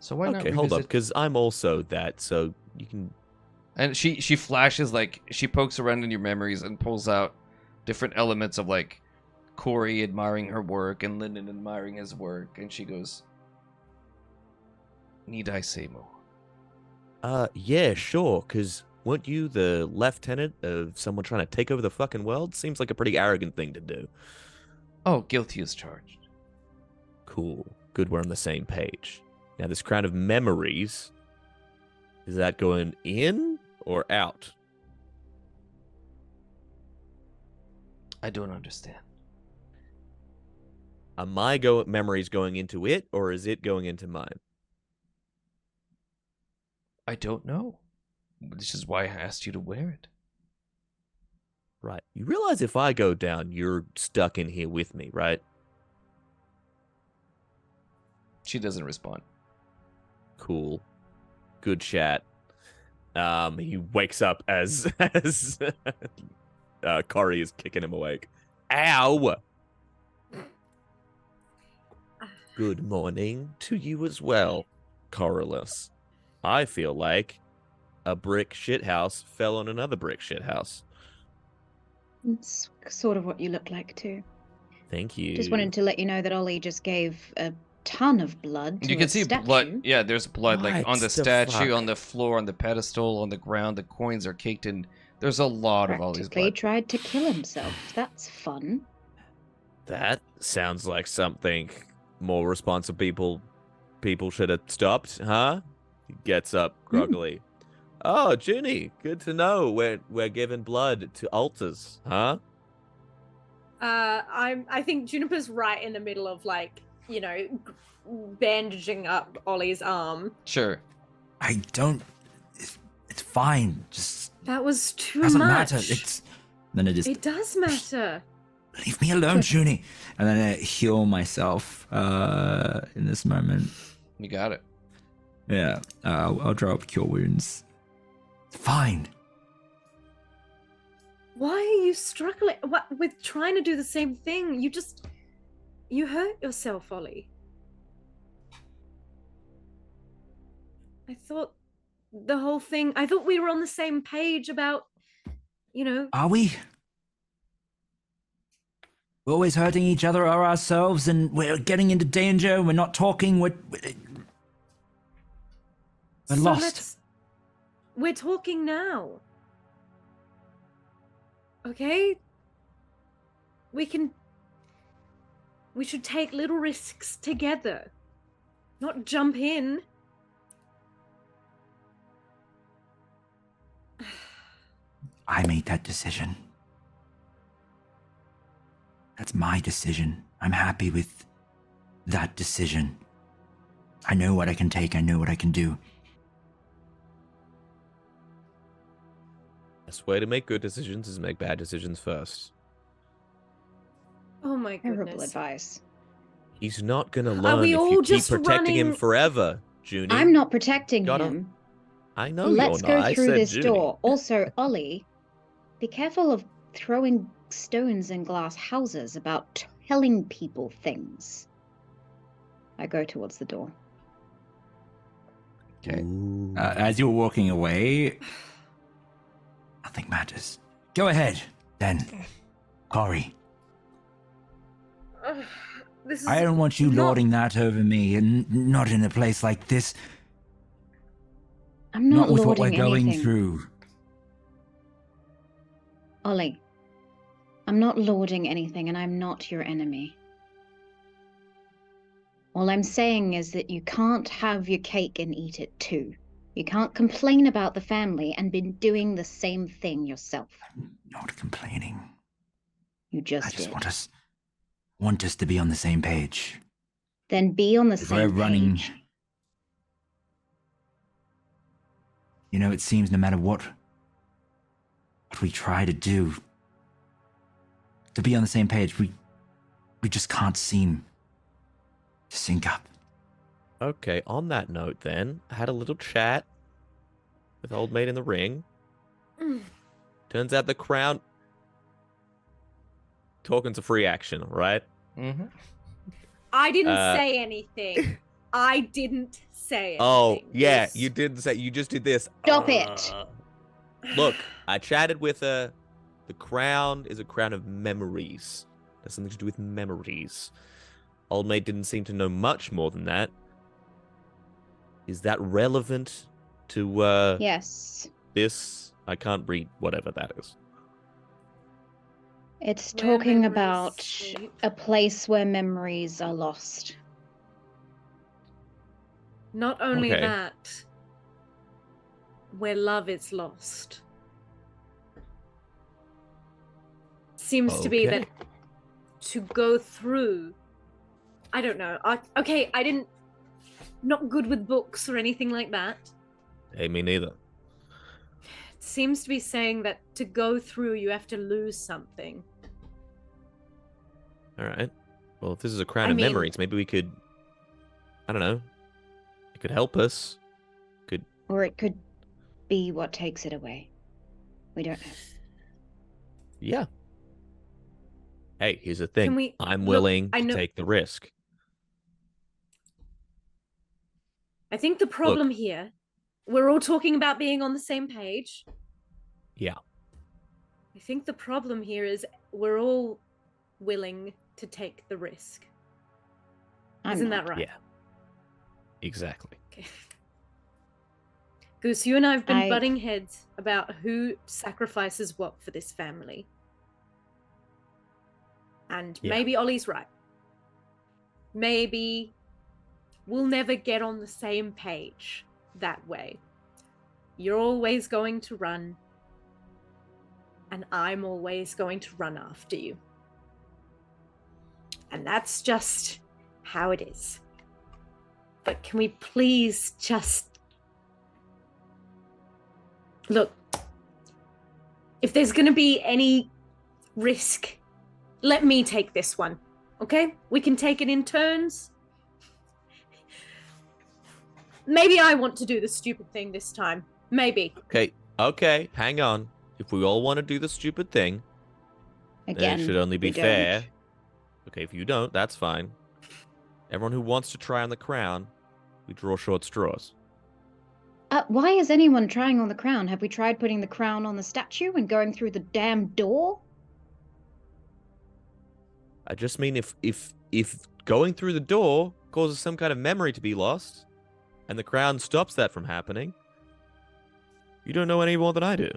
Speaker 2: So why not
Speaker 8: Okay, hold up,
Speaker 2: revisit-
Speaker 8: because I'm also that, so you can.
Speaker 2: And she flashes, like, she pokes around in your memories and pulls out different elements of, like, Corey admiring her work and Lyndon admiring his work, and she goes, need I say more?
Speaker 8: Yeah, sure, because weren't you the lieutenant of someone trying to take over the fucking world? Seems like a pretty arrogant thing to do.
Speaker 2: Oh, guilty as charged.
Speaker 8: Cool. Good, we're on the same page. Now, this crown of memories, is that going in or out?
Speaker 2: I don't understand.
Speaker 8: Are my memories going into it, or is it going into mine?
Speaker 2: I don't know. This is why I asked you to wear it.
Speaker 8: Right. You realize if I go down, you're stuck in here with me, right?
Speaker 2: She doesn't respond.
Speaker 8: Cool. Good chat. He wakes up as Kari is kicking him awake. Ow! Good morning to you as well, Corylus. I feel like a brick shithouse fell on another brick shithouse.
Speaker 7: It's sort of what you look like too.
Speaker 8: Thank you.
Speaker 7: Just wanted to let you know that Ollie just gave a ton of blood to
Speaker 2: You can
Speaker 7: a
Speaker 2: see
Speaker 7: statue.
Speaker 2: blood. Yeah, there's blood like on the
Speaker 8: What the
Speaker 2: statue,
Speaker 8: fuck?
Speaker 2: on the floor, on the pedestal, on the ground. The coins are caked in. There's a lot of all these
Speaker 7: Practically
Speaker 2: blood.
Speaker 7: tried to kill himself. That's fun.
Speaker 8: That sounds like something more responsible people should have stopped, huh? He gets up groggily. Oh, Junie, good to know we're giving blood to altars, huh?
Speaker 3: I think Juniper's right in the middle of, like, you know, bandaging up Ollie's arm.
Speaker 2: Sure.
Speaker 1: I don't. It's fine. Just
Speaker 3: That was too
Speaker 1: doesn't
Speaker 3: much.
Speaker 1: matter. Then I just
Speaker 3: It does matter.
Speaker 1: leave me alone, Junie. And then I heal myself in this moment.
Speaker 2: You got it.
Speaker 4: Yeah, I'll draw up cure wounds.
Speaker 1: It's fine.
Speaker 3: Why are you struggling with trying to do the same thing? You hurt yourself, Ollie. I thought we were on the same page about, you know,
Speaker 1: Are we? We're always hurting each other or ourselves, and we're getting into danger. We're not talking. We're lost.
Speaker 3: We're talking now. Okay? We should take little risks together, not jump in.
Speaker 1: I made that decision. That's my decision. I'm happy with that decision. I know what I can take. I know what I can do.
Speaker 8: Best way to make good decisions is make bad decisions first.
Speaker 3: Oh my
Speaker 7: Terrible
Speaker 3: goodness.
Speaker 7: advice.
Speaker 8: He's not gonna
Speaker 3: Are
Speaker 8: learn
Speaker 3: we
Speaker 8: if
Speaker 3: all
Speaker 8: you keep
Speaker 3: just
Speaker 8: protecting him
Speaker 3: running-
Speaker 8: forever, Junie.
Speaker 7: I'm not protecting
Speaker 8: Gotta-
Speaker 7: him.
Speaker 8: I know
Speaker 7: Let's
Speaker 8: you're not.
Speaker 7: go
Speaker 8: I
Speaker 7: through
Speaker 8: said
Speaker 7: this
Speaker 8: Junie.
Speaker 7: door. Also, Ollie, be careful of throwing stones in glass houses about telling people things. I go towards the door.
Speaker 1: Okay. As you're walking away, nothing matters. Go ahead, then. Kari.
Speaker 3: This is
Speaker 1: I don't want you
Speaker 3: not-
Speaker 1: lording that over me, and not in a place like this.
Speaker 7: I'm not
Speaker 1: Not with what
Speaker 7: lording
Speaker 1: we're going
Speaker 7: anything.
Speaker 1: through.
Speaker 7: Ollie, I'm not lording anything, and I'm not your enemy. All I'm saying is that you can't have your cake and eat it too. You can't complain about the family and be doing the same thing yourself.
Speaker 1: Not complaining.
Speaker 7: You
Speaker 1: I
Speaker 7: just
Speaker 1: just
Speaker 7: did.
Speaker 1: want us to be on the same page.
Speaker 7: Then be on the
Speaker 1: If we're
Speaker 7: same
Speaker 1: running,
Speaker 7: page.
Speaker 1: you know, it seems no matter what we try to do, to be on the same page, we just can't seem to sync up.
Speaker 8: Okay, on that note then, I had a little chat with Old Maid in the Ring. Turns out the crown... Talking's a free action, right?
Speaker 2: Mm-hmm.
Speaker 3: I didn't
Speaker 8: Uh,
Speaker 3: say anything. I didn't say anything.
Speaker 8: Oh, yeah,
Speaker 3: This-
Speaker 8: you didn't say... You just did this.
Speaker 7: Stop it.
Speaker 8: Look, I chatted with her. The crown is a crown of memories. It has something to do with memories. Old Maid didn't seem to know much more than that. Is that relevant to
Speaker 7: Yes.
Speaker 8: this? I can't read whatever that is.
Speaker 7: It's
Speaker 3: Where
Speaker 7: talking
Speaker 3: memories
Speaker 7: about
Speaker 3: sleep.
Speaker 7: a place where memories are lost.
Speaker 3: Not only
Speaker 8: Okay.
Speaker 3: that, where love is lost. Seems to be
Speaker 8: Okay.
Speaker 3: that to go through. I don't know. Okay, I didn't. Not good with books or anything like that.
Speaker 8: Hey, me neither.
Speaker 3: It seems to be saying that to go through, you have to lose something.
Speaker 8: All right. Well, if this is a crown
Speaker 3: I
Speaker 8: of
Speaker 3: mean-
Speaker 8: memories, maybe we could... I don't know. It could help us.
Speaker 7: Or it could be what takes it away. We don't know.
Speaker 8: Yeah. Hey, here's the thing.
Speaker 3: Can we
Speaker 8: I'm
Speaker 3: look,
Speaker 8: willing
Speaker 3: I
Speaker 8: to
Speaker 3: know-
Speaker 8: take the risk.
Speaker 3: I think the problem here, we're all talking about being on the same page.
Speaker 8: Yeah.
Speaker 3: I think the problem here is we're all willing to take the risk.
Speaker 7: I'm
Speaker 3: Isn't
Speaker 7: not.
Speaker 3: that right?
Speaker 8: Yeah. Exactly.
Speaker 3: Okay. Goose, you and I have been
Speaker 7: I-
Speaker 3: butting heads about who sacrifices what for this family. And
Speaker 8: Yeah.
Speaker 3: maybe Ollie's right. Maybe we'll never get on the same page that way. You're always going to run, and I'm always going to run after you. And that's just how it is. But can we please just look, if there's going to be any risk, let me take this one, okay? We can take it in turns. Maybe I want to do the stupid thing this time. Maybe.
Speaker 8: Okay, hang on. If we all want to do the stupid thing,
Speaker 7: Again,
Speaker 8: then it should only be
Speaker 7: we don't.
Speaker 8: fair. Okay, if you don't, that's fine. Everyone who wants to try on the crown, we draw short straws.
Speaker 7: Why is anyone trying on the crown? Have we tried putting the crown on the statue and going through the damn door?
Speaker 8: I just mean if going through the door causes some kind of memory to be lost, and the crown stops that from happening, you don't know any more than I do.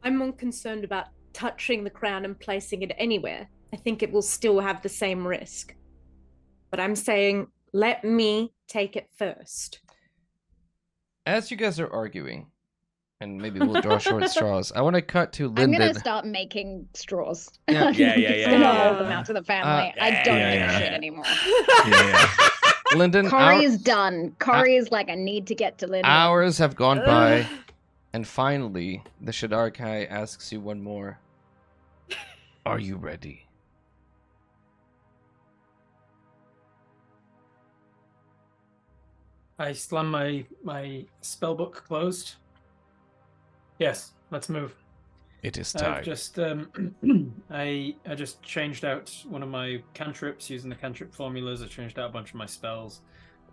Speaker 3: I'm more concerned about touching the crown and placing it anywhere, I think it will still have the same risk. But I'm saying, let me take it first.
Speaker 2: As you guys are arguing, and maybe we'll draw short straws, I want to cut to Lyndon.
Speaker 7: I'm gonna start making straws.
Speaker 2: Yeah.
Speaker 7: Just gonna hold them out to the family. I don't give a shit anymore.
Speaker 2: Lyndon,
Speaker 7: Corey is done. Corey is like, I need to get to Lyndon.
Speaker 2: hours have gone by, and finally, the Shadarkai asks you one more. Are you ready?
Speaker 6: I slam my spell book closed. Yes, let's move.
Speaker 2: It is time.
Speaker 6: I've just I just changed out one of my cantrips using the cantrip formulas. I changed out a bunch of my spells,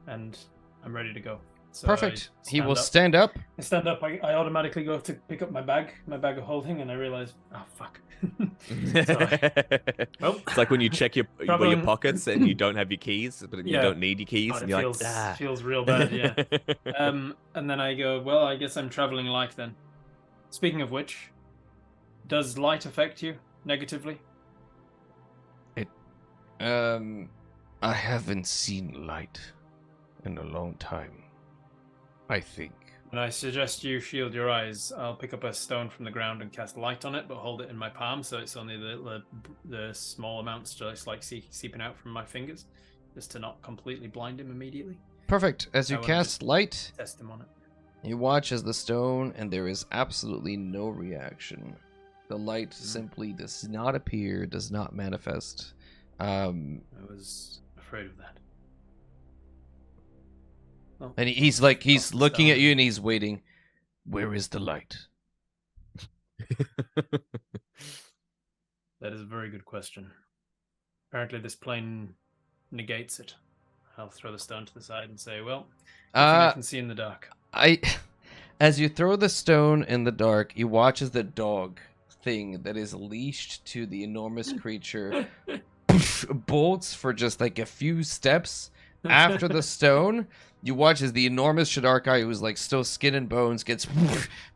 Speaker 6: and I'm ready to go. So
Speaker 2: Perfect. He will stand up.
Speaker 6: I stand up. I automatically go to pick up my bag of holding, and I realize, oh fuck.
Speaker 8: Well, it's like when you check your pockets and you don't have your keys, but you don't need your keys, and you're like,
Speaker 6: feels real bad. Yeah. And then I go, well, I guess I'm traveling light then. Speaking of which, does light affect you negatively?
Speaker 2: I haven't seen light in a long time. I think.
Speaker 6: And I suggest you shield your eyes. I'll pick up a stone from the ground and cast light on it, but hold it in my palm so it's only the small amounts just like seeping out from my fingers, just to not completely blind him immediately.
Speaker 2: Perfect. As you cast light,
Speaker 6: test him on it.
Speaker 2: You watch as the stone, and there is absolutely no reaction. The light simply does not appear, does not manifest.
Speaker 6: I was afraid of that. Well,
Speaker 2: and he's looking at you, and he's waiting. Where is the light?
Speaker 6: That is a very good question. Apparently this plane negates it. I'll throw the stone to the side and say, well, I can see in the dark.
Speaker 2: As you throw the stone in the dark, you watch as the dog thing that is leashed to the enormous creature bolts for just like a few steps after the stone. You watch as the enormous Shadarkai, who's like still skin and bones, gets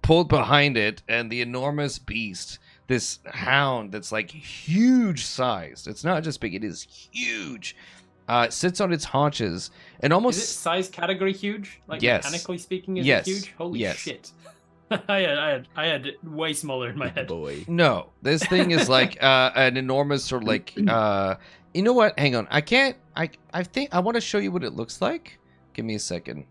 Speaker 2: pulled behind it, and the enormous beast, this hound that's like huge sized. It's not just big, it is huge. Sits on its haunches and almost.
Speaker 6: Is it size category huge? Like
Speaker 2: yes.
Speaker 6: Mechanically speaking, is it huge? Holy shit! I had it way smaller in my head.
Speaker 8: Boy.
Speaker 2: No, this thing is like an enormous sort of like. You know what? Hang on. I can't. I think I want to show you what it looks like. Give me a second.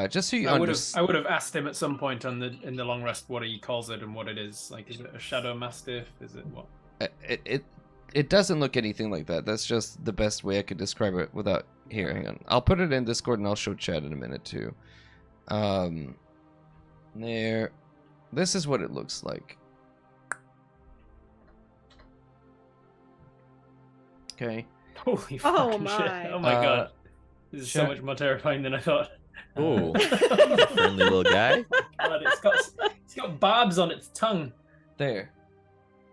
Speaker 2: Just so you understand.
Speaker 6: I would have asked him at some point in the long rest what he calls it and what it is. Like, is it a shadow mastiff? Is it what?
Speaker 2: It doesn't look anything like that. That's just the best way I could describe it without... Here, hang on. I'll put it in Discord and I'll show Chad in a minute too. There. This is what it looks like. Okay.
Speaker 6: Holy fucking shit. Oh my god. This is so much more terrifying than I thought.
Speaker 8: Oh, friendly little guy.
Speaker 6: God, it's got barbs on its tongue.
Speaker 2: There.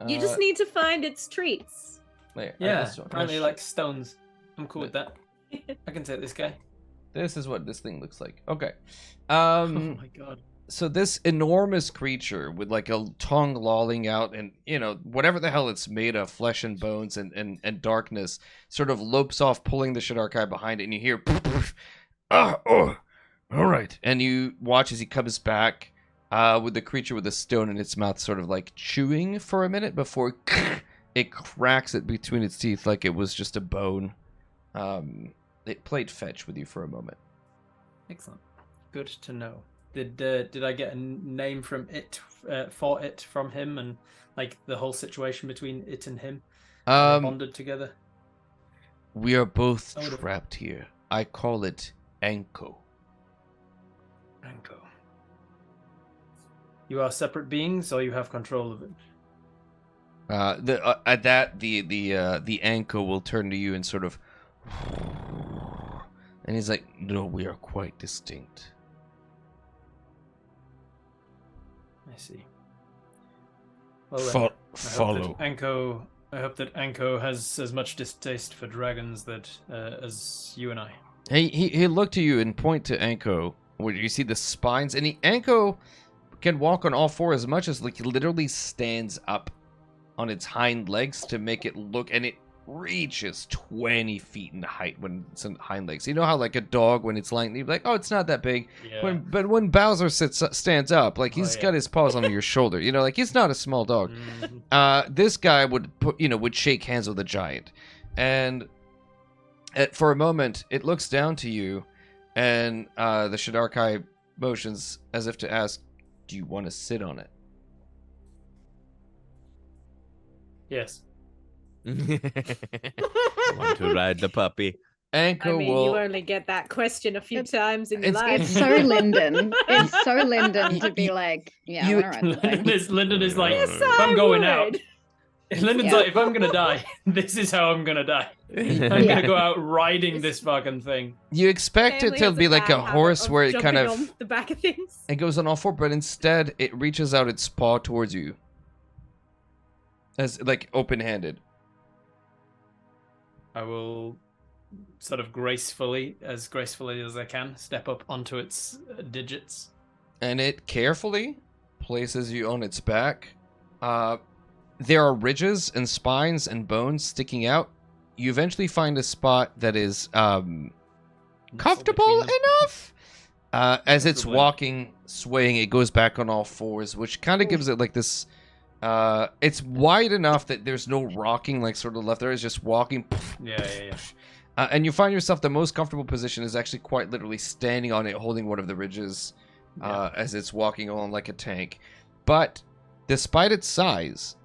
Speaker 3: You just need to find its treats.
Speaker 2: There.
Speaker 6: Yeah, apparently like stones. I'm cool with that. I can take this guy.
Speaker 2: This is what this thing looks like. Okay.
Speaker 6: Oh my god.
Speaker 2: So this enormous creature with like a tongue lolling out and, you know, whatever the hell it's made of, flesh and bones and darkness, sort of lopes off, pulling the Shadarkai behind it, and you hear, all right. And you watch as he comes back with the creature with a stone in its mouth, sort of like chewing for a minute before it cracks it between its teeth like it was just a bone. It played fetch with you for a moment.
Speaker 6: Excellent. Good to know. Did I get a name from it for it from him and like the whole situation between it and him? Bonded together.
Speaker 2: We are both trapped here. I call it Anko.
Speaker 6: Anko. You are separate beings, or you have control of it?
Speaker 2: The Anko will turn to you and sort of, and he's like, "No, we are quite distinct."
Speaker 6: I see. Well,
Speaker 2: follow.
Speaker 6: I hope that Anko has as much distaste for dragons as you and I.
Speaker 2: He looked to you and point to Anko, where you see the spines, and Anko can walk on all four as much as like he literally stands up on its hind legs to make it look, and it reaches 20 feet in height when it's on hind legs. You know how like a dog when it's lying, you're like, oh, it's not that big.
Speaker 6: Yeah.
Speaker 2: But when Bowser stands up, like he's
Speaker 6: yeah.
Speaker 2: got his paws on your shoulder. You know, like he's not a small dog. This guy would would shake hands with a giant, and for a moment it looks down to you, and the Shadarkai motions as if to ask, "Do you want to sit on it?"
Speaker 6: Yes.
Speaker 8: Want to ride the puppy?
Speaker 2: Anko
Speaker 3: I mean,
Speaker 2: will.
Speaker 3: you only get that question a few times in your
Speaker 2: it's-
Speaker 3: life.
Speaker 7: It's so Lyndon. It's so Lyndon to be like, yeah, I want to ride the thing.
Speaker 6: Lyndon is like,
Speaker 3: Yes,
Speaker 6: if I'm going out,
Speaker 3: would.
Speaker 6: Lyndon's
Speaker 7: Yeah.
Speaker 6: like, if I'm gonna die, this is how I'm gonna die. I'm gonna go out riding this fucking thing.
Speaker 2: You expect it
Speaker 3: Family
Speaker 2: to
Speaker 3: has
Speaker 2: be like
Speaker 3: bad
Speaker 2: a
Speaker 3: habit
Speaker 2: horse
Speaker 3: of
Speaker 2: where it kind
Speaker 3: jumping
Speaker 2: of
Speaker 3: on the back of things.
Speaker 2: it goes on all four, but instead it reaches out its paw towards you, as like open-handed.
Speaker 6: I will sort of gracefully as I can, step up onto its digits.
Speaker 2: And it carefully places you on its back. There are ridges and spines and bones sticking out. You eventually find a spot that is comfortable
Speaker 6: between them.
Speaker 2: enough. As it's
Speaker 6: Comfortably.
Speaker 2: walking, swaying, it goes back on all fours, which kind of gives it like this. It's wide enough that there's no rocking, like sort of left there. It's just walking.
Speaker 6: Yeah.
Speaker 2: And you find yourself the most comfortable position is actually quite literally standing on it, holding one of the ridges as it's walking along like a tank. But despite its size,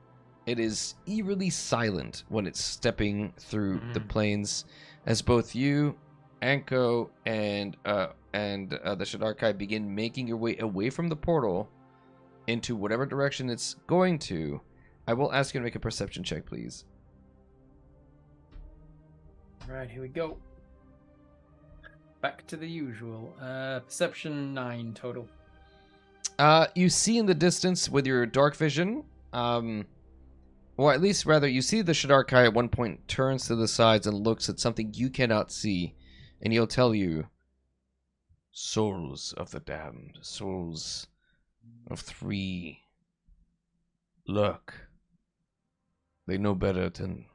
Speaker 2: it is eerily silent when it's stepping through the plains, as both you, Anko, and the Shadarkai begin making your way away from the portal into whatever direction it's going to. I will ask you to make a perception check, please.
Speaker 6: Right, here we go. Back to the usual. Perception 9 total.
Speaker 2: You see in the distance with your dark vision, or at least rather, you see the Shadarkai at one point turns to the sides and looks at something you cannot see, and he'll tell you, souls of the damned, souls of 3 lurk. They know better than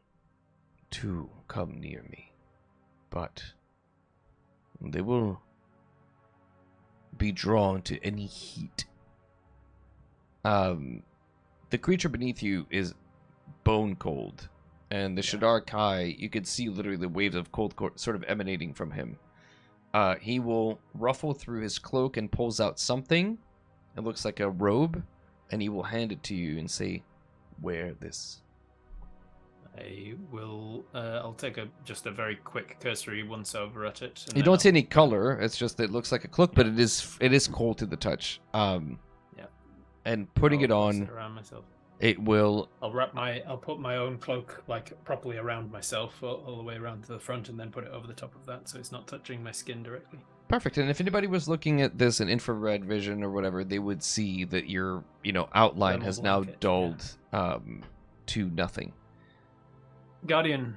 Speaker 2: to come near me, but they will be drawn to any heat. The creature beneath you is bone cold, and the Shadarkai, you could see literally the waves of cold sort of emanating from him. He will ruffle through his cloak and pulls out something. It looks like a robe, and he will hand it to you and say, "Wear this."
Speaker 6: I will. I'll take just a very quick cursory once over at it. and
Speaker 2: You
Speaker 6: then
Speaker 2: don't see
Speaker 6: I'll-
Speaker 2: any color. It's just it looks like a cloak, but it is cold to the touch. And putting
Speaker 6: I'll
Speaker 2: it
Speaker 6: toss
Speaker 2: on,
Speaker 6: it around myself.
Speaker 2: it will.
Speaker 6: I'll put my own cloak like properly around myself, all the way around to the front, and then put it over the top of that, so it's not touching my skin directly.
Speaker 2: Perfect. And if anybody was looking at this in infrared vision or whatever, they would see that your, outline
Speaker 6: Thermal
Speaker 2: has now
Speaker 6: blanket,
Speaker 2: dulled to nothing.
Speaker 6: Guardian,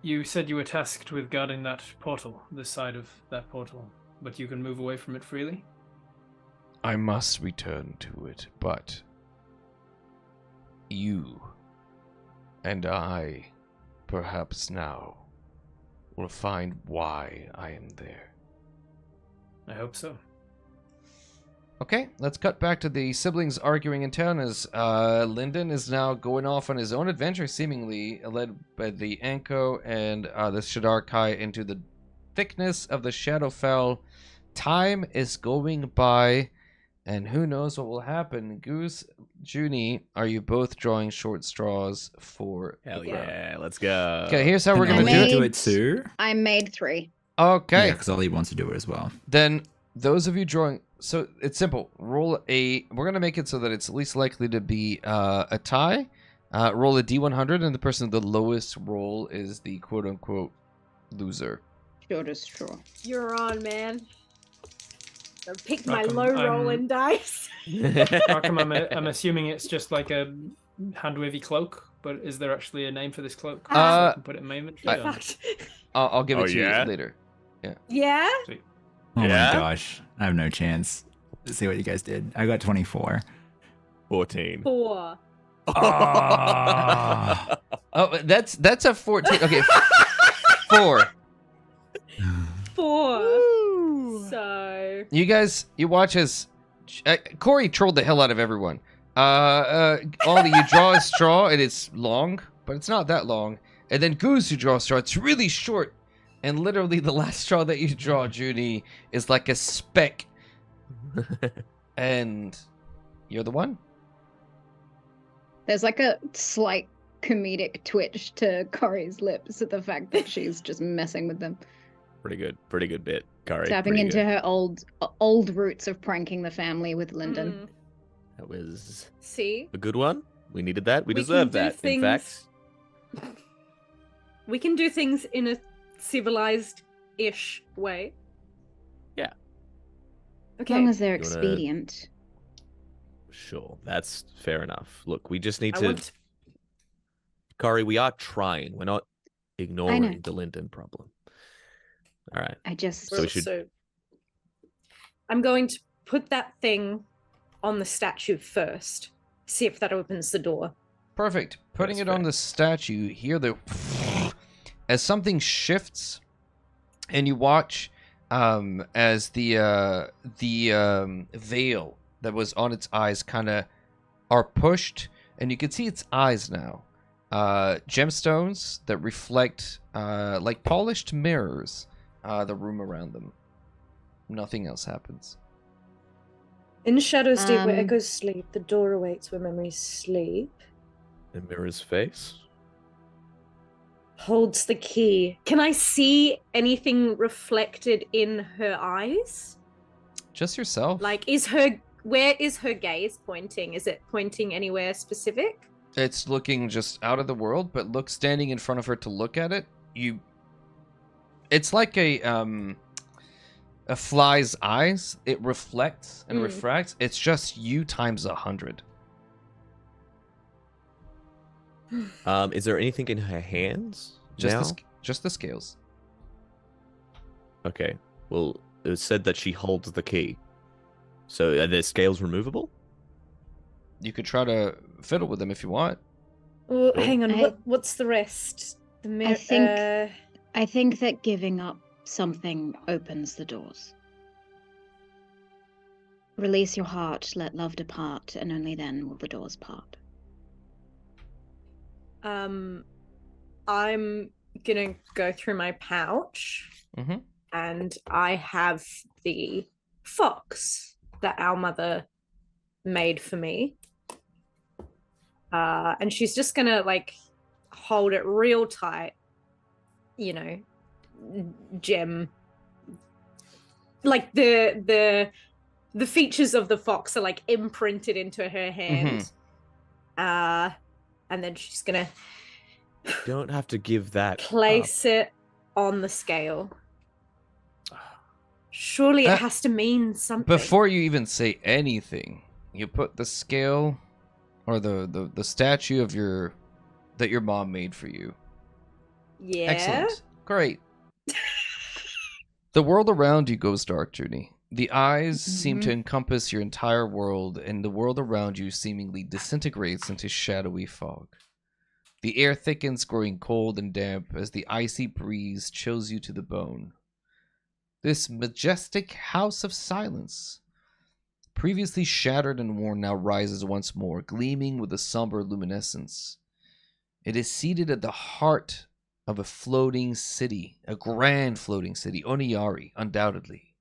Speaker 6: you said you were tasked with guarding that portal, this side of that portal, but you can move away from it freely?
Speaker 2: I must return to it, but you and I, perhaps now, will find why I am there.
Speaker 6: I hope so.
Speaker 2: Okay, let's cut back to the siblings arguing in town as Lyndon is now going off on his own adventure, seemingly led by the Anko and the Shadarkai into the thickness of the Shadowfell. Time is going by, and who knows what will happen. Goose, Junie, are you both drawing short straws for
Speaker 8: Hell
Speaker 2: the round?
Speaker 8: yeah, let's go.
Speaker 2: Okay, here's how we're
Speaker 4: Can
Speaker 2: going to
Speaker 4: Ollie
Speaker 2: do
Speaker 7: made-
Speaker 2: it.
Speaker 4: do it too?
Speaker 7: I made 3.
Speaker 2: Okay.
Speaker 4: Yeah, because Ollie wants to do it as well.
Speaker 2: Then those of you drawing, so it's simple. We're gonna make it so that it's least likely to be a tie. Roll a D100, and the person with the lowest roll is the quote unquote loser.
Speaker 7: Shortest straw.
Speaker 3: You're on, man. I picked my
Speaker 6: Rackham,
Speaker 3: low
Speaker 6: I'm-
Speaker 3: rolling dice.
Speaker 6: Arkham, I'm assuming it's just like a hand wavy cloak, but is there actually a name for this cloak? So I can put it in my inventory.
Speaker 3: Get
Speaker 6: or-
Speaker 3: fucked.
Speaker 2: I'll give it
Speaker 8: Oh,
Speaker 2: to
Speaker 8: yeah?
Speaker 2: you later.
Speaker 3: Yeah?
Speaker 6: Sweet.
Speaker 4: Oh
Speaker 8: Yeah?
Speaker 4: my gosh. I have no chance. Let's see what you guys did. I got 24.
Speaker 8: 14.
Speaker 3: 4.
Speaker 1: Ah.
Speaker 2: Oh, that's a 14. Okay, 4.
Speaker 3: 4.
Speaker 8: Woo!
Speaker 3: So
Speaker 2: You guys, you watch as Corey trolled the hell out of everyone. Ollie, you draw a straw and it's long, but it's not that long. And then Goose, you draw a straw, it's really short. And literally the last straw that you draw, Judy, is like a speck. And you're the one?
Speaker 7: There's like a slight comedic twitch to Corey's lips at the fact that she's just messing with them.
Speaker 8: Pretty good bit, Kari.
Speaker 7: Tapping
Speaker 8: pretty
Speaker 7: into
Speaker 8: good.
Speaker 7: her old roots of pranking the family with Lyndon.
Speaker 8: That was
Speaker 3: see,
Speaker 8: a good one. We needed that. We
Speaker 3: We
Speaker 8: deserved
Speaker 3: can do
Speaker 8: that. In fact,
Speaker 3: we can do things in a civilized-ish way.
Speaker 8: Yeah.
Speaker 7: As long
Speaker 3: Okay.
Speaker 7: as they're
Speaker 8: You wanna-
Speaker 7: expedient.
Speaker 8: sure, that's fair enough. Look, we just need
Speaker 3: I
Speaker 8: to.
Speaker 3: want
Speaker 8: Kari, we are trying. We're not ignoring the Lyndon problem. All right.
Speaker 7: I just
Speaker 8: So we should-
Speaker 3: So I'm going to put that thing on the statue first. See if that opens the door.
Speaker 2: Perfect. Putting
Speaker 8: That's
Speaker 2: it on
Speaker 8: fair.
Speaker 2: the statue, you hear the as something shifts, and you watch as the veil that was on its eyes kind of are pushed, and you can see its eyes now. Gemstones that reflect like polished mirrors the room around them. Nothing else happens.
Speaker 3: In shadows deep where
Speaker 7: Um,
Speaker 3: echoes sleep, the door awaits where memories sleep.
Speaker 8: The mirror's face.
Speaker 3: Holds the key. Can I see anything reflected in her eyes?
Speaker 2: Just yourself.
Speaker 3: Like, where is her gaze pointing? Is it pointing anywhere specific?
Speaker 2: It's looking just out of the world, but look, standing in front of her to look at it, it's like a fly's eyes. It reflects and refracts. It's just you times 100.
Speaker 8: Is there anything in her hands
Speaker 2: Just
Speaker 8: now?
Speaker 2: just the scales.
Speaker 8: Okay. Well, it was said that she holds the key. So are the scales removable?
Speaker 2: You could try to fiddle with them if you want.
Speaker 3: Oh,
Speaker 8: Sure.
Speaker 3: hang on.
Speaker 7: I-
Speaker 3: What's the rest? The mirror.
Speaker 7: I think that giving up something opens the doors. Release your heart, let love depart, and only then will the doors part.
Speaker 3: I'm gonna go through my pouch,
Speaker 2: Mhm.
Speaker 3: and I have the fox that our mother made for me. And she's just gonna like hold it real tight, you know, gem. Like the features of the fox are like imprinted into her hand. And then she's gonna
Speaker 8: Don't have to give that
Speaker 3: place it on the scale. Surely it has to mean something.
Speaker 2: Before you even say anything, you put the scale or the statue of that your mom made for you.
Speaker 3: Yeah.
Speaker 2: Excellent. Great. The world around you goes dark, Judy. The eyes seem to encompass your entire world, and the world around you seemingly disintegrates into shadowy fog. The air thickens, growing cold and damp as the icy breeze chills you to the bone. This majestic house of silence, previously shattered and worn, now rises once more, gleaming with a somber luminescence. It is seated at the heart of a floating city, a grand floating city, Oniari, undoubtedly.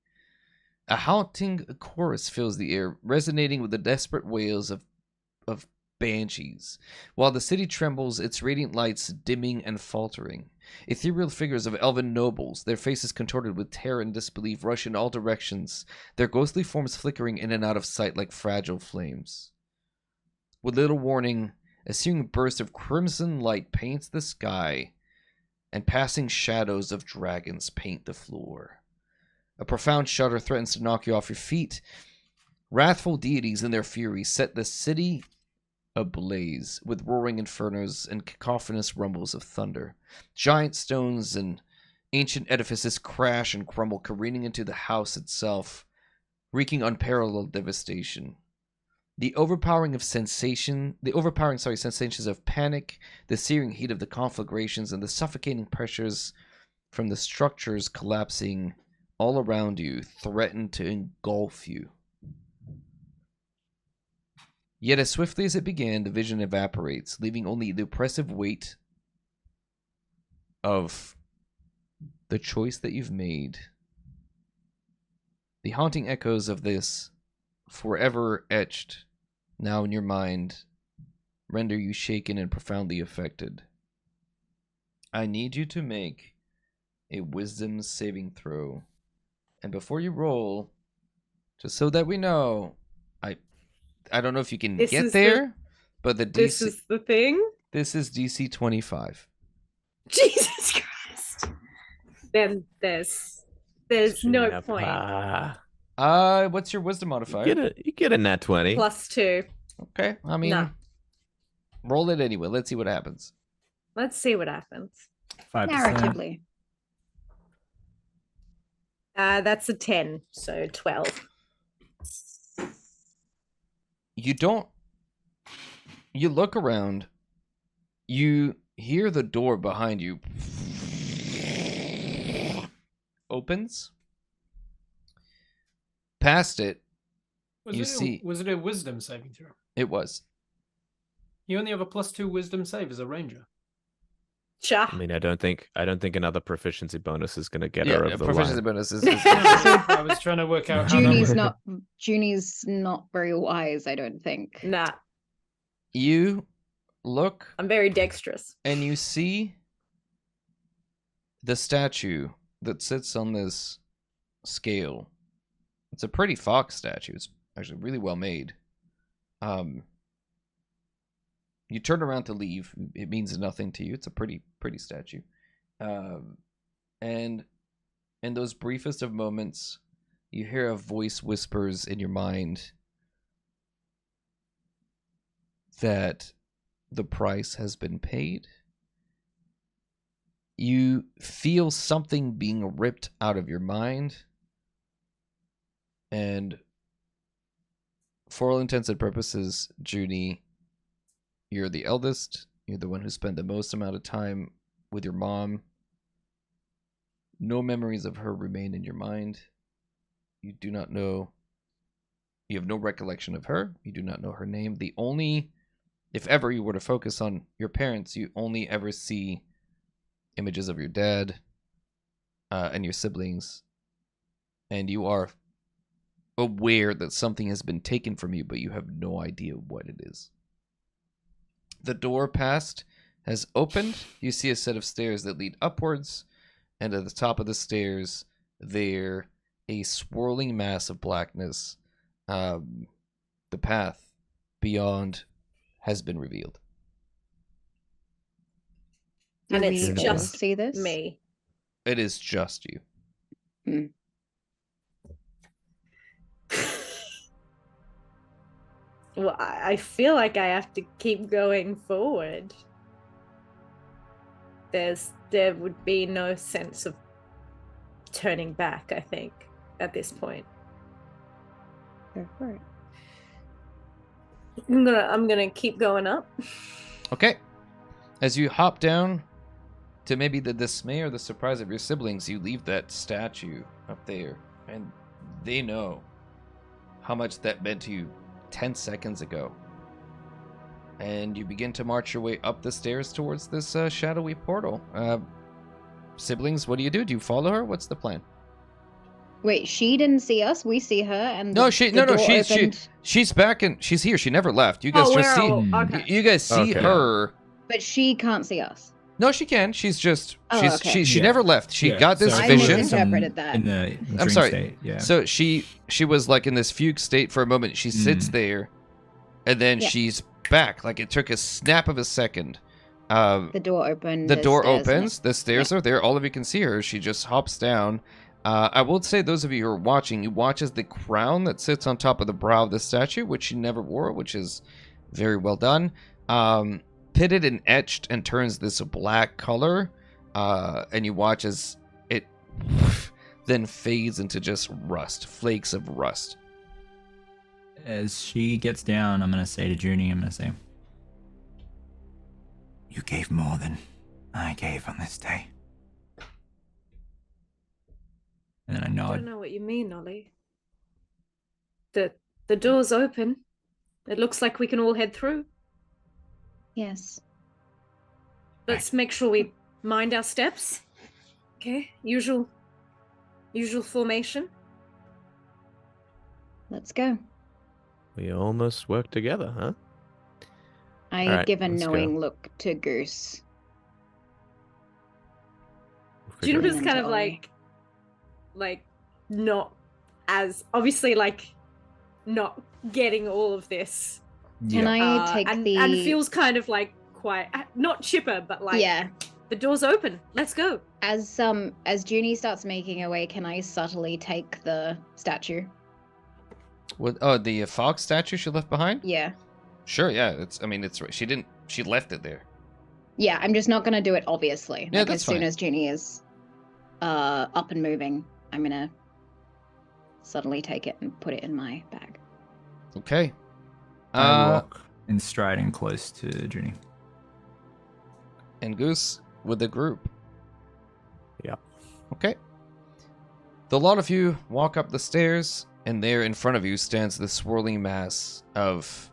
Speaker 2: A haunting chorus fills the air, resonating with the desperate wails of banshees, while the city trembles, its radiant lights dimming and faltering. Ethereal figures of elven nobles, their faces contorted with terror and disbelief, rush in all directions, their ghostly forms flickering in and out of sight like fragile flames. With little warning, a searing burst of crimson light paints the sky, and passing shadows of dragons paint the floor. A profound shudder threatens to knock you off your feet. Wrathful deities in their fury set the city ablaze with roaring infernos and cacophonous rumbles of thunder. Giant stones and ancient edifices crash and crumble, careening into the house itself, wreaking unparalleled devastation. The overpowering sensations of panic, the searing heat of the conflagrations, and the suffocating pressures from the structures collapsing all around you threaten to engulf you. Yet as swiftly as it began, the vision evaporates, leaving only the oppressive weight of the choice that you've made. The haunting echoes of this, forever etched now in your mind, render you shaken and profoundly affected. I need you to make a wisdom saving throw. And before you roll, just so that we know, I don't know if you can get there, but the DC...
Speaker 3: This is the thing?
Speaker 2: This is DC 25.
Speaker 3: Jesus Christ. Then there's no point.
Speaker 2: What's your wisdom modifier?
Speaker 8: You get a nat 20.
Speaker 3: +2.
Speaker 2: Okay, I mean,
Speaker 3: No.
Speaker 2: roll it anyway. Let's see what happens.
Speaker 3: Let's see what happens.
Speaker 4: 5%.
Speaker 7: Narratively.
Speaker 3: That's a 10, so 12.
Speaker 2: You look around, you hear the door behind you opens. Past it,
Speaker 6: Was it a wisdom saving throw?
Speaker 2: it was.
Speaker 6: You only have a +2 wisdom save as a ranger.
Speaker 3: Cha.
Speaker 8: I mean, I don't think another proficiency bonus is going to get her over the
Speaker 2: proficiency
Speaker 8: line.
Speaker 2: bonus is
Speaker 6: I was trying to work out how
Speaker 7: Junie's not very wise, I don't think.
Speaker 3: Nah,
Speaker 2: You look
Speaker 3: I'm very dexterous.
Speaker 2: and you see the statue that sits on this scale. It's a pretty fox statue. It's actually really well made. You turn around to leave. It means nothing to you. It's a pretty statue. And in those briefest of moments, you hear a voice whispers in your mind that the price has been paid. You feel something being ripped out of your mind. And for all intents and purposes, Junie, you're the eldest. You're the one who spent the most amount of time with your mom. No memories of her remain in your mind. You do not know. You have no recollection of her. You do not know her name. The only, if ever you were to focus on your parents, you only ever see images of your dad and your siblings. And you are aware that something has been taken from you, but you have no idea what it is. The door past has opened. You see a set of stairs that lead upwards, and at the top of the stairs, there a swirling mass of blackness. The path beyond has been revealed.
Speaker 3: And
Speaker 7: Do
Speaker 3: it's
Speaker 7: we all
Speaker 3: just
Speaker 7: see this?
Speaker 3: me.
Speaker 2: It is just you.
Speaker 3: Well, I feel like I have to keep going forward. There would be no sense of turning back, I think, at this point.
Speaker 7: Go for it.
Speaker 3: I'm gonna keep going up.
Speaker 2: Okay. As you hop down, to maybe the dismay or the surprise of your siblings, you leave that statue up there, and they know how much that meant to you 10 seconds ago. And you begin to march your way up the stairs towards this shadowy portal. Siblings, what do? Do you follow her? What's the plan?
Speaker 7: Wait, she didn't see us. We see her, and
Speaker 2: she's back and she's here. She never left. You guys just see.
Speaker 3: Okay.
Speaker 2: You guys see her.
Speaker 7: But she can't see us.
Speaker 2: No, she can. She's just.
Speaker 7: Okay.
Speaker 2: She never left. She got this
Speaker 7: I
Speaker 2: vision.
Speaker 7: misinterpreted that.
Speaker 4: In the dream
Speaker 2: I'm sorry.
Speaker 4: state, yeah.
Speaker 2: So she was like in this fugue state for a moment. She sits there, and then she's back. Like it took a snap of a second.
Speaker 7: The door opened.
Speaker 2: The door opens. The stairs are there. All of you can see her. She just hops down. I will say, those of you who are watching, you watch as the crown that sits on top of the brow of the statue, which she never wore, which is very well done, pitted and etched and turns this black color. And you watch as it then fades into just rust, flakes of rust.
Speaker 4: As she gets down, I'm gonna say to Junie, I'm gonna say, "You gave more than I gave on this day." And then I
Speaker 3: I
Speaker 4: nod.
Speaker 3: don't know what you mean, Ollie. The door's open. It looks like we can all head through.
Speaker 7: Yes.
Speaker 3: Let's make sure we mind our steps. Okay, usual formation.
Speaker 7: Let's go.
Speaker 5: We almost worked together, huh?
Speaker 7: I
Speaker 5: Alright,
Speaker 7: give a
Speaker 5: let's go.
Speaker 7: knowing look to Goose.
Speaker 5: We'll figure it
Speaker 3: Juniper's
Speaker 7: out.
Speaker 3: kind of
Speaker 7: Ollie.
Speaker 3: like not as obviously like not getting all of this.
Speaker 7: Can I take
Speaker 3: and
Speaker 7: the
Speaker 3: feels kind of like quite not chipper, but like
Speaker 7: Yeah.
Speaker 3: the door's open. Let's go.
Speaker 7: As Junie starts making her way, can I subtly take the statue?
Speaker 2: What? Oh, the fox statue she left behind?
Speaker 7: Yeah.
Speaker 2: Sure, yeah. It's she left it there.
Speaker 7: Yeah, I'm just not gonna do it obviously.
Speaker 2: Yeah,
Speaker 7: Like
Speaker 2: that's
Speaker 7: as soon
Speaker 2: fine.
Speaker 7: as Junie is up and moving, I'm gonna subtly take it and put it in my bag.
Speaker 2: Okay.
Speaker 4: I walk in striding close to Junie.
Speaker 2: And Goose with the group.
Speaker 5: Yeah.
Speaker 2: Okay. The lot of you walk up the stairs, and there in front of you stands the swirling mass of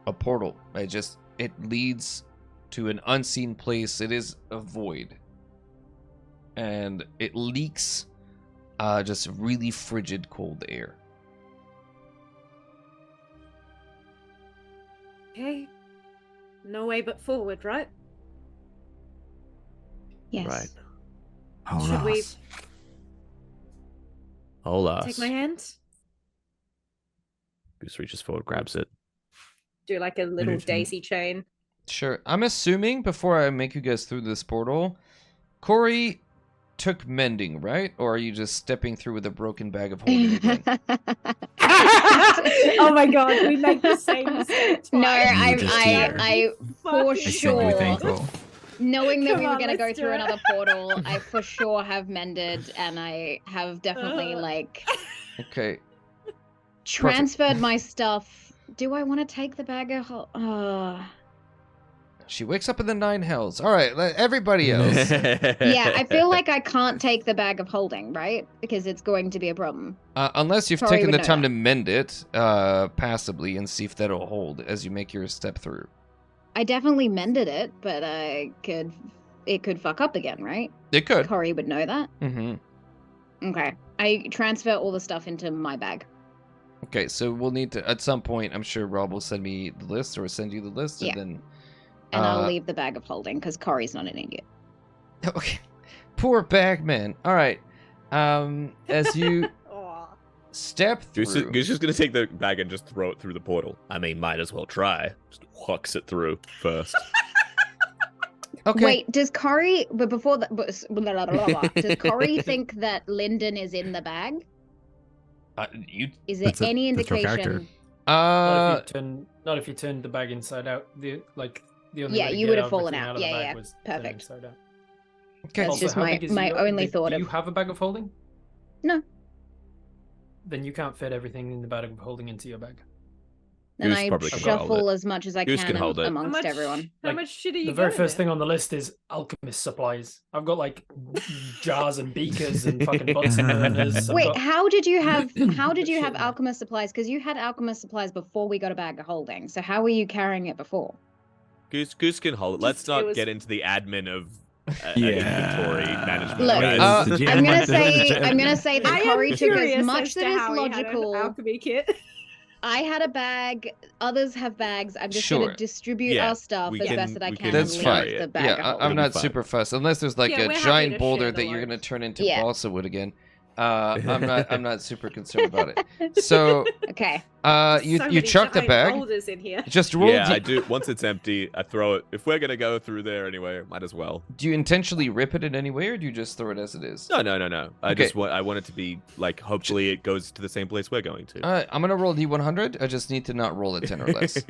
Speaker 2: a portal. It leads to an unseen place. It is a void. And it leaks just really frigid cold air.
Speaker 3: Okay. No way but forward, right?
Speaker 7: Yes.
Speaker 5: Right.
Speaker 3: Should we
Speaker 5: Hola.
Speaker 3: take my hand?
Speaker 5: Goose reaches forward, grabs it.
Speaker 3: Do like a little
Speaker 4: Maybe.
Speaker 3: daisy chain.
Speaker 2: Sure. I'm assuming, before I make you guys through this portal, Corey took mending, right? Or are you just stepping through with a broken bag of holding again?
Speaker 3: Oh my god, we make the same mistake twice.
Speaker 7: No,
Speaker 4: dear.
Speaker 7: I for
Speaker 4: I think we're
Speaker 7: sure,
Speaker 4: thankful.
Speaker 7: knowing that
Speaker 3: Come
Speaker 7: we were
Speaker 3: on,
Speaker 7: gonna go
Speaker 3: let's do
Speaker 7: through
Speaker 3: it.
Speaker 7: another portal, I for sure have mended, and I have definitely like
Speaker 2: Okay.
Speaker 7: transferred my stuff. Do I want to take the bag of?
Speaker 2: She wakes up in the nine hells. All right, everybody else.
Speaker 7: Yeah, I feel like I can't take the bag of holding, right? Because it's going to be a problem.
Speaker 2: Unless you've
Speaker 7: Corey
Speaker 2: taken
Speaker 7: would
Speaker 2: the
Speaker 7: know
Speaker 2: time
Speaker 7: that.
Speaker 2: to mend it passively and see if that'll hold as you make your step through.
Speaker 7: I definitely mended it, but it could fuck up again, right?
Speaker 2: It could.
Speaker 7: Corey would know that.
Speaker 2: Mm-hmm.
Speaker 7: Okay, I transfer all the stuff into my bag.
Speaker 2: Okay, so we'll need to, at some point, I'm sure Rob will send me the list or send you the list,
Speaker 7: Yeah.
Speaker 2: and then...
Speaker 7: And I'll leave the bag of holding because Corey's not an idiot.
Speaker 2: Okay. Poor bagman. All right. As you
Speaker 3: Aw.
Speaker 2: step through...
Speaker 8: Goose is going to take the bag and just throw it through the portal. I mean, might as well try. Just hucks it through first.
Speaker 2: Okay.
Speaker 7: Wait, does Corey? But before that, blah, blah, blah, blah. Does Corey think that Lyndon is in the bag? Is there
Speaker 4: That's
Speaker 7: any
Speaker 4: that's your character.
Speaker 7: indication?
Speaker 6: Not if you turn the bag inside out. The only
Speaker 7: Yeah,
Speaker 6: way to
Speaker 7: you
Speaker 6: get
Speaker 7: would have fallen
Speaker 6: everything
Speaker 7: out.
Speaker 6: of the
Speaker 7: Yeah,
Speaker 6: bag
Speaker 7: yeah.
Speaker 6: was turn
Speaker 7: Perfect.
Speaker 6: inside out.
Speaker 2: Okay.
Speaker 7: That's just
Speaker 6: how
Speaker 7: my
Speaker 6: big is
Speaker 7: my
Speaker 6: your-
Speaker 7: only
Speaker 6: do-
Speaker 7: thought
Speaker 6: Do
Speaker 7: of.
Speaker 6: you have a bag of holding?
Speaker 7: No.
Speaker 6: Then you can't fit everything in the bag of holding into your bag.
Speaker 7: And
Speaker 8: Goose
Speaker 7: I
Speaker 8: probably can hold
Speaker 7: shuffle
Speaker 8: it.
Speaker 7: as much as I
Speaker 8: Goose
Speaker 7: can
Speaker 8: can hold it.
Speaker 7: amongst everyone.
Speaker 3: How
Speaker 6: Like,
Speaker 3: much shit are you
Speaker 6: The very
Speaker 3: got in
Speaker 6: first
Speaker 3: there?
Speaker 6: thing on the list is alchemist supplies. I've got like jars and beakers and fucking Bunsen burners. I've
Speaker 7: Wait,
Speaker 6: got-
Speaker 7: how did you have
Speaker 6: Shit, man.
Speaker 7: alchemist supplies? Because you had alchemist supplies before we got a bag of holding. So how were you carrying it before?
Speaker 8: Goose can hold it. Let's
Speaker 3: Just- it
Speaker 8: not
Speaker 3: was-
Speaker 8: get into the admin of
Speaker 4: Yeah.
Speaker 8: inventory management,
Speaker 7: Look,
Speaker 8: guys.
Speaker 4: The GM
Speaker 7: I'm gonna
Speaker 4: wants to-
Speaker 7: say that
Speaker 3: I am
Speaker 7: Corey took
Speaker 3: curious
Speaker 7: as much
Speaker 3: as to
Speaker 7: that is
Speaker 3: how he had an
Speaker 7: logical.
Speaker 3: alchemy kit.
Speaker 7: I had a bag. Others have bags. I'm just
Speaker 2: Sure.
Speaker 7: gonna distribute
Speaker 8: Yeah,
Speaker 7: our stuff
Speaker 8: we
Speaker 7: as
Speaker 8: can-
Speaker 7: best that I
Speaker 8: we
Speaker 7: can.
Speaker 8: can
Speaker 7: and
Speaker 2: That's
Speaker 7: leave
Speaker 2: fine.
Speaker 7: the bag
Speaker 2: Yeah,
Speaker 7: of
Speaker 2: I'm
Speaker 7: holding.
Speaker 2: not
Speaker 8: fine.
Speaker 2: super fussed. Unless there's like
Speaker 3: Yeah,
Speaker 2: a
Speaker 3: we're happy
Speaker 2: giant
Speaker 3: to
Speaker 2: boulder
Speaker 3: share
Speaker 2: that
Speaker 3: the
Speaker 2: you're
Speaker 3: load.
Speaker 2: gonna turn into
Speaker 7: Yeah.
Speaker 2: balsa wood again. I'm not super concerned about it. So
Speaker 7: Okay.
Speaker 2: you
Speaker 3: So
Speaker 2: you
Speaker 3: many
Speaker 2: chuck the
Speaker 3: giant
Speaker 2: bag.
Speaker 3: boulders in here.
Speaker 2: Just roll.
Speaker 8: Yeah, I do. Once it's empty, I throw it. If we're gonna go through there anyway, might as well.
Speaker 2: Do you intentionally rip it in any way, or do you just throw it as it is?
Speaker 8: No. I
Speaker 2: Okay.
Speaker 8: just want. I want it to be like. Hopefully, it goes to the same place we're going to.
Speaker 2: All right, I'm gonna roll D100. I just need to not roll a 10 or less.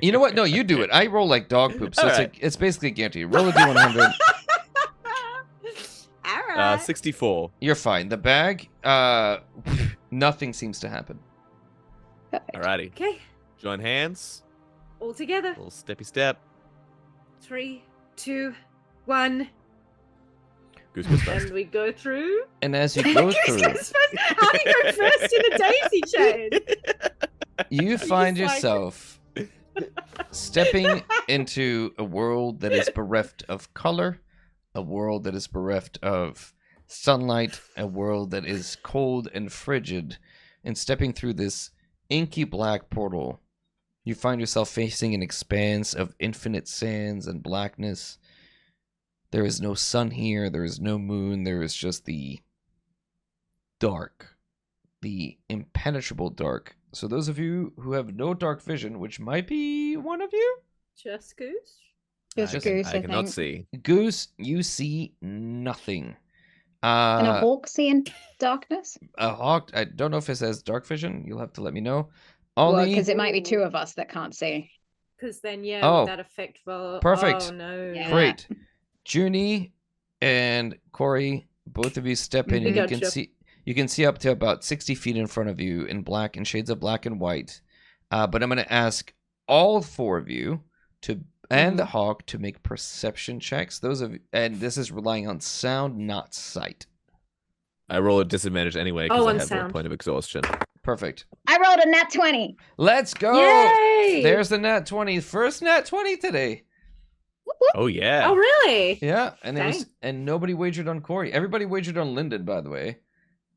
Speaker 2: You know what? No, you do it. I roll like dog poop, so
Speaker 8: Alright.
Speaker 2: it's basically guaranteed. Roll a D100.
Speaker 3: All right.
Speaker 8: 64.
Speaker 2: You're fine. The bag, nothing seems to happen.
Speaker 7: Perfect.
Speaker 8: Alrighty.
Speaker 3: Okay,
Speaker 8: Join hands.
Speaker 3: all together.
Speaker 8: Little steppy step.
Speaker 3: 3, 2, 1,
Speaker 8: Goose goes first.
Speaker 3: and we go through.
Speaker 2: And as you go through,
Speaker 3: How do you go first in the daisy chain?
Speaker 2: you find
Speaker 3: just like-
Speaker 2: yourself stepping into a world that is bereft of color, a world that is bereft of sunlight, a world that is cold and frigid, and stepping through this inky black portal, you find yourself facing an expanse of infinite sands and blackness. There is no sun here, there is no moon, there is just the dark, the impenetrable dark. So those of you who have no dark vision, which might be one of you,
Speaker 3: Just Goose.
Speaker 7: Just
Speaker 8: I
Speaker 7: Goose, I
Speaker 8: cannot
Speaker 7: think.
Speaker 8: see.
Speaker 2: Goose, you see nothing.
Speaker 7: Can a hawk see in darkness?
Speaker 2: A hawk, I don't know if it says dark vision. You'll have to let me know.
Speaker 7: Well,
Speaker 2: Ollie,
Speaker 7: because it might be two of us that can't see.
Speaker 3: Because then, yeah,
Speaker 2: Oh,
Speaker 3: would that affect for?
Speaker 2: perfect.
Speaker 3: Oh no.
Speaker 7: Yeah.
Speaker 2: great. Junie and Corey, both of you step in,
Speaker 3: We
Speaker 2: and you can
Speaker 3: gotcha.
Speaker 2: see. You can see up to about 60 feet in front of you in black and shades of black and white. But I'm going to ask all four of you to and the hawk to make perception checks. And this is relying on sound, not sight.
Speaker 8: I roll a disadvantage anyway because
Speaker 3: Oh,
Speaker 8: I
Speaker 3: on
Speaker 8: have
Speaker 3: sound.
Speaker 8: a point of exhaustion.
Speaker 2: Perfect.
Speaker 7: I rolled a nat 20.
Speaker 2: Let's go.
Speaker 3: Yay!
Speaker 2: There's the nat 20. First nat 20 today.
Speaker 8: Oh yeah.
Speaker 3: Oh really?
Speaker 2: Yeah, and it was
Speaker 3: Dang.
Speaker 2: and nobody wagered on Corey. Everybody wagered on Lyndon, by the way.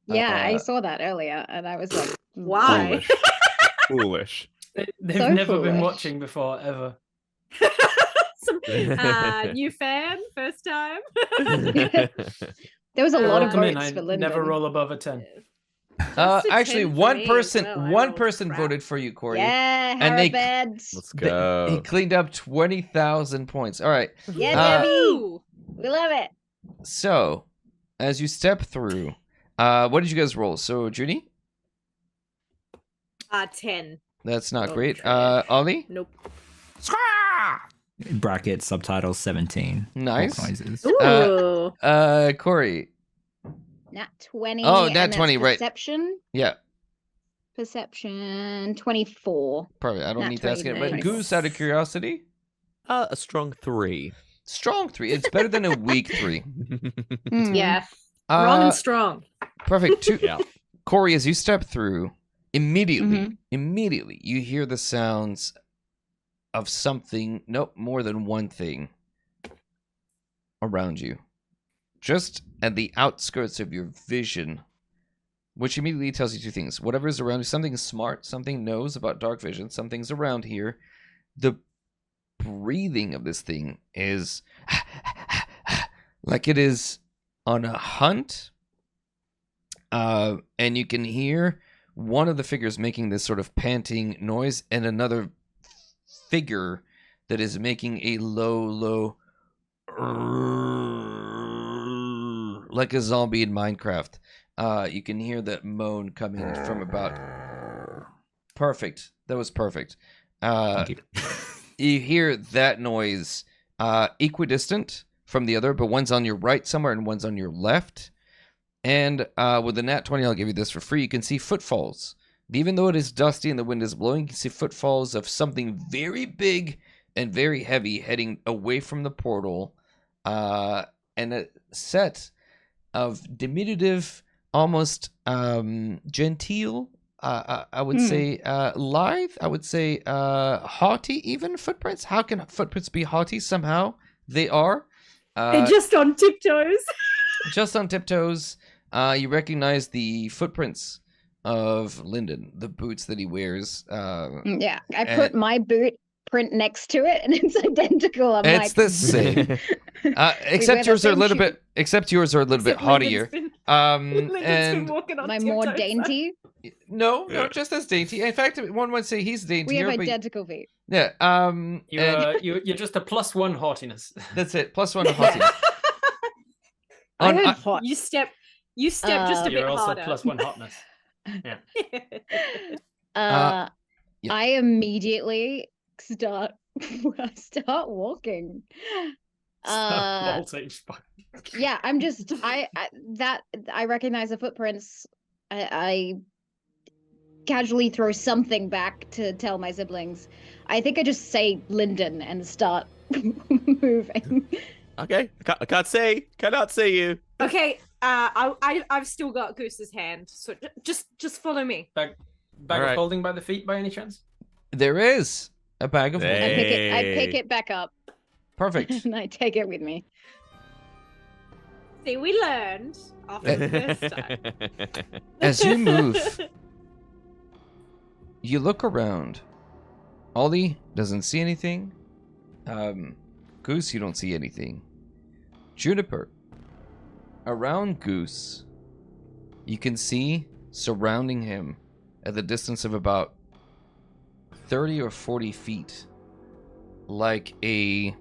Speaker 7: Yeah, I
Speaker 2: Uh,
Speaker 7: saw that earlier, and I was like,
Speaker 3: Why?
Speaker 8: Foolish. Foolish.
Speaker 6: They've
Speaker 7: So
Speaker 6: never been
Speaker 7: foolish.
Speaker 6: watching before ever.
Speaker 3: Some new fan, first time.
Speaker 7: There was a lot of
Speaker 6: Welcome in.
Speaker 7: votes
Speaker 6: I
Speaker 7: for Lyndon.
Speaker 6: never roll above a 10.
Speaker 3: Just a
Speaker 2: Actually,
Speaker 3: 10 for
Speaker 2: one
Speaker 3: me as
Speaker 2: person,
Speaker 3: well. I
Speaker 2: one
Speaker 3: rolled
Speaker 2: person
Speaker 3: crap.
Speaker 2: voted for you, Corey.
Speaker 7: Yeah,
Speaker 2: And they-
Speaker 7: Harabeds.
Speaker 8: Let's
Speaker 2: He
Speaker 8: go.
Speaker 2: cleaned up 20,000 points. All right.
Speaker 7: Yeah, Debbie.
Speaker 3: Woo!
Speaker 7: We love it.
Speaker 2: So, as you step through, what did you guys roll? So, Junie,
Speaker 3: 10.
Speaker 2: that's not
Speaker 3: Oh,
Speaker 2: great.
Speaker 3: trash.
Speaker 2: Ollie,
Speaker 3: Nope.
Speaker 4: Bracket subtitle 17.
Speaker 2: Nice.
Speaker 4: Hawk noises.
Speaker 3: Ooh.
Speaker 2: Corey,
Speaker 7: Nat 20.
Speaker 2: Oh,
Speaker 7: and
Speaker 2: nat
Speaker 7: that's
Speaker 2: 20, right.
Speaker 7: Perception.
Speaker 2: yeah,
Speaker 7: Perception 24.
Speaker 2: probably. I don't
Speaker 7: Nat
Speaker 2: need to ask
Speaker 7: 20,
Speaker 2: it. But
Speaker 3: nice.
Speaker 2: Goose, out of curiosity,
Speaker 8: A strong 3.
Speaker 2: strong 3. It's better than a weak 3.
Speaker 7: Hmm.
Speaker 3: Yeah. Wrong
Speaker 2: Uh,
Speaker 3: and strong.
Speaker 2: perfect.
Speaker 8: Yeah.
Speaker 2: Corey, as you step through, immediately,
Speaker 7: Mhm.
Speaker 2: immediately, you hear the sounds of something, nope, more than one thing around you. Just at the outskirts of your vision, which immediately tells you two things. Whatever is around you, something is smart, something knows about dark vision, something's around here. The breathing of this thing is like it is on a hunt. And you can hear one of the figures making this sort of panting noise, and another figure that is making a low, like a zombie in Minecraft. You can hear that moan coming from about. Perfect. That was perfect.
Speaker 4: Thank you.
Speaker 2: You hear that noise equidistant from the other, but one's on your right somewhere and one's on your left. And with the nat 20, I'll give you this for free. You can see footfalls. Even though it is dusty and the wind is blowing, you can see footfalls of something very big and very heavy heading away from the portal. And a set of diminutive, almost genteel, I would say lithe, I would say haughty even footprints. How can footprints be haughty? Somehow they are.
Speaker 3: They're just on tiptoes.
Speaker 2: Just on tiptoes. You recognize the footprints of Lyndon, the boots that he wears.
Speaker 7: Yeah, I
Speaker 2: and-
Speaker 7: put my boot print next to it, and it's identical. I'm
Speaker 2: It's
Speaker 7: like,
Speaker 2: the same. Except
Speaker 7: the
Speaker 2: yours are a
Speaker 7: same
Speaker 2: little
Speaker 7: shoe.
Speaker 2: bit. Except yours are a little bit
Speaker 3: Except Lyndon's
Speaker 2: haughtier.
Speaker 3: been- Lyndon's been
Speaker 2: And
Speaker 3: walking on
Speaker 7: am I more
Speaker 3: tiptoes.
Speaker 7: dainty?
Speaker 2: no,
Speaker 8: Yeah.
Speaker 2: just as dainty. In fact, one might say he's
Speaker 7: We
Speaker 2: daintier.
Speaker 7: have
Speaker 2: but
Speaker 7: identical feet.
Speaker 2: yeah.
Speaker 6: You're just a +1 haughtiness.
Speaker 2: That's it. Plus one to haughtiness.
Speaker 7: I
Speaker 2: On-
Speaker 7: heard
Speaker 2: I-
Speaker 7: hot.
Speaker 3: You step just a
Speaker 6: You're
Speaker 3: bit
Speaker 6: also
Speaker 3: harder.
Speaker 6: +1 hotness.
Speaker 2: yeah.
Speaker 7: I immediately start walking.
Speaker 6: Vaulting.
Speaker 7: Yeah, I'm just I recognize the footprints. I casually throw something back to tell my siblings. I think I just say Lyndon and start moving.
Speaker 8: Okay, cannot see you.
Speaker 3: Okay, I've still got Goose's hand, so just follow me.
Speaker 6: Bag
Speaker 8: All
Speaker 6: of
Speaker 8: right.
Speaker 6: holding by the feet by any chance?
Speaker 2: There is a bag of holding.
Speaker 8: Hey.
Speaker 7: I pick it back up
Speaker 2: Perfect.
Speaker 7: and I take it with me.
Speaker 3: See, we learned after the first time.
Speaker 2: As you move, you look around. Ollie doesn't see anything. Goose, you don't see anything. Juniper, around Goose, you can see surrounding him at the distance of about 30 or 40 feet, like a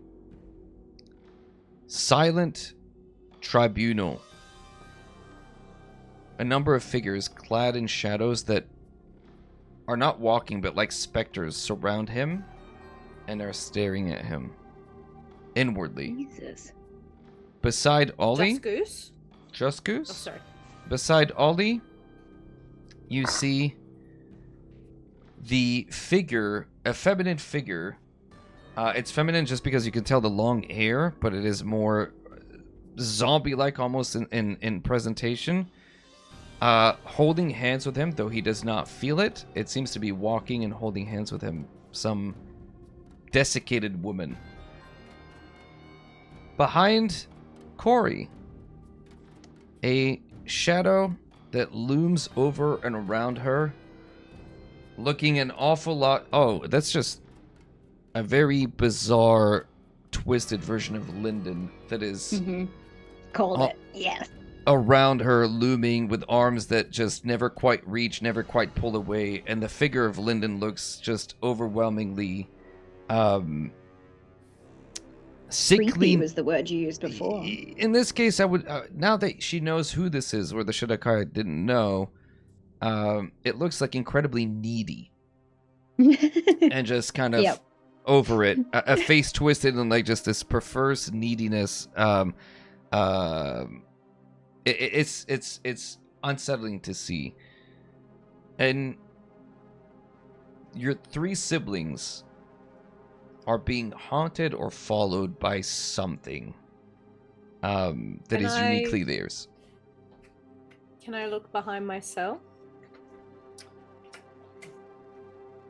Speaker 2: silent tribunal. A number of figures clad in shadows that are not walking, but like specters surround him and are staring at him inwardly.
Speaker 7: Jesus.
Speaker 2: Beside Ollie,
Speaker 3: Just Goose?
Speaker 2: just Goose.
Speaker 3: Oh, sorry.
Speaker 2: Beside Ollie, you see the figure, a feminine figure. It's feminine just because you can tell the long hair, but it is more zombie-like almost in presentation. Holding hands with him, though he does not feel it. It seems to be walking and holding hands with him. Some desiccated woman. Behind Corey, a shadow that looms over and around her, looking an awful lot... Oh, that's just a very bizarre, twisted version of Lyndon that is...
Speaker 7: Called it. Yes.
Speaker 2: Around her, looming with arms that just never quite reach, never quite pull away, and the figure of Lyndon looks just overwhelmingly sickly.
Speaker 7: Creepy was the word you used before.
Speaker 2: In this case, I would now that she knows who this is, where the Shadowkai didn't know, it looks like incredibly needy and just kind of over it, a face twisted and like just this perverse neediness. It's unsettling to see. And your three siblings are being haunted or followed by something that is uniquely theirs.
Speaker 3: Can I look behind myself?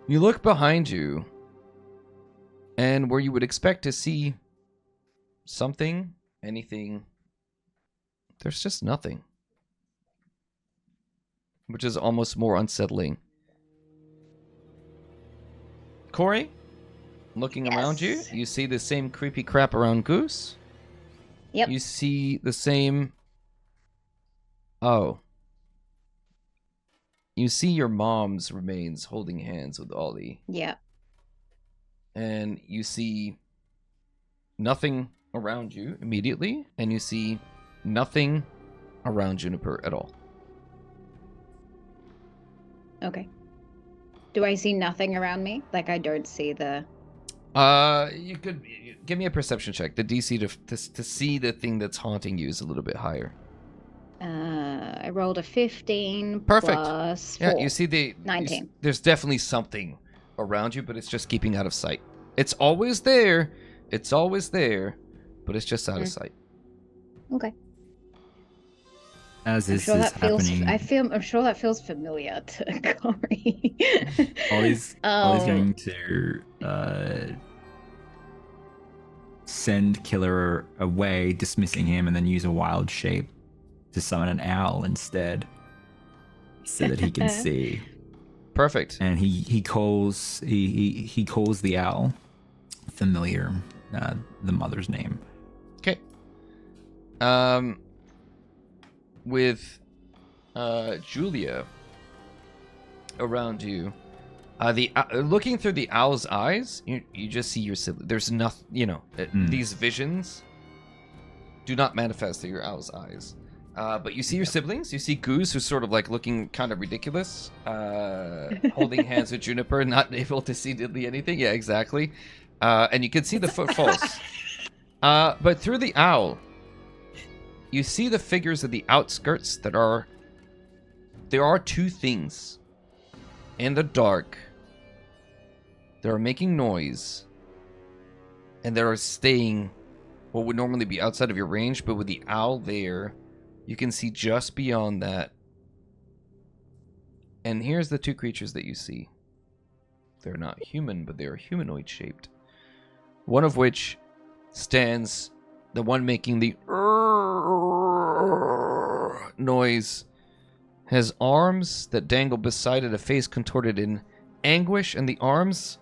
Speaker 2: You look behind you, and where you would expect to see something, anything, there's just nothing. Which is almost more unsettling. Corey, looking around you, you see the same creepy crap around Goose.
Speaker 7: Yep.
Speaker 2: You see the same... Oh. You see your mom's remains holding hands with Ollie.
Speaker 7: Yeah.
Speaker 2: And you see nothing around you immediately, and you see nothing around Juniper at all.
Speaker 7: Okay. Do I see nothing around me? Like I don't see the...
Speaker 2: You could give me a perception check. The DC to see the thing that's haunting you is a little bit higher.
Speaker 7: I rolled a 15
Speaker 2: Perfect.
Speaker 7: plus 4.
Speaker 2: Yeah, you see the
Speaker 7: 19.
Speaker 2: There's definitely something around you, but it's just keeping out of sight. It's always there. It's always there, but it's just out of sight.
Speaker 7: Okay.
Speaker 4: As this
Speaker 7: I'm sure
Speaker 4: is
Speaker 7: that feels.
Speaker 4: happening,
Speaker 7: I'm sure that feels familiar to Corey.
Speaker 4: Ollie's going to send Killer away, dismissing him, and then use a wild shape to summon an owl instead, so that he can see.
Speaker 2: Perfect.
Speaker 4: And he calls the owl familiar, the mother's name.
Speaker 2: Okay. With Julia around you, looking through the owl's eyes, you just see your sibling. There's nothing, these visions do not manifest through your owl's eyes. But you see your siblings. You see Goose, who's sort of like looking kind of ridiculous, holding hands with Juniper, not able to see diddly anything. Yeah, exactly. And you can see the footfalls. But through the owl, you see the figures of the outskirts that are... There are two things in the dark, they are making noise, and they are staying what would normally be outside of your range, but with the owl there, you can see just beyond that. And here's the two creatures that you see. They're not human, but they are humanoid shaped. One of which stands, the one making the noise, has arms that dangle beside it, a face contorted in anguish, and the arms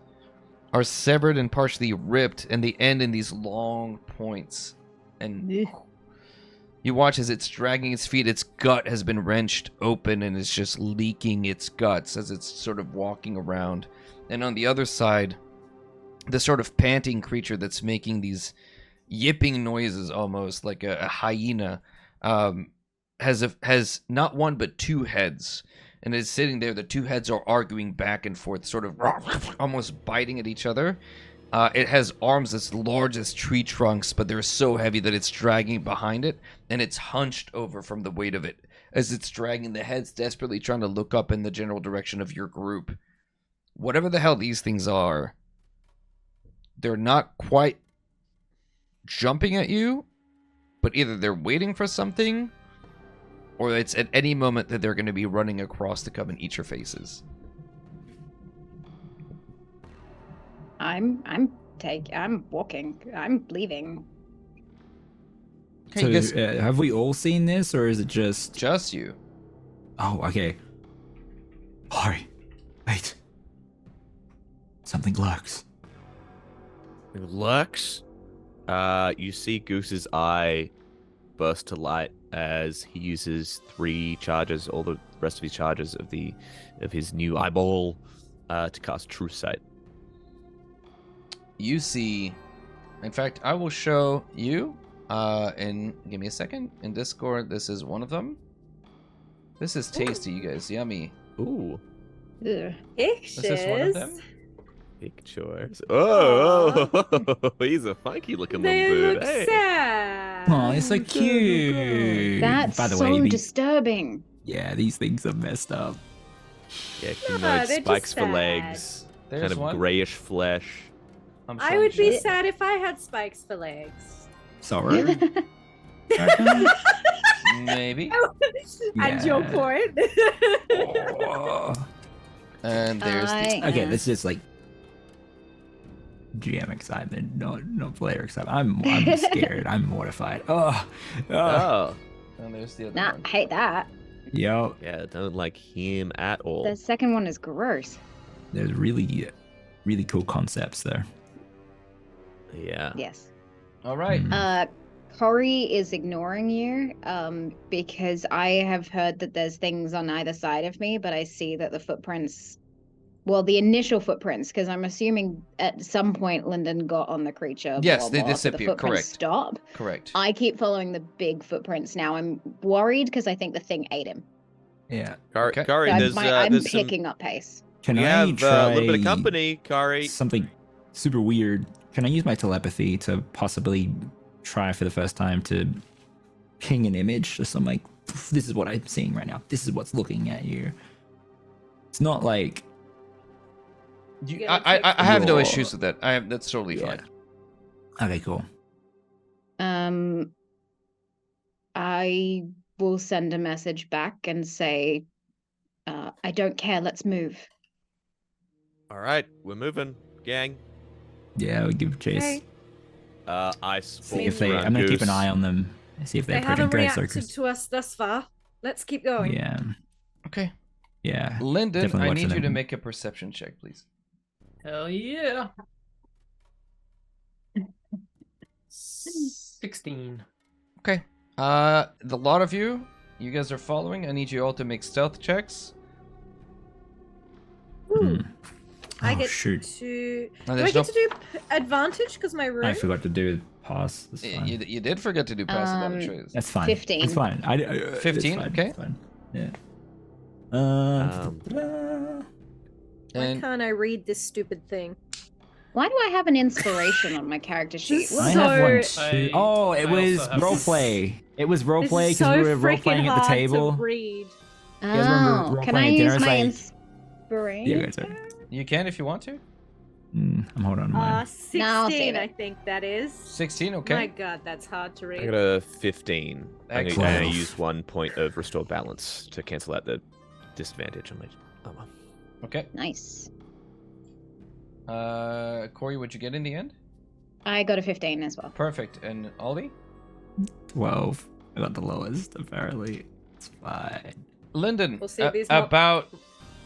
Speaker 2: are severed and partially ripped, and they end in these long points. And you watch as it's dragging its feet, its gut has been wrenched open and it's just leaking its guts as it's sort of walking around. And on the other side, the sort of panting creature that's making these yipping noises almost like a hyena has not one but two heads. And it's sitting there, the two heads are arguing back and forth, sort of almost biting at each other. It has arms as large as tree trunks, but they're so heavy that it's dragging behind it, and it's hunched over from the weight of it. As it's dragging, the head's desperately trying to look up in the general direction of your group. Whatever the hell these things are, they're not quite jumping at you, but either they're waiting for something, or it's at any moment that they're going to be running across to come and eat your faces.
Speaker 7: I'm walking. I'm leaving.
Speaker 2: Okay,
Speaker 4: So,
Speaker 2: you guys,
Speaker 4: have we all seen this, or is it just...
Speaker 2: just you.
Speaker 4: Oh, okay. Sorry. Wait. Something lurks.
Speaker 8: Lurks. You see Goose's eye burst to light as he uses 3 charges, all the rest of his charges of his new eyeball, to cast True Sight.
Speaker 2: You see, in fact, I will show you, and give me a second, in Discord, this is one of them. This is tasty, you guys, yummy.
Speaker 8: Ooh.
Speaker 7: Ugh.
Speaker 2: This is one of them.
Speaker 8: Pictures. Oh, he's a funky looking little
Speaker 3: They
Speaker 8: dude.
Speaker 3: look
Speaker 8: Hey.
Speaker 3: sad.
Speaker 4: Oh, it's so cute.
Speaker 7: That's
Speaker 4: By the
Speaker 7: so
Speaker 4: way,
Speaker 7: disturbing.
Speaker 4: yeah, these things are messed up.
Speaker 8: Yeah,
Speaker 3: No,
Speaker 8: humanoid
Speaker 3: they're
Speaker 8: spikes
Speaker 3: just
Speaker 8: for
Speaker 3: sad.
Speaker 8: legs,
Speaker 2: There's
Speaker 8: kind of
Speaker 2: one.
Speaker 8: grayish flesh.
Speaker 2: I'm
Speaker 3: I
Speaker 2: showing
Speaker 3: would be
Speaker 2: you.
Speaker 3: sad if I had spikes for legs.
Speaker 4: Sorry.
Speaker 2: Maybe.
Speaker 3: And your
Speaker 4: Yeah.
Speaker 3: point.
Speaker 4: Oh.
Speaker 2: And there's the...
Speaker 4: Okay, this is like GM excitement, not player excitement. I'm scared. I'm mortified. Oh.
Speaker 8: Oh.
Speaker 2: And there's the other
Speaker 7: Nah,
Speaker 2: one.
Speaker 7: I hate that.
Speaker 4: Yo,
Speaker 8: Yeah, don't like him at all.
Speaker 7: The second one is gross.
Speaker 4: there's really cool concepts there.
Speaker 8: Yeah.
Speaker 7: Yes.
Speaker 2: All right.
Speaker 4: Mm.
Speaker 7: Corey is ignoring you, because I have heard that there's things on either side of me, but I see that the footprints, well, the initial footprints, because I'm assuming at some point Lyndon got on the creature.
Speaker 2: Yes,
Speaker 7: blah,
Speaker 2: they
Speaker 7: blah, but
Speaker 2: disappear,
Speaker 7: The footprints
Speaker 2: correct.
Speaker 7: stop.
Speaker 2: Correct.
Speaker 7: I keep following the big footprints now. I'm worried because I think the thing ate him.
Speaker 4: Yeah.
Speaker 2: Okay.
Speaker 8: Kari,
Speaker 7: So
Speaker 8: there's,
Speaker 7: I'm
Speaker 8: there's some...
Speaker 7: picking up pace.
Speaker 4: Can
Speaker 8: We
Speaker 4: I
Speaker 8: have
Speaker 4: try
Speaker 8: a little bit of company, Kari.
Speaker 4: something super weird? Can I use my telepathy to possibly try for the first time to ping an image? Just I'm like, this is what I'm seeing right now. This is what's looking at you. It's not like
Speaker 2: You,
Speaker 3: gonna
Speaker 2: I have no
Speaker 4: raw.
Speaker 2: issues with that. That's totally
Speaker 4: Yeah.
Speaker 2: fine.
Speaker 4: okay, cool.
Speaker 7: I will send a message back and say, I don't care, let's move.
Speaker 8: All right, we're moving, gang.
Speaker 4: Yeah, we'll give chase.
Speaker 3: Okay.
Speaker 8: I
Speaker 4: See if
Speaker 8: swarmed
Speaker 4: they.
Speaker 8: around
Speaker 4: I'm gonna keep an
Speaker 8: Goose.
Speaker 4: eye on them. See if
Speaker 3: They
Speaker 4: they're pretty
Speaker 3: haven't
Speaker 4: good
Speaker 3: reacted
Speaker 4: circus.
Speaker 3: to us thus far. Let's keep going.
Speaker 4: Yeah,
Speaker 2: Okay.
Speaker 4: yeah.
Speaker 2: Lyndon,
Speaker 4: Definitely
Speaker 2: I
Speaker 4: watching
Speaker 2: need you to
Speaker 4: them.
Speaker 2: make a perception check, please.
Speaker 6: Hell yeah. 16.
Speaker 2: Okay. The lot of you guys are following. I need you all to make stealth checks.
Speaker 4: Hmm.
Speaker 3: I
Speaker 4: Oh,
Speaker 3: get
Speaker 4: shoot.
Speaker 3: to.
Speaker 2: No,
Speaker 3: Do I
Speaker 2: there's
Speaker 3: get to do advantage because my room?
Speaker 4: I forgot to do pass. That's fine.
Speaker 2: You did forget to do passive advantage.
Speaker 4: That's fine.
Speaker 7: 15.
Speaker 4: It's fine.
Speaker 2: 15,
Speaker 4: it's fine,
Speaker 2: okay.
Speaker 4: it's fine. Yeah.
Speaker 3: Why
Speaker 2: And
Speaker 3: can't I read this stupid thing?
Speaker 7: Why do I have an inspiration on my character sheet?
Speaker 3: This
Speaker 4: I
Speaker 3: is
Speaker 4: have one
Speaker 3: So-
Speaker 4: too. Oh, it
Speaker 6: I
Speaker 4: was
Speaker 6: also have-
Speaker 4: roleplay. It was roleplay
Speaker 3: This is
Speaker 4: because
Speaker 3: so
Speaker 4: we were
Speaker 3: freaking
Speaker 4: roleplaying at the
Speaker 3: hard
Speaker 4: table.
Speaker 3: to read.
Speaker 4: guys remember
Speaker 7: Oh, can I
Speaker 4: role-playing dinner?
Speaker 7: use
Speaker 4: It's
Speaker 7: my
Speaker 4: like-
Speaker 7: brain.
Speaker 4: You guys are.
Speaker 2: You can if you want to.
Speaker 4: I'm holding on to mine.
Speaker 3: 16,
Speaker 7: No, I'll save
Speaker 3: I
Speaker 7: it.
Speaker 3: think that is.
Speaker 2: 16, okay.
Speaker 3: My God, that's hard to
Speaker 8: I
Speaker 3: read.
Speaker 8: got a 15. I'm
Speaker 2: Excellent.
Speaker 8: going to use 1 point of restore balance to cancel out the disadvantage on my armor.
Speaker 2: Okay.
Speaker 7: Nice.
Speaker 2: Corey, what'd you get in the end?
Speaker 7: I got a 15 as well.
Speaker 2: Perfect. And Aldi?
Speaker 4: 12. I got the lowest, apparently. It's fine.
Speaker 2: Lyndon,
Speaker 3: We'll see if these more-
Speaker 2: about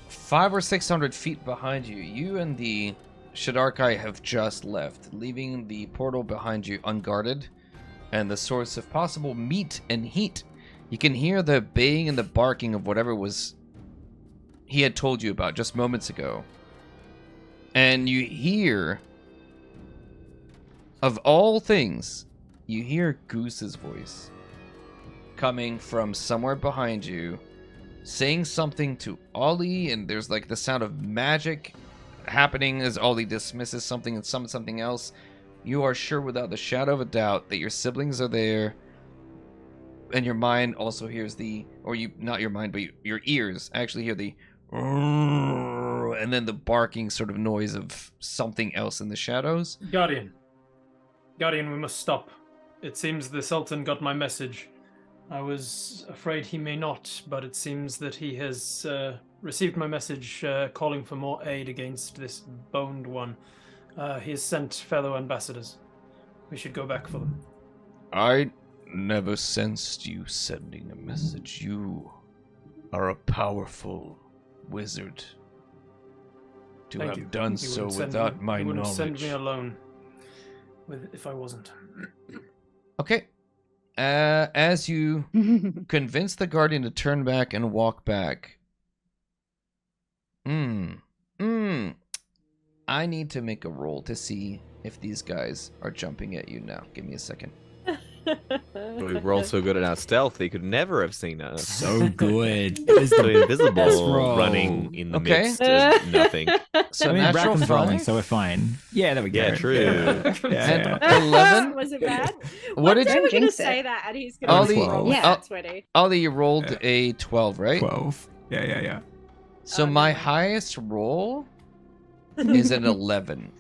Speaker 2: 500 or 600 feet behind you, you and the Shadarkai have just left, leaving the portal behind you unguarded, and the source of possible meat and heat. You can hear the baying and the barking of whatever was he had told you about just moments ago. And you hear, of all things, you hear Goose's voice coming from somewhere behind you, saying something to Ollie, and there's like the sound of magic happening as Ollie dismisses something and summons something else. You are sure without the shadow of a doubt that your siblings are there, and your mind also hears not your mind, but your ears actually hear the and then the barking sort of noise of something else in the shadows.
Speaker 6: Guardian, we must stop. It seems the Sultan got my message. I was afraid he may not, but it seems that he has received my message calling for more aid against this boned one. He has sent fellow ambassadors. We should go back for them.
Speaker 2: I never sensed you sending a message. You are a powerful wizard to
Speaker 6: Thank
Speaker 2: have
Speaker 6: you.
Speaker 2: done
Speaker 6: You
Speaker 2: so
Speaker 6: wouldn't send
Speaker 2: without
Speaker 6: me-
Speaker 2: my
Speaker 6: you wouldn't
Speaker 2: knowledge.
Speaker 6: send me alone if I wasn't.
Speaker 2: Okay. As you convince the guardian to turn back and walk back. I need to make a roll to see if these guys are jumping at you now. Give me a second.
Speaker 8: We were all so good at our stealth, they could never have seen us.
Speaker 4: So good. It was
Speaker 8: So
Speaker 4: the
Speaker 8: invisible,
Speaker 4: best roll.
Speaker 8: running in the
Speaker 2: Okay.
Speaker 8: midst of nothing.
Speaker 2: So
Speaker 4: I mean,
Speaker 2: natural
Speaker 4: Bracken's rolling,
Speaker 2: 5
Speaker 4: so we're fine. Yeah, there we go.
Speaker 8: Yeah, true.
Speaker 4: Yeah,
Speaker 2: and
Speaker 4: yeah.
Speaker 2: 11.
Speaker 3: Was it bad?
Speaker 2: What
Speaker 3: One
Speaker 2: did
Speaker 3: day
Speaker 2: you-
Speaker 3: we're gonna
Speaker 7: Jinx it.
Speaker 3: say that, and he's
Speaker 2: Ollie-
Speaker 3: gonna roll
Speaker 7: Yeah.
Speaker 3: 20.
Speaker 2: Ollie, you rolled
Speaker 4: Yeah.
Speaker 2: a 12, right?
Speaker 4: 12. Yeah.
Speaker 2: So
Speaker 3: Oh,
Speaker 2: my
Speaker 3: no.
Speaker 2: highest roll is an 11.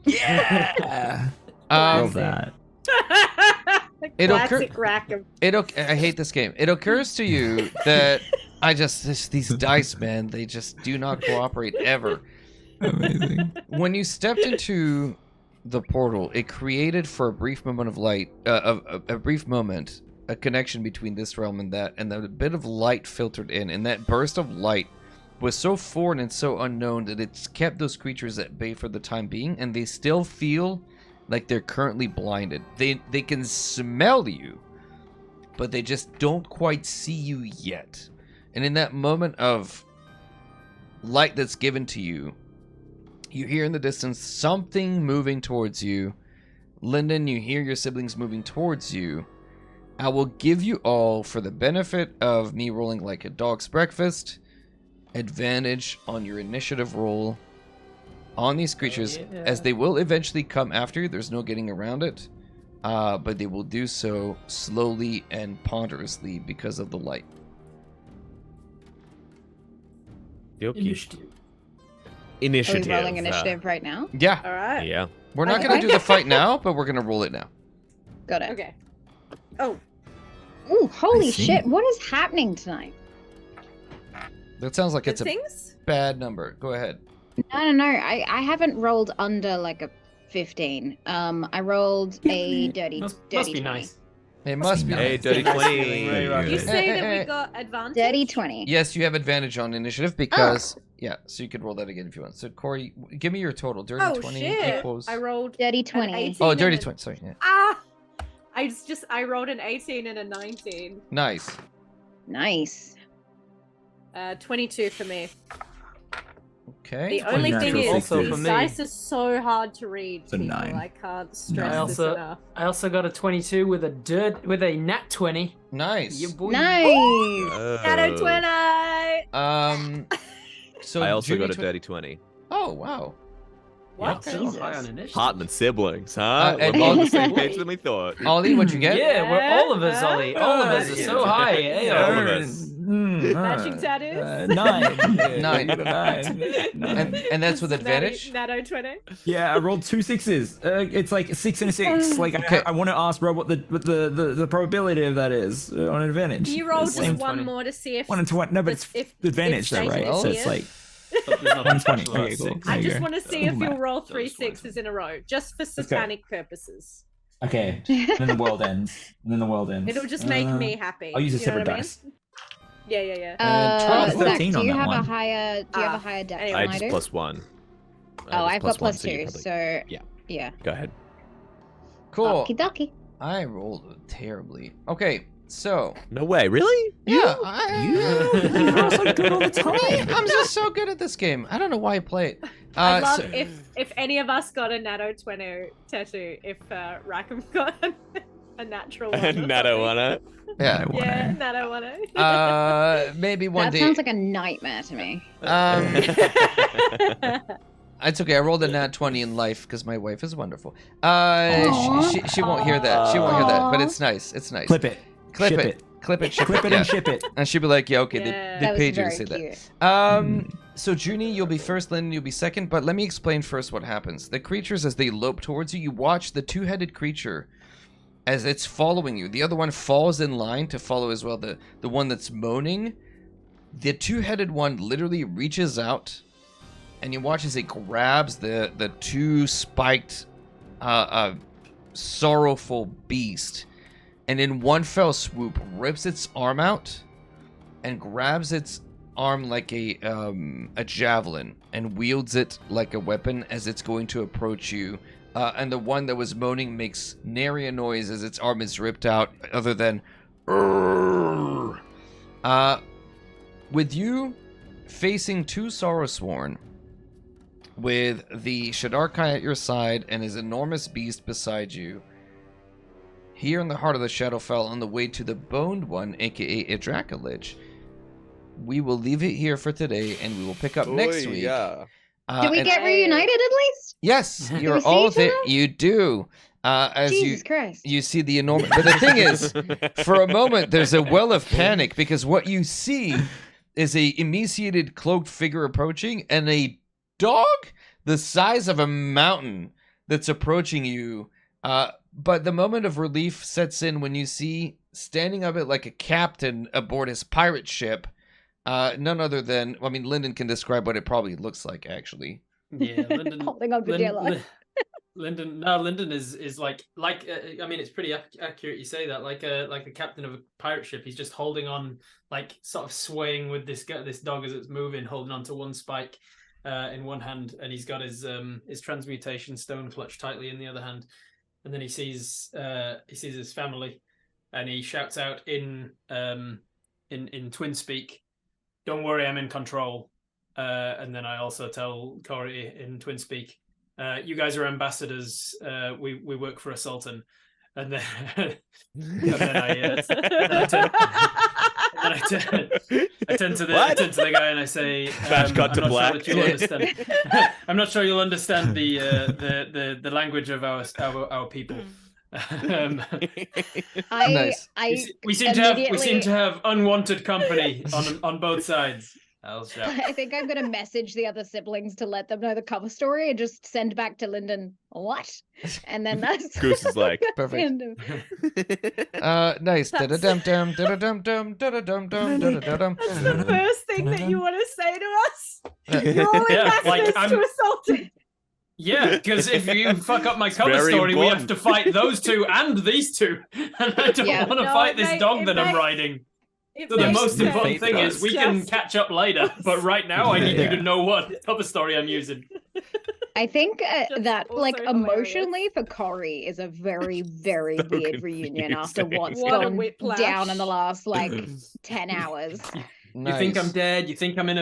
Speaker 4: Yeah.
Speaker 2: Um,
Speaker 4: Love that.
Speaker 2: It'll
Speaker 3: Classic Rackham.
Speaker 2: I hate this game. It occurs to you that these dice, man, they just do not cooperate ever.
Speaker 4: Amazing.
Speaker 2: When you stepped into the portal, it created for a brief moment of light, a brief moment, a connection between this realm and that, and then a bit of light filtered in, and that burst of light was so foreign and so unknown that it's kept those creatures at bay for the time being, and they still feel like they're currently blinded. They can smell you, but they just don't quite see you yet. And in that moment of light that's given to you, you hear in the distance something moving towards you. Lyndon, you hear your siblings moving towards you. I will give you all, for the benefit of me rolling like a dog's breakfast, advantage on your initiative roll on these creatures,
Speaker 6: Yeah.
Speaker 2: as they will eventually come after you. There's no getting around it. But they will do so slowly and ponderously because of the light.
Speaker 6: Initiative.
Speaker 7: Are
Speaker 8: Initiative.
Speaker 7: we rolling initiative right now?
Speaker 2: Yeah,
Speaker 3: All right.
Speaker 8: Yeah.
Speaker 2: we're not
Speaker 7: Okay.
Speaker 2: going to do the fight now, but we're going to roll it now.
Speaker 7: Got it.
Speaker 3: Okay. Oh,
Speaker 7: Ooh, holy
Speaker 4: I see.
Speaker 7: shit. What is happening tonight?
Speaker 2: That sounds like
Speaker 3: good
Speaker 2: it's a
Speaker 3: things?
Speaker 2: bad number. Go ahead.
Speaker 7: No. I haven't rolled under like a 15. I rolled a dirty
Speaker 6: Must
Speaker 7: 20.
Speaker 6: be nice.
Speaker 2: It must be.
Speaker 8: Hey,
Speaker 4: nice.
Speaker 8: dirty
Speaker 6: Nice
Speaker 8: 20.
Speaker 6: feeling, very right.
Speaker 3: You
Speaker 4: Good.
Speaker 3: say that
Speaker 2: Hey.
Speaker 3: we got advantage?
Speaker 7: Dirty 20.
Speaker 2: Yes, you have advantage on initiative because yeah. So you could roll that again if you want. So Corey, give me your total. Dirty
Speaker 3: Oh
Speaker 2: 20
Speaker 3: shit!
Speaker 2: equals.
Speaker 3: I rolled
Speaker 7: Dirty
Speaker 3: an
Speaker 7: 20.
Speaker 3: 18
Speaker 2: Oh,
Speaker 3: and
Speaker 2: dirty
Speaker 3: a-
Speaker 2: 20. Sorry. Yeah.
Speaker 3: Ah! I rolled an 18 and a 19.
Speaker 2: Nice.
Speaker 7: Nice.
Speaker 3: 22 for me.
Speaker 2: Okay.
Speaker 3: The only thing
Speaker 4: natural
Speaker 3: is,
Speaker 6: Also
Speaker 3: these
Speaker 6: for me.
Speaker 3: dice are so hard to read.
Speaker 4: It's a
Speaker 3: People.
Speaker 4: 9.
Speaker 3: I can't stress
Speaker 6: I
Speaker 3: this
Speaker 6: also-
Speaker 3: enough.
Speaker 6: I also got a 22 with a nat 20.
Speaker 2: Nice.
Speaker 6: Yeah, boy.
Speaker 7: Nice.
Speaker 3: Shadow
Speaker 8: Oh.
Speaker 3: 20!
Speaker 2: So
Speaker 8: I also
Speaker 2: Judy
Speaker 8: got a
Speaker 2: tw-
Speaker 8: dirty 20.
Speaker 2: Oh wow.
Speaker 3: What?
Speaker 6: So
Speaker 7: Jesus.
Speaker 6: high on initiative.
Speaker 8: Hartman siblings, huh?
Speaker 2: and
Speaker 8: We're all on the
Speaker 2: all-
Speaker 8: same page than we thought.
Speaker 2: Ollie, what'd you get?
Speaker 6: Yeah, we're all of us, Ollie. All of us are so high. Hey,
Speaker 8: Yeah, all of us.
Speaker 3: Matching tattoos?
Speaker 4: 9.
Speaker 2: Nine.
Speaker 4: You got a 9.
Speaker 2: And that's with advantage?
Speaker 3: Natto 20.
Speaker 4: Yeah, I rolled 2 6s. It's like a 6 and a 6. Like
Speaker 2: Okay.
Speaker 4: I want to ask, bro, what the probability of that is on advantage.
Speaker 3: You roll
Speaker 4: It's
Speaker 3: just
Speaker 4: same-
Speaker 3: one
Speaker 6: 20.
Speaker 3: more to see if
Speaker 4: 1 and 20. No, but it's
Speaker 3: if
Speaker 4: advantage though, right?
Speaker 3: Satan
Speaker 4: So
Speaker 3: is
Speaker 4: it's
Speaker 3: here.
Speaker 4: like
Speaker 6: But there's nothing
Speaker 4: 1 and 20.
Speaker 6: special about
Speaker 4: Okay, cool.
Speaker 6: six.
Speaker 4: There
Speaker 3: I
Speaker 4: you
Speaker 3: just
Speaker 4: go.
Speaker 3: want to see
Speaker 4: Doesn't
Speaker 3: if you'll
Speaker 4: matter.
Speaker 3: roll 3
Speaker 6: That was fine.
Speaker 3: 6s in a row, just for satanic purposes.
Speaker 4: Okay. Then the world ends. And then the world ends.
Speaker 3: It'll just make me happy.
Speaker 4: I'll use a
Speaker 3: you know
Speaker 4: separate
Speaker 3: what I mean?
Speaker 4: dice.
Speaker 3: Yeah.
Speaker 2: And 12.
Speaker 7: Zach,
Speaker 4: 13
Speaker 7: do
Speaker 4: on
Speaker 7: you
Speaker 4: that
Speaker 7: have a
Speaker 4: one.
Speaker 7: higher? Do you have a higher dex
Speaker 3: anyway.
Speaker 7: than
Speaker 8: I
Speaker 7: I
Speaker 8: just
Speaker 7: do?
Speaker 8: +1.
Speaker 7: Oh, I've got
Speaker 8: +1, so you
Speaker 7: +2.
Speaker 8: probably-
Speaker 7: So
Speaker 8: yeah.
Speaker 7: yeah.
Speaker 8: Go ahead.
Speaker 2: Cool.
Speaker 7: Okie dokie.
Speaker 2: I rolled terribly. Okay, so
Speaker 8: No way, really?
Speaker 2: yeah,
Speaker 4: You're so good all the time.
Speaker 2: I'm just so good at this game. I don't know why I play it.
Speaker 3: I'd love
Speaker 2: so-
Speaker 3: if any of us got a Natto 20 tattoo, if Rackham got a natural one. or
Speaker 8: Natto
Speaker 3: something.
Speaker 8: wanna.
Speaker 2: yeah.
Speaker 3: Yeah, Natto 1.
Speaker 2: Maybe one
Speaker 7: That
Speaker 2: day.
Speaker 7: sounds like a nightmare to me.
Speaker 2: It's okay. I rolled a nat 20 in life because my wife is wonderful.
Speaker 7: Aw.
Speaker 2: She won't hear that. She won't hear that. But it's nice. It's nice.
Speaker 4: Clip it.
Speaker 2: Clip
Speaker 4: Ship
Speaker 2: it.
Speaker 4: it.
Speaker 2: Clip it. Ship
Speaker 4: Clip it
Speaker 2: yeah.
Speaker 4: and ship it.
Speaker 2: And she'll be like, yeah, okay,
Speaker 3: Yeah.
Speaker 2: they
Speaker 7: That was
Speaker 2: paid you to
Speaker 7: very
Speaker 2: say
Speaker 7: cute.
Speaker 2: that. So Junie, you'll be first, Lyndon, you'll be second, but let me explain first what happens. The creatures, as they lope towards you, you watch the two-headed creature as it's following you. The other one falls in line to follow as well, the one that's moaning. The two-headed one literally reaches out, and you watch as it grabs the two spiked, sorrowful beast, and in one fell swoop rips its arm out and grabs its arm like a javelin and wields it like a weapon as it's going to approach you. And the one that was moaning makes nary a noise as its arm is ripped out, other than "Urgh." With you facing two Sorrowsworn, with the Shadarkai at your side and his enormous beast beside you, here in the heart of the Shadowfell, on the way to the Boned One, aka Idracolich, we will leave it here for today, and we will pick up next week.
Speaker 8: Yeah.
Speaker 7: Did we
Speaker 2: and-
Speaker 7: get reunited at least?
Speaker 2: Yes,
Speaker 7: we
Speaker 2: you're
Speaker 7: see
Speaker 2: all
Speaker 7: each
Speaker 2: there.
Speaker 7: other?
Speaker 2: You do. As
Speaker 7: Jesus Christ.
Speaker 2: you see the enormous. But the thing is, for a moment, there's a well of panic because what you see is a emaciated, cloaked figure approaching, and a dog the size of a mountain that's approaching you. But the moment of relief sets in when you see, standing up it like a captain aboard his pirate ship, none other than, I mean, Lyndon can describe what it probably looks like, actually.
Speaker 6: Yeah, Lyndon.
Speaker 7: Holding on for dear life.
Speaker 6: Lyndon is like I mean, it's pretty accurate you say that, like a captain of a pirate ship. He's just holding on, like sort of swaying with this dog as it's moving, holding on to one spike in one hand, and he's got his transmutation stone clutched tightly in the other hand. And then he sees his family, and he shouts out in twin speak, "Don't worry, I'm in control." And then I also tell Corey in twin speak, "You guys are ambassadors. We work for a sultan." And then I turn to the guy and I say,
Speaker 8: Flash cut to black.
Speaker 6: I'm not sure you'll understand the language of our people.
Speaker 2: Nice.
Speaker 6: We seem to have unwanted company on both sides. I'll shout.
Speaker 7: I think I'm gonna message the other siblings to let them know the cover story and just send back to Lyndon what, and then that's
Speaker 8: Goose is like,
Speaker 2: Perfect.
Speaker 7: random.
Speaker 2: Nice. Da-da-dum-dum, da-da-dum-dum, da-da-dum-dum, da-da-dum.
Speaker 3: That's the first thing that you want to say to us. You're all
Speaker 6: Yeah,
Speaker 3: ambassadors
Speaker 6: like,
Speaker 3: to a sultan.
Speaker 6: Yeah, because if you fuck up my cover
Speaker 8: very
Speaker 6: story, we have
Speaker 8: important.
Speaker 6: to fight those two and these two. And I don't
Speaker 7: Yeah.
Speaker 6: want to
Speaker 3: No,
Speaker 6: fight
Speaker 3: it
Speaker 6: this
Speaker 3: may-
Speaker 6: dog
Speaker 3: it
Speaker 6: that I'm
Speaker 3: may-
Speaker 6: riding.
Speaker 3: It
Speaker 6: So the
Speaker 3: makes
Speaker 6: most
Speaker 3: sense.
Speaker 6: important thing is we can catch up later. But right now, I need you to know what cover story I'm using.
Speaker 7: I think
Speaker 3: That's
Speaker 7: that, like,
Speaker 3: also hilarious.
Speaker 7: emotionally for Corey is a very, very
Speaker 8: So
Speaker 7: weird reunion after what's
Speaker 8: confusing.
Speaker 3: What a
Speaker 7: gone
Speaker 3: whiplash.
Speaker 7: down in the last, like, 10 hours.
Speaker 6: You think I'm
Speaker 2: Nice.
Speaker 6: dead? You think I'm in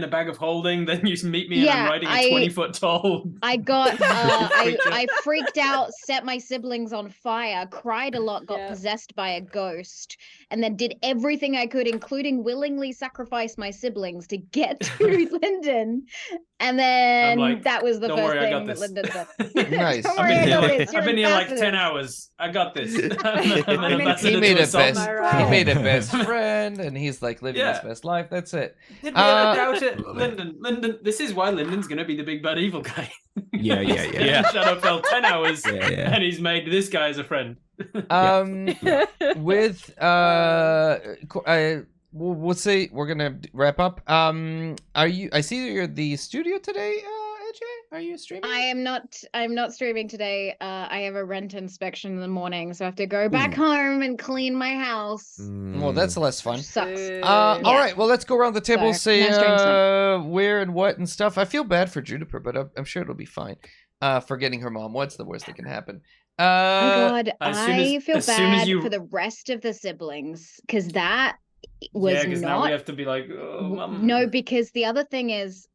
Speaker 6: a bag of holding? Then you meet me and
Speaker 7: Yeah,
Speaker 6: I'm riding a
Speaker 7: I-
Speaker 6: 20-foot tall.
Speaker 7: I got,
Speaker 6: Creature.
Speaker 7: I freaked out, set my siblings on fire, cried a lot, got
Speaker 3: Yeah.
Speaker 7: possessed by a ghost, and then did everything I could, including willingly sacrifice my siblings to get to Lyndon. And then
Speaker 6: like,
Speaker 7: that was the
Speaker 6: "Don't
Speaker 7: first
Speaker 6: worry, I got
Speaker 7: thing that
Speaker 6: this."
Speaker 7: Lyndon said.
Speaker 2: Nice.
Speaker 7: Don't
Speaker 6: I've
Speaker 7: worry,
Speaker 6: been
Speaker 7: I
Speaker 6: here
Speaker 7: got
Speaker 6: like
Speaker 7: this. You're
Speaker 6: I've been here like 10
Speaker 7: ambassadors.
Speaker 6: hours. I got this.
Speaker 3: I'm in
Speaker 6: Ambassador
Speaker 2: He
Speaker 6: to
Speaker 2: made a
Speaker 6: assault.
Speaker 2: best.
Speaker 3: Am I
Speaker 2: He
Speaker 3: right?
Speaker 2: made a best friend, and he's like living his
Speaker 6: Yeah.
Speaker 2: best life. That's it.
Speaker 6: Did we ever
Speaker 2: Uh,
Speaker 6: doubt it? Lyndon, this is why Lyndon's gonna be the big bad evil guy.
Speaker 4: Yeah.
Speaker 8: Yeah.
Speaker 6: Shadowfell 10 hours,
Speaker 4: Yeah.
Speaker 6: and he's made this guy as a friend.
Speaker 2: With we'll say we're gonna wrap up. Are you? I see you're at the studio today, AJ. Are you streaming?
Speaker 7: I'm not streaming today. I have a rent inspection in the morning, so I have to go back home and clean my house.
Speaker 2: Well, that's less fun.
Speaker 7: Which sucks.
Speaker 2: All
Speaker 7: Yeah.
Speaker 2: right. Well, let's go around the table,
Speaker 7: So,
Speaker 2: say
Speaker 7: no stream tonight.
Speaker 2: where and what and stuff. I feel bad for Juniper, but I'm sure it'll be fine. Forgetting her mom. What's the worst that can happen?
Speaker 7: Oh God, I feel
Speaker 6: as soon as
Speaker 7: bad
Speaker 6: you-
Speaker 7: for the rest of the siblings because that was
Speaker 6: yeah, because now we
Speaker 7: not.
Speaker 6: have to be like, oh, mum.
Speaker 7: No, because the other thing is,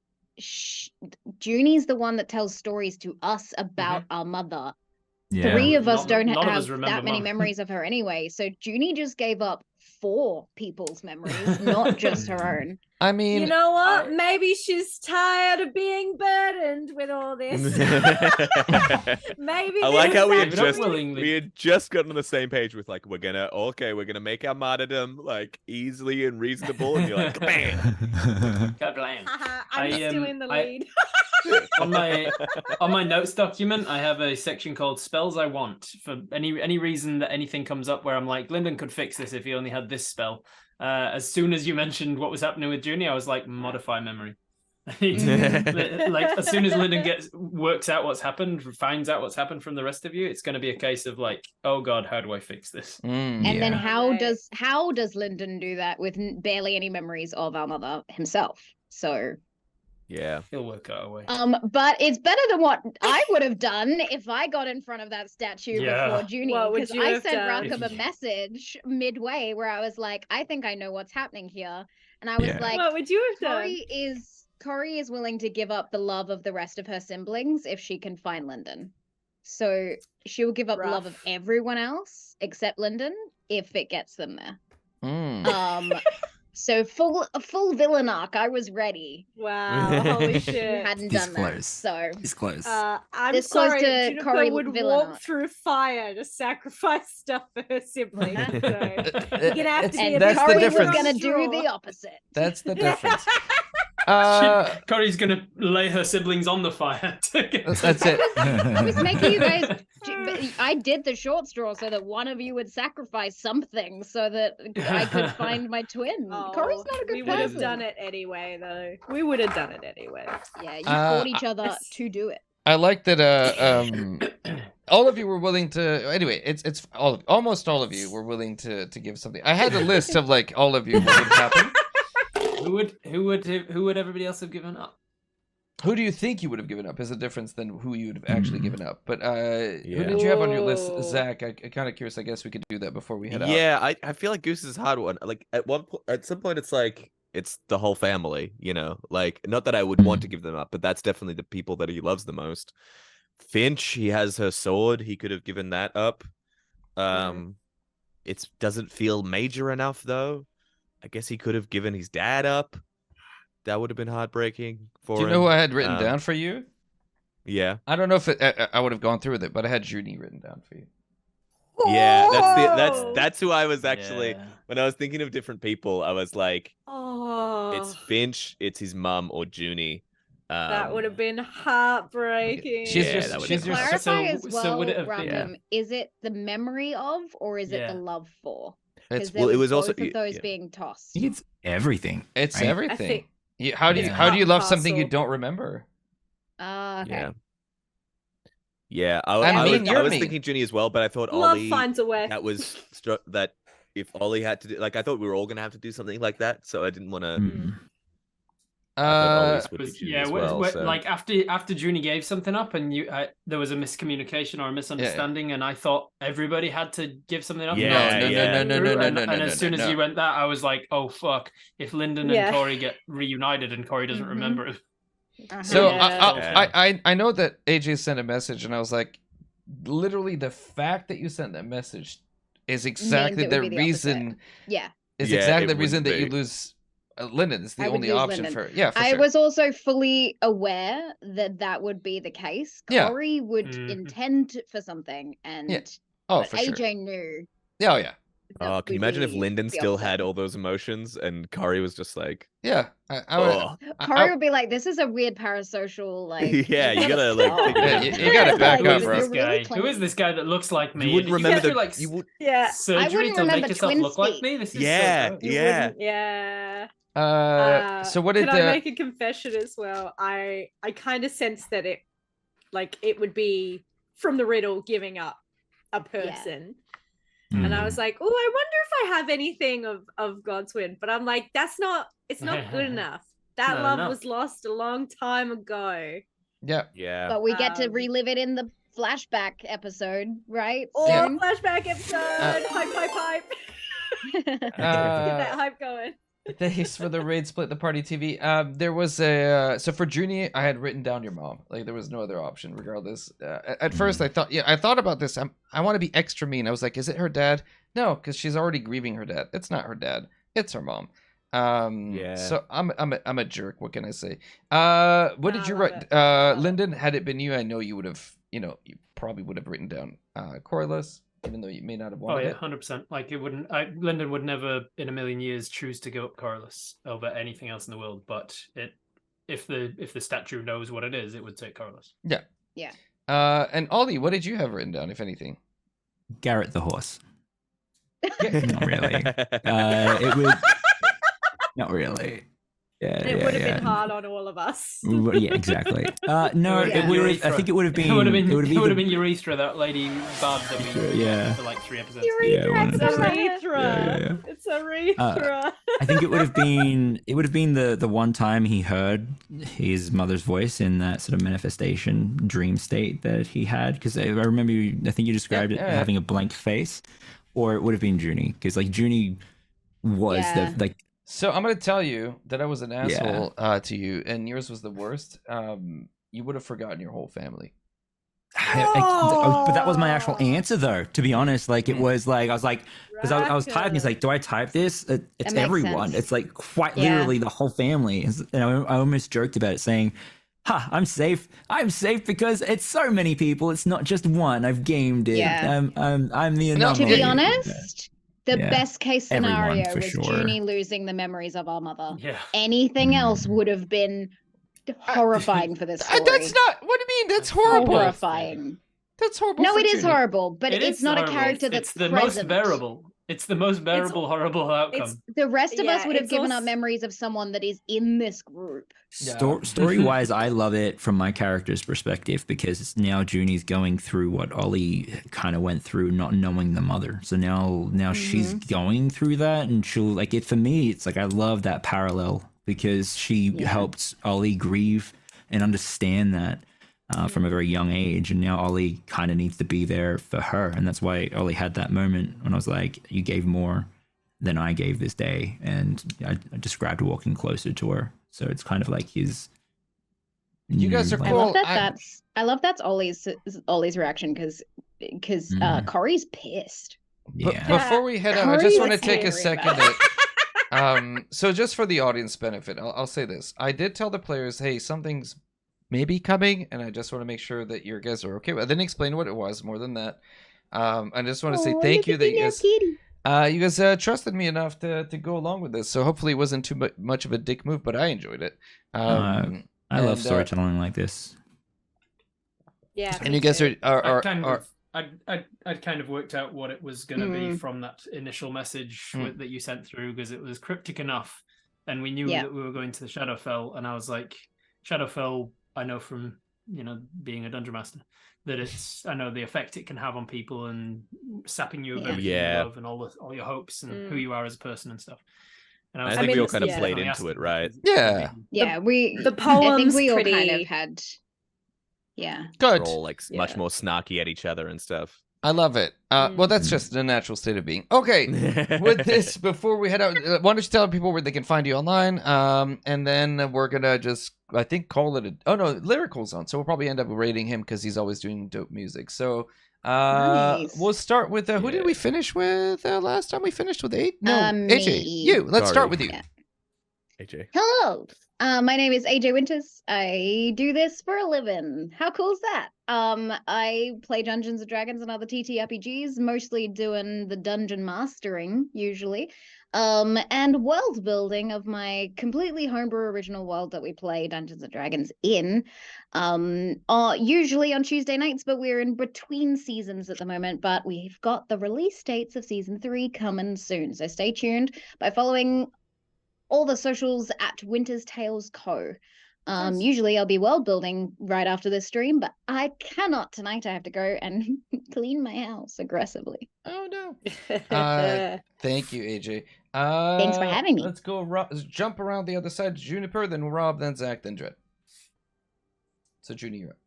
Speaker 7: Junie's the one that tells stories to us about our mother.
Speaker 4: Yeah.
Speaker 7: Three of us
Speaker 6: None-
Speaker 7: don't
Speaker 6: none of us
Speaker 7: have
Speaker 6: remember
Speaker 7: that many
Speaker 6: Mum.
Speaker 7: memories of her anyway. So Junie just gave up 4 people's memories, not just her own.
Speaker 2: I mean,
Speaker 3: You know what? Maybe she's tired of being burdened with all this. Maybe
Speaker 8: I like how we had
Speaker 6: Give it up
Speaker 8: just
Speaker 6: willingly.
Speaker 8: we had just gotten on the same page with like we're gonna make our martyrdom like easily and reasonable, and you're like, bam.
Speaker 6: Kablam.
Speaker 3: I'm
Speaker 6: I,
Speaker 3: still in the
Speaker 6: I-
Speaker 3: lead.
Speaker 6: on my notes document, I have a section called spells I want for any reason that anything comes up where I'm like, Lyndon could fix this if he only had this spell. As soon as you mentioned what was happening with Junie, I was like, modify memory. Like as soon as Lyndon works out what's happened, finds out what's happened from the rest of you, it's going to be a case of like, oh God, how do I fix this?
Speaker 7: And then
Speaker 4: Yeah.
Speaker 7: how
Speaker 3: Right.
Speaker 7: does Lyndon do that with barely any memories of our mother himself? So
Speaker 8: Yeah.
Speaker 6: He'll work out a way.
Speaker 7: but it's better than what I would have done if I got in front of that statue
Speaker 6: Yeah.
Speaker 7: before Junie.
Speaker 3: What would
Speaker 7: Because
Speaker 3: you
Speaker 7: I
Speaker 3: have
Speaker 7: sent
Speaker 3: done?
Speaker 7: Rackham a message midway where I was like, I think I know what's happening here. And I was
Speaker 4: Yeah.
Speaker 7: like,
Speaker 3: What would you have done?
Speaker 7: Corey is willing to give up the love of the rest of her siblings if she can find Lyndon. So she will give up the love of
Speaker 3: Rough.
Speaker 7: everyone else except Lyndon if it gets them there. So a full villain arc. I was ready.
Speaker 3: Wow, holy
Speaker 7: Who
Speaker 3: shit.
Speaker 7: hadn't
Speaker 4: He's
Speaker 7: done that.
Speaker 4: close.
Speaker 7: So
Speaker 4: He's close.
Speaker 3: I'm
Speaker 7: This close
Speaker 3: sorry,
Speaker 7: to
Speaker 3: Juniper
Speaker 7: Cory
Speaker 3: would
Speaker 7: villain
Speaker 3: walk
Speaker 7: art.
Speaker 3: through fire to sacrifice stuff for her siblings. So you're gonna have to be a
Speaker 7: and
Speaker 2: That's the
Speaker 3: bit
Speaker 7: Corey was
Speaker 2: difference.
Speaker 7: gonna do
Speaker 3: straw.
Speaker 7: the opposite.
Speaker 2: That's the difference.
Speaker 6: Corey's gonna lay her siblings on the fire. To get
Speaker 2: That's it.
Speaker 7: I was making you guys. I did the short straw so that one of you would sacrifice something so that I could find my twin.
Speaker 3: Oh,
Speaker 7: Corey's not a good
Speaker 3: we would have
Speaker 7: person.
Speaker 3: done it anyway, though. We would have done it anyway.
Speaker 7: Yeah, you fought each other
Speaker 3: Yes.
Speaker 7: to do it.
Speaker 2: I like that. All of you were willing to. Anyway, it's almost all of you were willing to give something. I had a list of like all of you what would happen.
Speaker 6: Who would everybody else have given up?
Speaker 2: Who do you think you would have given up is a difference than who you would have actually given up. But who did you have on your list,
Speaker 3: Whoa.
Speaker 2: Zach? I'm kind of curious. I guess we could do that before we head out.
Speaker 8: Yeah, I feel like Goose is a hard one. Like at some point it's like it's the whole family, you know. Like not that I would want to give them up, but that's definitely the people that he loves the most. Finch, he has her sword. He could have given that up. It doesn't feel major enough though. I guess he could have given his dad up. That would have been heartbreaking for
Speaker 2: Do you
Speaker 8: him.
Speaker 2: know who I had written down for you?
Speaker 8: Yeah.
Speaker 2: I don't know if I would have gone through with it, but I had Junie written down for you.
Speaker 8: Yeah,
Speaker 3: Oh.
Speaker 8: that's who I was actually
Speaker 6: Yeah.
Speaker 8: when I was thinking of different people, I was like,
Speaker 3: Oh,
Speaker 8: it's Finch, it's his mum, or Junie.
Speaker 3: that would have been heartbreaking.
Speaker 2: She's
Speaker 8: Yeah,
Speaker 2: your,
Speaker 8: that would've
Speaker 2: she's
Speaker 8: been
Speaker 2: your
Speaker 8: hard.
Speaker 7: Clarify
Speaker 6: So-
Speaker 7: as
Speaker 6: so
Speaker 7: well,
Speaker 6: would it have been-
Speaker 7: Rackham, is it the memory of or is it
Speaker 6: Yeah.
Speaker 7: the love for?
Speaker 2: It's
Speaker 7: Because there
Speaker 8: well, it
Speaker 7: was
Speaker 8: was also-
Speaker 7: both of those
Speaker 8: yeah.
Speaker 7: being tossed.
Speaker 4: I think it's everything.
Speaker 2: it's
Speaker 4: right?
Speaker 3: I
Speaker 2: everything.
Speaker 3: think
Speaker 2: How do you
Speaker 4: Yeah.
Speaker 2: how do you love
Speaker 3: Part
Speaker 2: something you
Speaker 3: parcel.
Speaker 2: don't remember?
Speaker 7: Okay.
Speaker 8: Yeah. Yeah,
Speaker 2: I
Speaker 8: I
Speaker 2: mean,
Speaker 8: was,
Speaker 2: you're
Speaker 8: I was
Speaker 2: mean.
Speaker 8: thinking Junie as well, but I thought
Speaker 3: love
Speaker 8: Ollie
Speaker 3: finds a way.
Speaker 8: that was that if Ollie had to do like I thought we were all gonna have to do something like that, so I didn't want to.
Speaker 4: Mm.
Speaker 8: Ollie's would be
Speaker 6: Was-
Speaker 8: Junie
Speaker 6: yeah,
Speaker 8: as well. So.
Speaker 6: like after Junie gave something up and there was a miscommunication or a misunderstanding, and I thought everybody had to give something up.
Speaker 8: Yeah,
Speaker 6: and I was
Speaker 8: yeah.
Speaker 6: thinking
Speaker 2: No,
Speaker 6: through,
Speaker 2: no,
Speaker 6: and,
Speaker 2: no, no,
Speaker 6: and
Speaker 2: no,
Speaker 6: as
Speaker 2: no,
Speaker 6: soon as
Speaker 2: no.
Speaker 6: you went that, I was like, oh fuck! If Lyndon
Speaker 3: Yeah.
Speaker 6: and Corey get reunited and Corey doesn't
Speaker 7: Mhm.
Speaker 6: remember it,
Speaker 2: So
Speaker 3: Yeah.
Speaker 2: I know that AJ sent a message, and I was like, literally the fact that you sent that message is exactly
Speaker 7: it would
Speaker 2: the
Speaker 7: be the
Speaker 2: reason.
Speaker 7: Yeah.
Speaker 2: Is
Speaker 8: Yeah,
Speaker 2: exactly
Speaker 8: it
Speaker 2: the reason
Speaker 8: wouldn't
Speaker 2: that you
Speaker 8: be.
Speaker 2: lose Lyndon is the
Speaker 7: I would
Speaker 2: only
Speaker 7: use
Speaker 2: option
Speaker 7: Lyndon.
Speaker 2: for. Yeah, for
Speaker 7: I
Speaker 2: sure.
Speaker 7: was also fully aware that that would be the case.
Speaker 2: Yeah.
Speaker 7: Corey would
Speaker 6: Mhm.
Speaker 7: intend for something, and
Speaker 2: Oh,
Speaker 7: but
Speaker 2: for sure.
Speaker 7: AJ knew.
Speaker 2: Yeah, oh yeah.
Speaker 7: that
Speaker 8: Oh, can you
Speaker 7: would
Speaker 8: imagine if
Speaker 7: be
Speaker 8: Lyndon
Speaker 7: the
Speaker 8: still
Speaker 7: opposite.
Speaker 8: had all those emotions and Kari was just like,
Speaker 2: Yeah.
Speaker 8: oh,
Speaker 7: Corey would be like, "This is a weird parasocial, like."
Speaker 8: Yeah, you gotta, like,
Speaker 7: stop."
Speaker 8: take it
Speaker 2: Yeah, you gotta back
Speaker 6: Who
Speaker 2: up,
Speaker 6: is
Speaker 2: bro.
Speaker 6: this
Speaker 7: You're really
Speaker 6: guy? Who is
Speaker 7: clingy.
Speaker 6: this guy that looks like me?
Speaker 8: you wouldn't
Speaker 6: Did
Speaker 8: remember
Speaker 6: go through,
Speaker 8: the
Speaker 6: like
Speaker 8: you would
Speaker 3: Yeah.
Speaker 6: surgery
Speaker 7: wouldn't
Speaker 6: to make
Speaker 7: remember
Speaker 6: yourself
Speaker 7: twin
Speaker 6: look like
Speaker 7: speak.
Speaker 6: me? This is
Speaker 8: Yeah,
Speaker 6: so gross.
Speaker 3: You
Speaker 8: yeah.
Speaker 3: wouldn't- yeah.
Speaker 2: So what did
Speaker 3: Can I make a confession as well? I kind of sense that it would be from the riddle giving up a person. And I was like, oh, I wonder if I have anything of Godswind. But I'm like, it's not good enough. That
Speaker 6: Not
Speaker 3: love
Speaker 6: enough.
Speaker 3: was lost a long time ago.
Speaker 2: Yeah.
Speaker 8: Yeah.
Speaker 7: But we get to
Speaker 3: Um,
Speaker 7: relive it in the flashback episode, right?
Speaker 3: Or
Speaker 2: Yeah.
Speaker 3: flashback episode. Hype. Get that hype going.
Speaker 2: Thanks for the raid split the party TV. There was a so for Junie, I had written down your mom. Like there was no other option, regardless. At first, I thought about this. I want to be extra mean. I was like, is it her dad? No, because she's already grieving her dad. It's not her dad. It's her mom.
Speaker 8: Yeah.
Speaker 2: So I'm a jerk. What can I say? What did
Speaker 3: I
Speaker 2: you
Speaker 3: love
Speaker 2: write?
Speaker 3: it. I love it.
Speaker 2: Lyndon, had it been you, I know you would have. You probably would have written down Corliss, even though you may not have
Speaker 6: Oh
Speaker 2: wanted
Speaker 6: yeah,
Speaker 2: it.
Speaker 6: 100%. Like it wouldn't. Lyndon would never in a million years choose to go up Corliss over anything else in the world. But if the statue knows what it is, it would take Corliss.
Speaker 2: Yeah.
Speaker 7: Yeah.
Speaker 2: And Ollie, what did you have written down, if anything?
Speaker 4: Garrett the horse. Not really. It would. Not really. Yeah,
Speaker 3: It would have been hard on all of us.
Speaker 4: Yeah, exactly. No,
Speaker 3: Yeah.
Speaker 4: it would. I think it would have been.
Speaker 6: It would have been.
Speaker 4: It would have been.
Speaker 6: Urethra, that lady bard that we
Speaker 4: Yeah.
Speaker 6: for like 3 episodes.
Speaker 4: Yeah,
Speaker 3: It's a
Speaker 4: 100%.
Speaker 3: urethra.
Speaker 4: Yeah.
Speaker 3: It's a urethra.
Speaker 4: I think it would have been. It would have been the one time he heard his mother's voice in that sort of manifestation dream state that he had. Because I remember. I think you described it
Speaker 2: Yeah.
Speaker 4: having a blank face, or it would have been Junie. Because like Junie was
Speaker 7: Yeah.
Speaker 4: the like.
Speaker 2: So I'm gonna tell you that I was an asshole to you, and yours was the worst. You would have forgotten your whole family.
Speaker 4: But that was my actual answer, though. To be honest, like it was like I was like, because I was typing. It's like, do I type this? It's
Speaker 7: makes
Speaker 4: everyone.
Speaker 7: sense.
Speaker 4: It's like quite
Speaker 7: Yeah.
Speaker 4: literally the whole family. And I almost joked about it, saying, "Ha, I'm safe. I'm safe because it's so many people. It's not just one. I've gamed it.
Speaker 7: Yeah.
Speaker 4: I'm the
Speaker 2: No,
Speaker 4: anomaly."
Speaker 7: To be honest, the
Speaker 4: Yeah.
Speaker 7: best case
Speaker 4: Everyone,
Speaker 7: scenario
Speaker 4: for
Speaker 7: was
Speaker 4: sure.
Speaker 7: Junie losing the memories of our mother.
Speaker 6: Yeah.
Speaker 7: Anything else would have been horrifying for this story.
Speaker 2: That's not. What do you mean? That's horrible.
Speaker 7: horrifying.
Speaker 2: That's horrible.
Speaker 7: No,
Speaker 2: for
Speaker 7: it is
Speaker 2: Junie.
Speaker 7: horrible, but
Speaker 6: It
Speaker 7: it's
Speaker 6: is
Speaker 7: not
Speaker 6: horrible.
Speaker 7: a character that's
Speaker 6: It's the
Speaker 7: present.
Speaker 6: most bearable. It's the most bearable, horrible outcome.
Speaker 3: It's
Speaker 7: The rest of us
Speaker 3: Yeah,
Speaker 7: would have
Speaker 3: it's
Speaker 7: given up
Speaker 3: also-
Speaker 7: memories of someone that is in this group.
Speaker 2: Yeah.
Speaker 4: Story wise, I love it from my character's perspective because now Junie's going through what Ollie kind of went through, not knowing the mother. So now she's going through that, and she'll like it. For me, it's like I love that parallel because she helped Ollie grieve and understand that from a very young age, and now Ollie kind of needs to be there for her, and that's why Ollie had that moment when I was like, "You gave more than I gave this day," and I described walking closer to her. So it's kind of like his.
Speaker 2: You guys are
Speaker 7: I
Speaker 2: cool.
Speaker 7: love that. I love that's Ollie's reaction because Corey's pissed.
Speaker 4: Yeah.
Speaker 2: Before we head out, I
Speaker 7: Corey
Speaker 2: just want to
Speaker 7: was
Speaker 2: take a
Speaker 7: angry
Speaker 2: second.
Speaker 7: about
Speaker 2: So just for the audience benefit, I'll say this. I did tell the players, hey, something's maybe coming, and I just want to make sure that you guys are okay. I didn't explain what it was more than that. I just want to say thank you that you guys trusted me enough to go along with this. So hopefully it wasn't too much of a dick move, but I enjoyed it.
Speaker 4: I love storytelling like this.
Speaker 3: Yeah.
Speaker 2: And you guys are
Speaker 6: I'd kind of worked out what it was going to be from that initial message that you sent through because it was cryptic enough, and we knew that we were going to the Shadowfell, and I was like, Shadowfell, I know from being a dungeon master that I know the effect it can have on people and sapping you of everything you love and all your hopes and who you are as a person and stuff. And
Speaker 8: I think we all kind of
Speaker 3: yeah.
Speaker 8: played into it, right?
Speaker 2: Yeah.
Speaker 7: Yeah,
Speaker 3: The
Speaker 7: I
Speaker 3: poem's
Speaker 7: think we all
Speaker 3: pretty...
Speaker 7: kind of had. Yeah.
Speaker 2: good.
Speaker 8: We're all like much more snarky at each other and stuff.
Speaker 2: I love it. Well, that's just the natural state of being. Okay, with this, before we head out, why don't you tell people where they can find you online? And then we're gonna just, I think, call it Lyrical Zone. So we'll probably end up rating him because he's always doing dope music. So
Speaker 7: Nice.
Speaker 2: we'll start with who did we finish with last time? We finished with 8. No, AJ,
Speaker 7: Me.
Speaker 2: you. Let's start with you.
Speaker 7: Yeah.
Speaker 8: AJ.
Speaker 7: Hello. My name is AJ Winters. I do this for a living. How cool is that? I play Dungeons and Dragons and other TTRPGs, mostly doing the dungeon mastering, usually. And world building of my completely homebrew original world that we play Dungeons and Dragons in. Usually on Tuesday nights, but we're in between seasons at the moment. But we've got the release dates of season 3 coming soon. So stay tuned by following all the socials at Winter's Tales Co.
Speaker 6: Nice.
Speaker 7: Usually I'll be world building right after this stream, but I cannot tonight. I have to go and clean my house aggressively.
Speaker 2: Oh no. Thank you, AJ.
Speaker 7: Thanks for having me.
Speaker 2: Let's go jump around the other side. Juniper, then Rob, then Zach, then Dread. So Junie, you're up.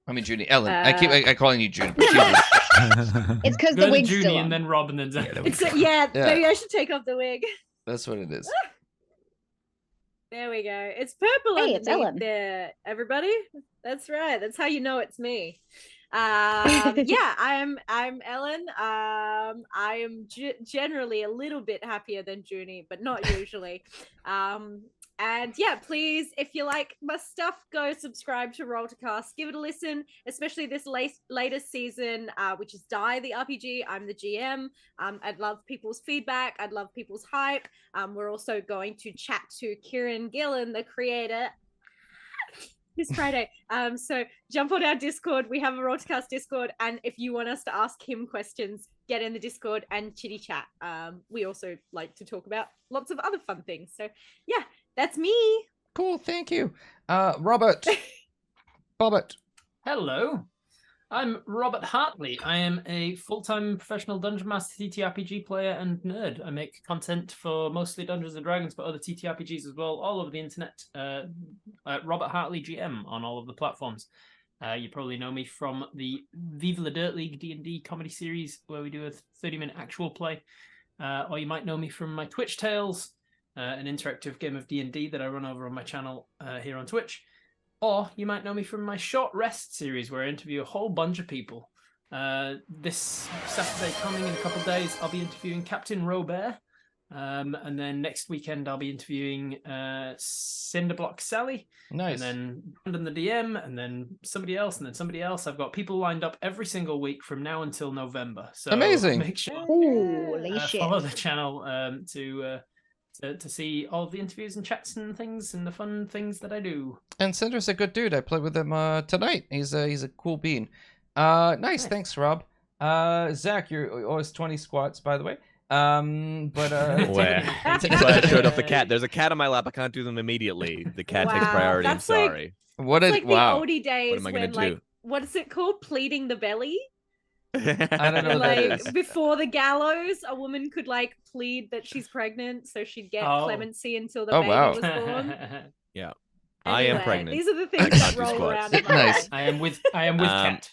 Speaker 2: I mean Junie, Ellen. I calling you Juniper.
Speaker 7: It's because
Speaker 6: Go
Speaker 7: the
Speaker 6: to
Speaker 7: wig's
Speaker 6: Junie
Speaker 7: still
Speaker 6: and
Speaker 7: on.
Speaker 6: then Rob and then Zach.
Speaker 3: Yeah,
Speaker 2: Yeah.
Speaker 3: maybe I should take off the wig.
Speaker 2: That's what it is.
Speaker 3: There we go. It's purple
Speaker 7: Hey, it's
Speaker 3: underneath
Speaker 7: Ellen.
Speaker 3: there, everybody. That's right. That's how you know it's me. Yeah, I'm Ellen. I am generally a little bit happier than Junie, but not usually. And yeah, please, if you like my stuff, go subscribe to Roll to Cast. Give it a listen, especially this latest season, which is Die the RPG. I'm the GM. I'd love people's feedback. I'd love people's hype. We're also going to chat to Kieran Gillen, the creator, this Friday. So jump on our Discord. We have a Roll to Cast Discord, and if you want us to ask him questions, get in the Discord and chitty chat. We also like to talk about lots of other fun things. So yeah. That's me.
Speaker 2: Cool, thank you. Robert. Bobbert.
Speaker 6: Hello. I'm Robert Hartley. I am a full-time professional Dungeon Master, TTRPG player, and nerd. I make content for mostly Dungeons and Dragons, but other TTRPGs as well, all over the internet. Robert Hartley GM on all of the platforms. You probably know me from the Viva la Dirt League D&D comedy series, where we do a 30-minute actual play. Or you might know me from my Twitch Tales, an interactive game of D&D that I run over on my channel here on Twitch. Or you might know me from my Short Rest series, where I interview a whole bunch of people. This Saturday coming in a couple of days, I'll be interviewing Captain Robert. And then next weekend, I'll be interviewing Cinderblock Sally.
Speaker 2: Nice.
Speaker 6: And then Brandon the DM, and then somebody else, and then somebody else. I've got people lined up every single week from now until November. So
Speaker 2: Amazing.
Speaker 6: Make sure
Speaker 7: Holy shit.
Speaker 6: follow the channel to see all of the interviews and chats and things and the fun things that I do.
Speaker 2: And Cinder's a good dude. I played with him tonight. He's a cool bean. Nice. Thanks, Rob. Zach, you're always 20 squats, by the way.
Speaker 8: Where? That's why I showed off the cat. There's a cat on my lap. I can't do them immediately. The cat takes
Speaker 3: Wow,
Speaker 8: priority. I'm
Speaker 3: that's like-
Speaker 8: sorry.
Speaker 2: What
Speaker 3: It's
Speaker 2: a
Speaker 3: like
Speaker 2: wow.
Speaker 3: the oldie days
Speaker 8: What am I gonna
Speaker 3: when, like,
Speaker 8: do?
Speaker 3: what is it called? Pleading the belly?
Speaker 2: I don't know what that
Speaker 3: Like,
Speaker 2: is.
Speaker 3: before the gallows, a woman could, like, plead that she's pregnant, so she'd get
Speaker 6: Oh.
Speaker 3: clemency until the
Speaker 2: Oh,
Speaker 3: baby
Speaker 2: wow.
Speaker 3: was born.
Speaker 8: Yeah. I am
Speaker 3: Anyway,
Speaker 8: pregnant.
Speaker 3: These are the
Speaker 8: I
Speaker 3: things
Speaker 8: can't
Speaker 3: that
Speaker 8: do
Speaker 3: roll
Speaker 8: squats.
Speaker 3: around in my
Speaker 2: Nice.
Speaker 3: head.
Speaker 6: I am with Cat.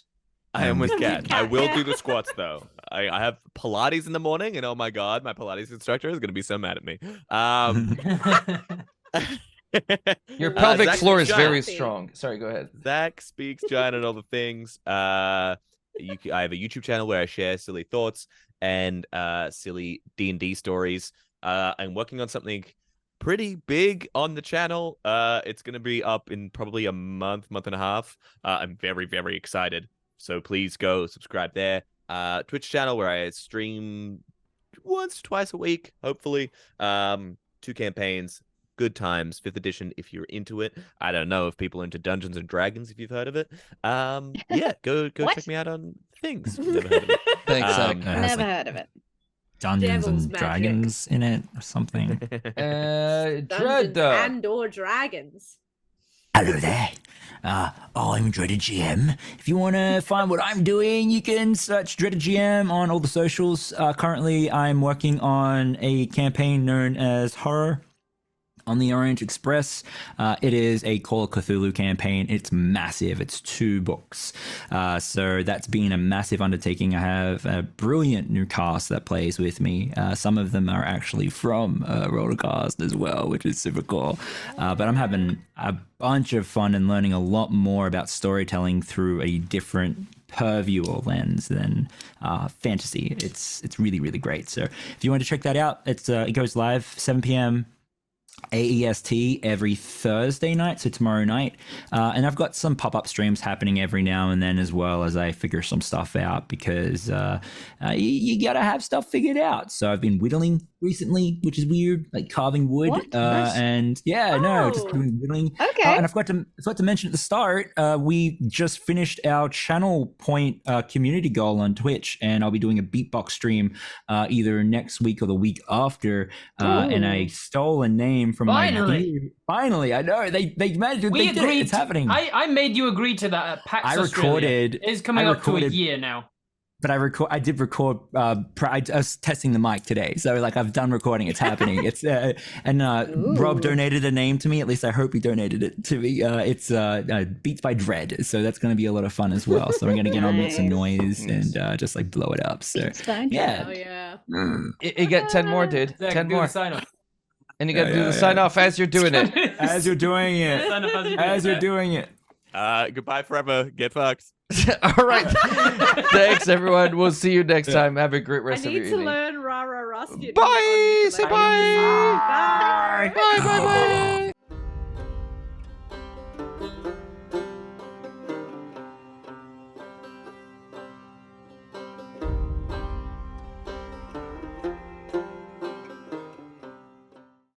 Speaker 8: I am with
Speaker 3: With
Speaker 8: cat.
Speaker 3: cat,
Speaker 8: I will
Speaker 3: yeah.
Speaker 8: do the squats though. I have Pilates in the morning, and oh my god, my Pilates instructor is gonna be so mad at me.
Speaker 2: Your pelvic
Speaker 8: Zach
Speaker 2: floor is
Speaker 8: speaks
Speaker 2: very
Speaker 8: giant.
Speaker 2: strong. Sorry, go ahead.
Speaker 8: Zach speaks giant and all the things. I have a YouTube channel where I share silly thoughts and silly D&D stories. I'm working on something pretty big on the channel. It's going to be up in probably a month and a half. I'm very, very excited. So please go subscribe there. Twitch channel where I stream once, twice a week, hopefully. 2 campaigns. Good times, 5th edition if you're into it. I don't know if people are into Dungeons and Dragons, if you've heard of it. Yeah, go
Speaker 7: What?
Speaker 8: check me out on things. Never heard of it.
Speaker 2: Thanks, Zach.
Speaker 4: It has,
Speaker 7: Never
Speaker 4: like,
Speaker 7: heard of it.
Speaker 4: Dungeons
Speaker 3: Devil's
Speaker 4: and
Speaker 3: magic.
Speaker 4: Dragons in it or something.
Speaker 2: Dread.
Speaker 3: Dungeons and or dragons.
Speaker 1: Hello there. I'm Dreaded GM. If you want to find what I'm doing, you can search Dreaded GM on all the socials. Currently, I'm working on a campaign known as Horror on the Orange Express. It is a Call of Cthulhu campaign. It's massive. It's 2 books. So that's been a massive undertaking. I have a brilliant new cast that plays with me. Some of them are actually from Rollercast as well, which is super cool. But I'm having a bunch of fun and learning a lot more about storytelling through a different purview or lens than fantasy. It's really, really great. So if you want to check that out, it goes live 7 p.m.
Speaker 4: AEST every Thursday night, so tomorrow night. And I've got some pop-up streams happening every now and then as well as I figure some stuff out because you gotta have stuff figured out. So I've been whittling recently, which is weird, like carving wood.
Speaker 2: Nice.
Speaker 4: And just doing whittling.
Speaker 7: Okay.
Speaker 4: And I forgot to mention at the start, we just finished our channel point community goal on Twitch, and I'll be doing a beatbox stream either next week or the week after. And I stole a name from Finally, I know they managed to.
Speaker 6: We
Speaker 4: they did it.
Speaker 6: agreed.
Speaker 4: It's happening.
Speaker 6: I made you agree to that at PAX
Speaker 4: I
Speaker 6: Australia.
Speaker 4: recorded.
Speaker 6: It's coming up to a year now.
Speaker 4: But I did record. I was testing the mic today, so like I've done recording. It's happening. It's Rob donated a name to me. At least I hope he donated it to me. It's Beats by Dread, so that's going to be a lot of fun as well. So I'm going to get on with some noise and just like blow it up. So yeah,
Speaker 3: Oh yeah.
Speaker 2: You get 10 more, dude.
Speaker 6: Zach,
Speaker 2: 10
Speaker 6: do
Speaker 2: more.
Speaker 6: the sign off.
Speaker 2: And you got to do the sign off as you're doing it.
Speaker 4: as you're doing it,
Speaker 6: Sign off as you do
Speaker 4: as
Speaker 6: it.
Speaker 4: you're doing it.
Speaker 8: Goodbye forever. Get fucked.
Speaker 2: All right. Thanks, everyone. We'll see you next time. Have a great
Speaker 3: I
Speaker 2: rest of your
Speaker 3: need to
Speaker 2: evening.
Speaker 3: learn Rara Rasputin.
Speaker 2: Bye. Say bye.
Speaker 3: Bye.
Speaker 2: Bye. Bye. Bye.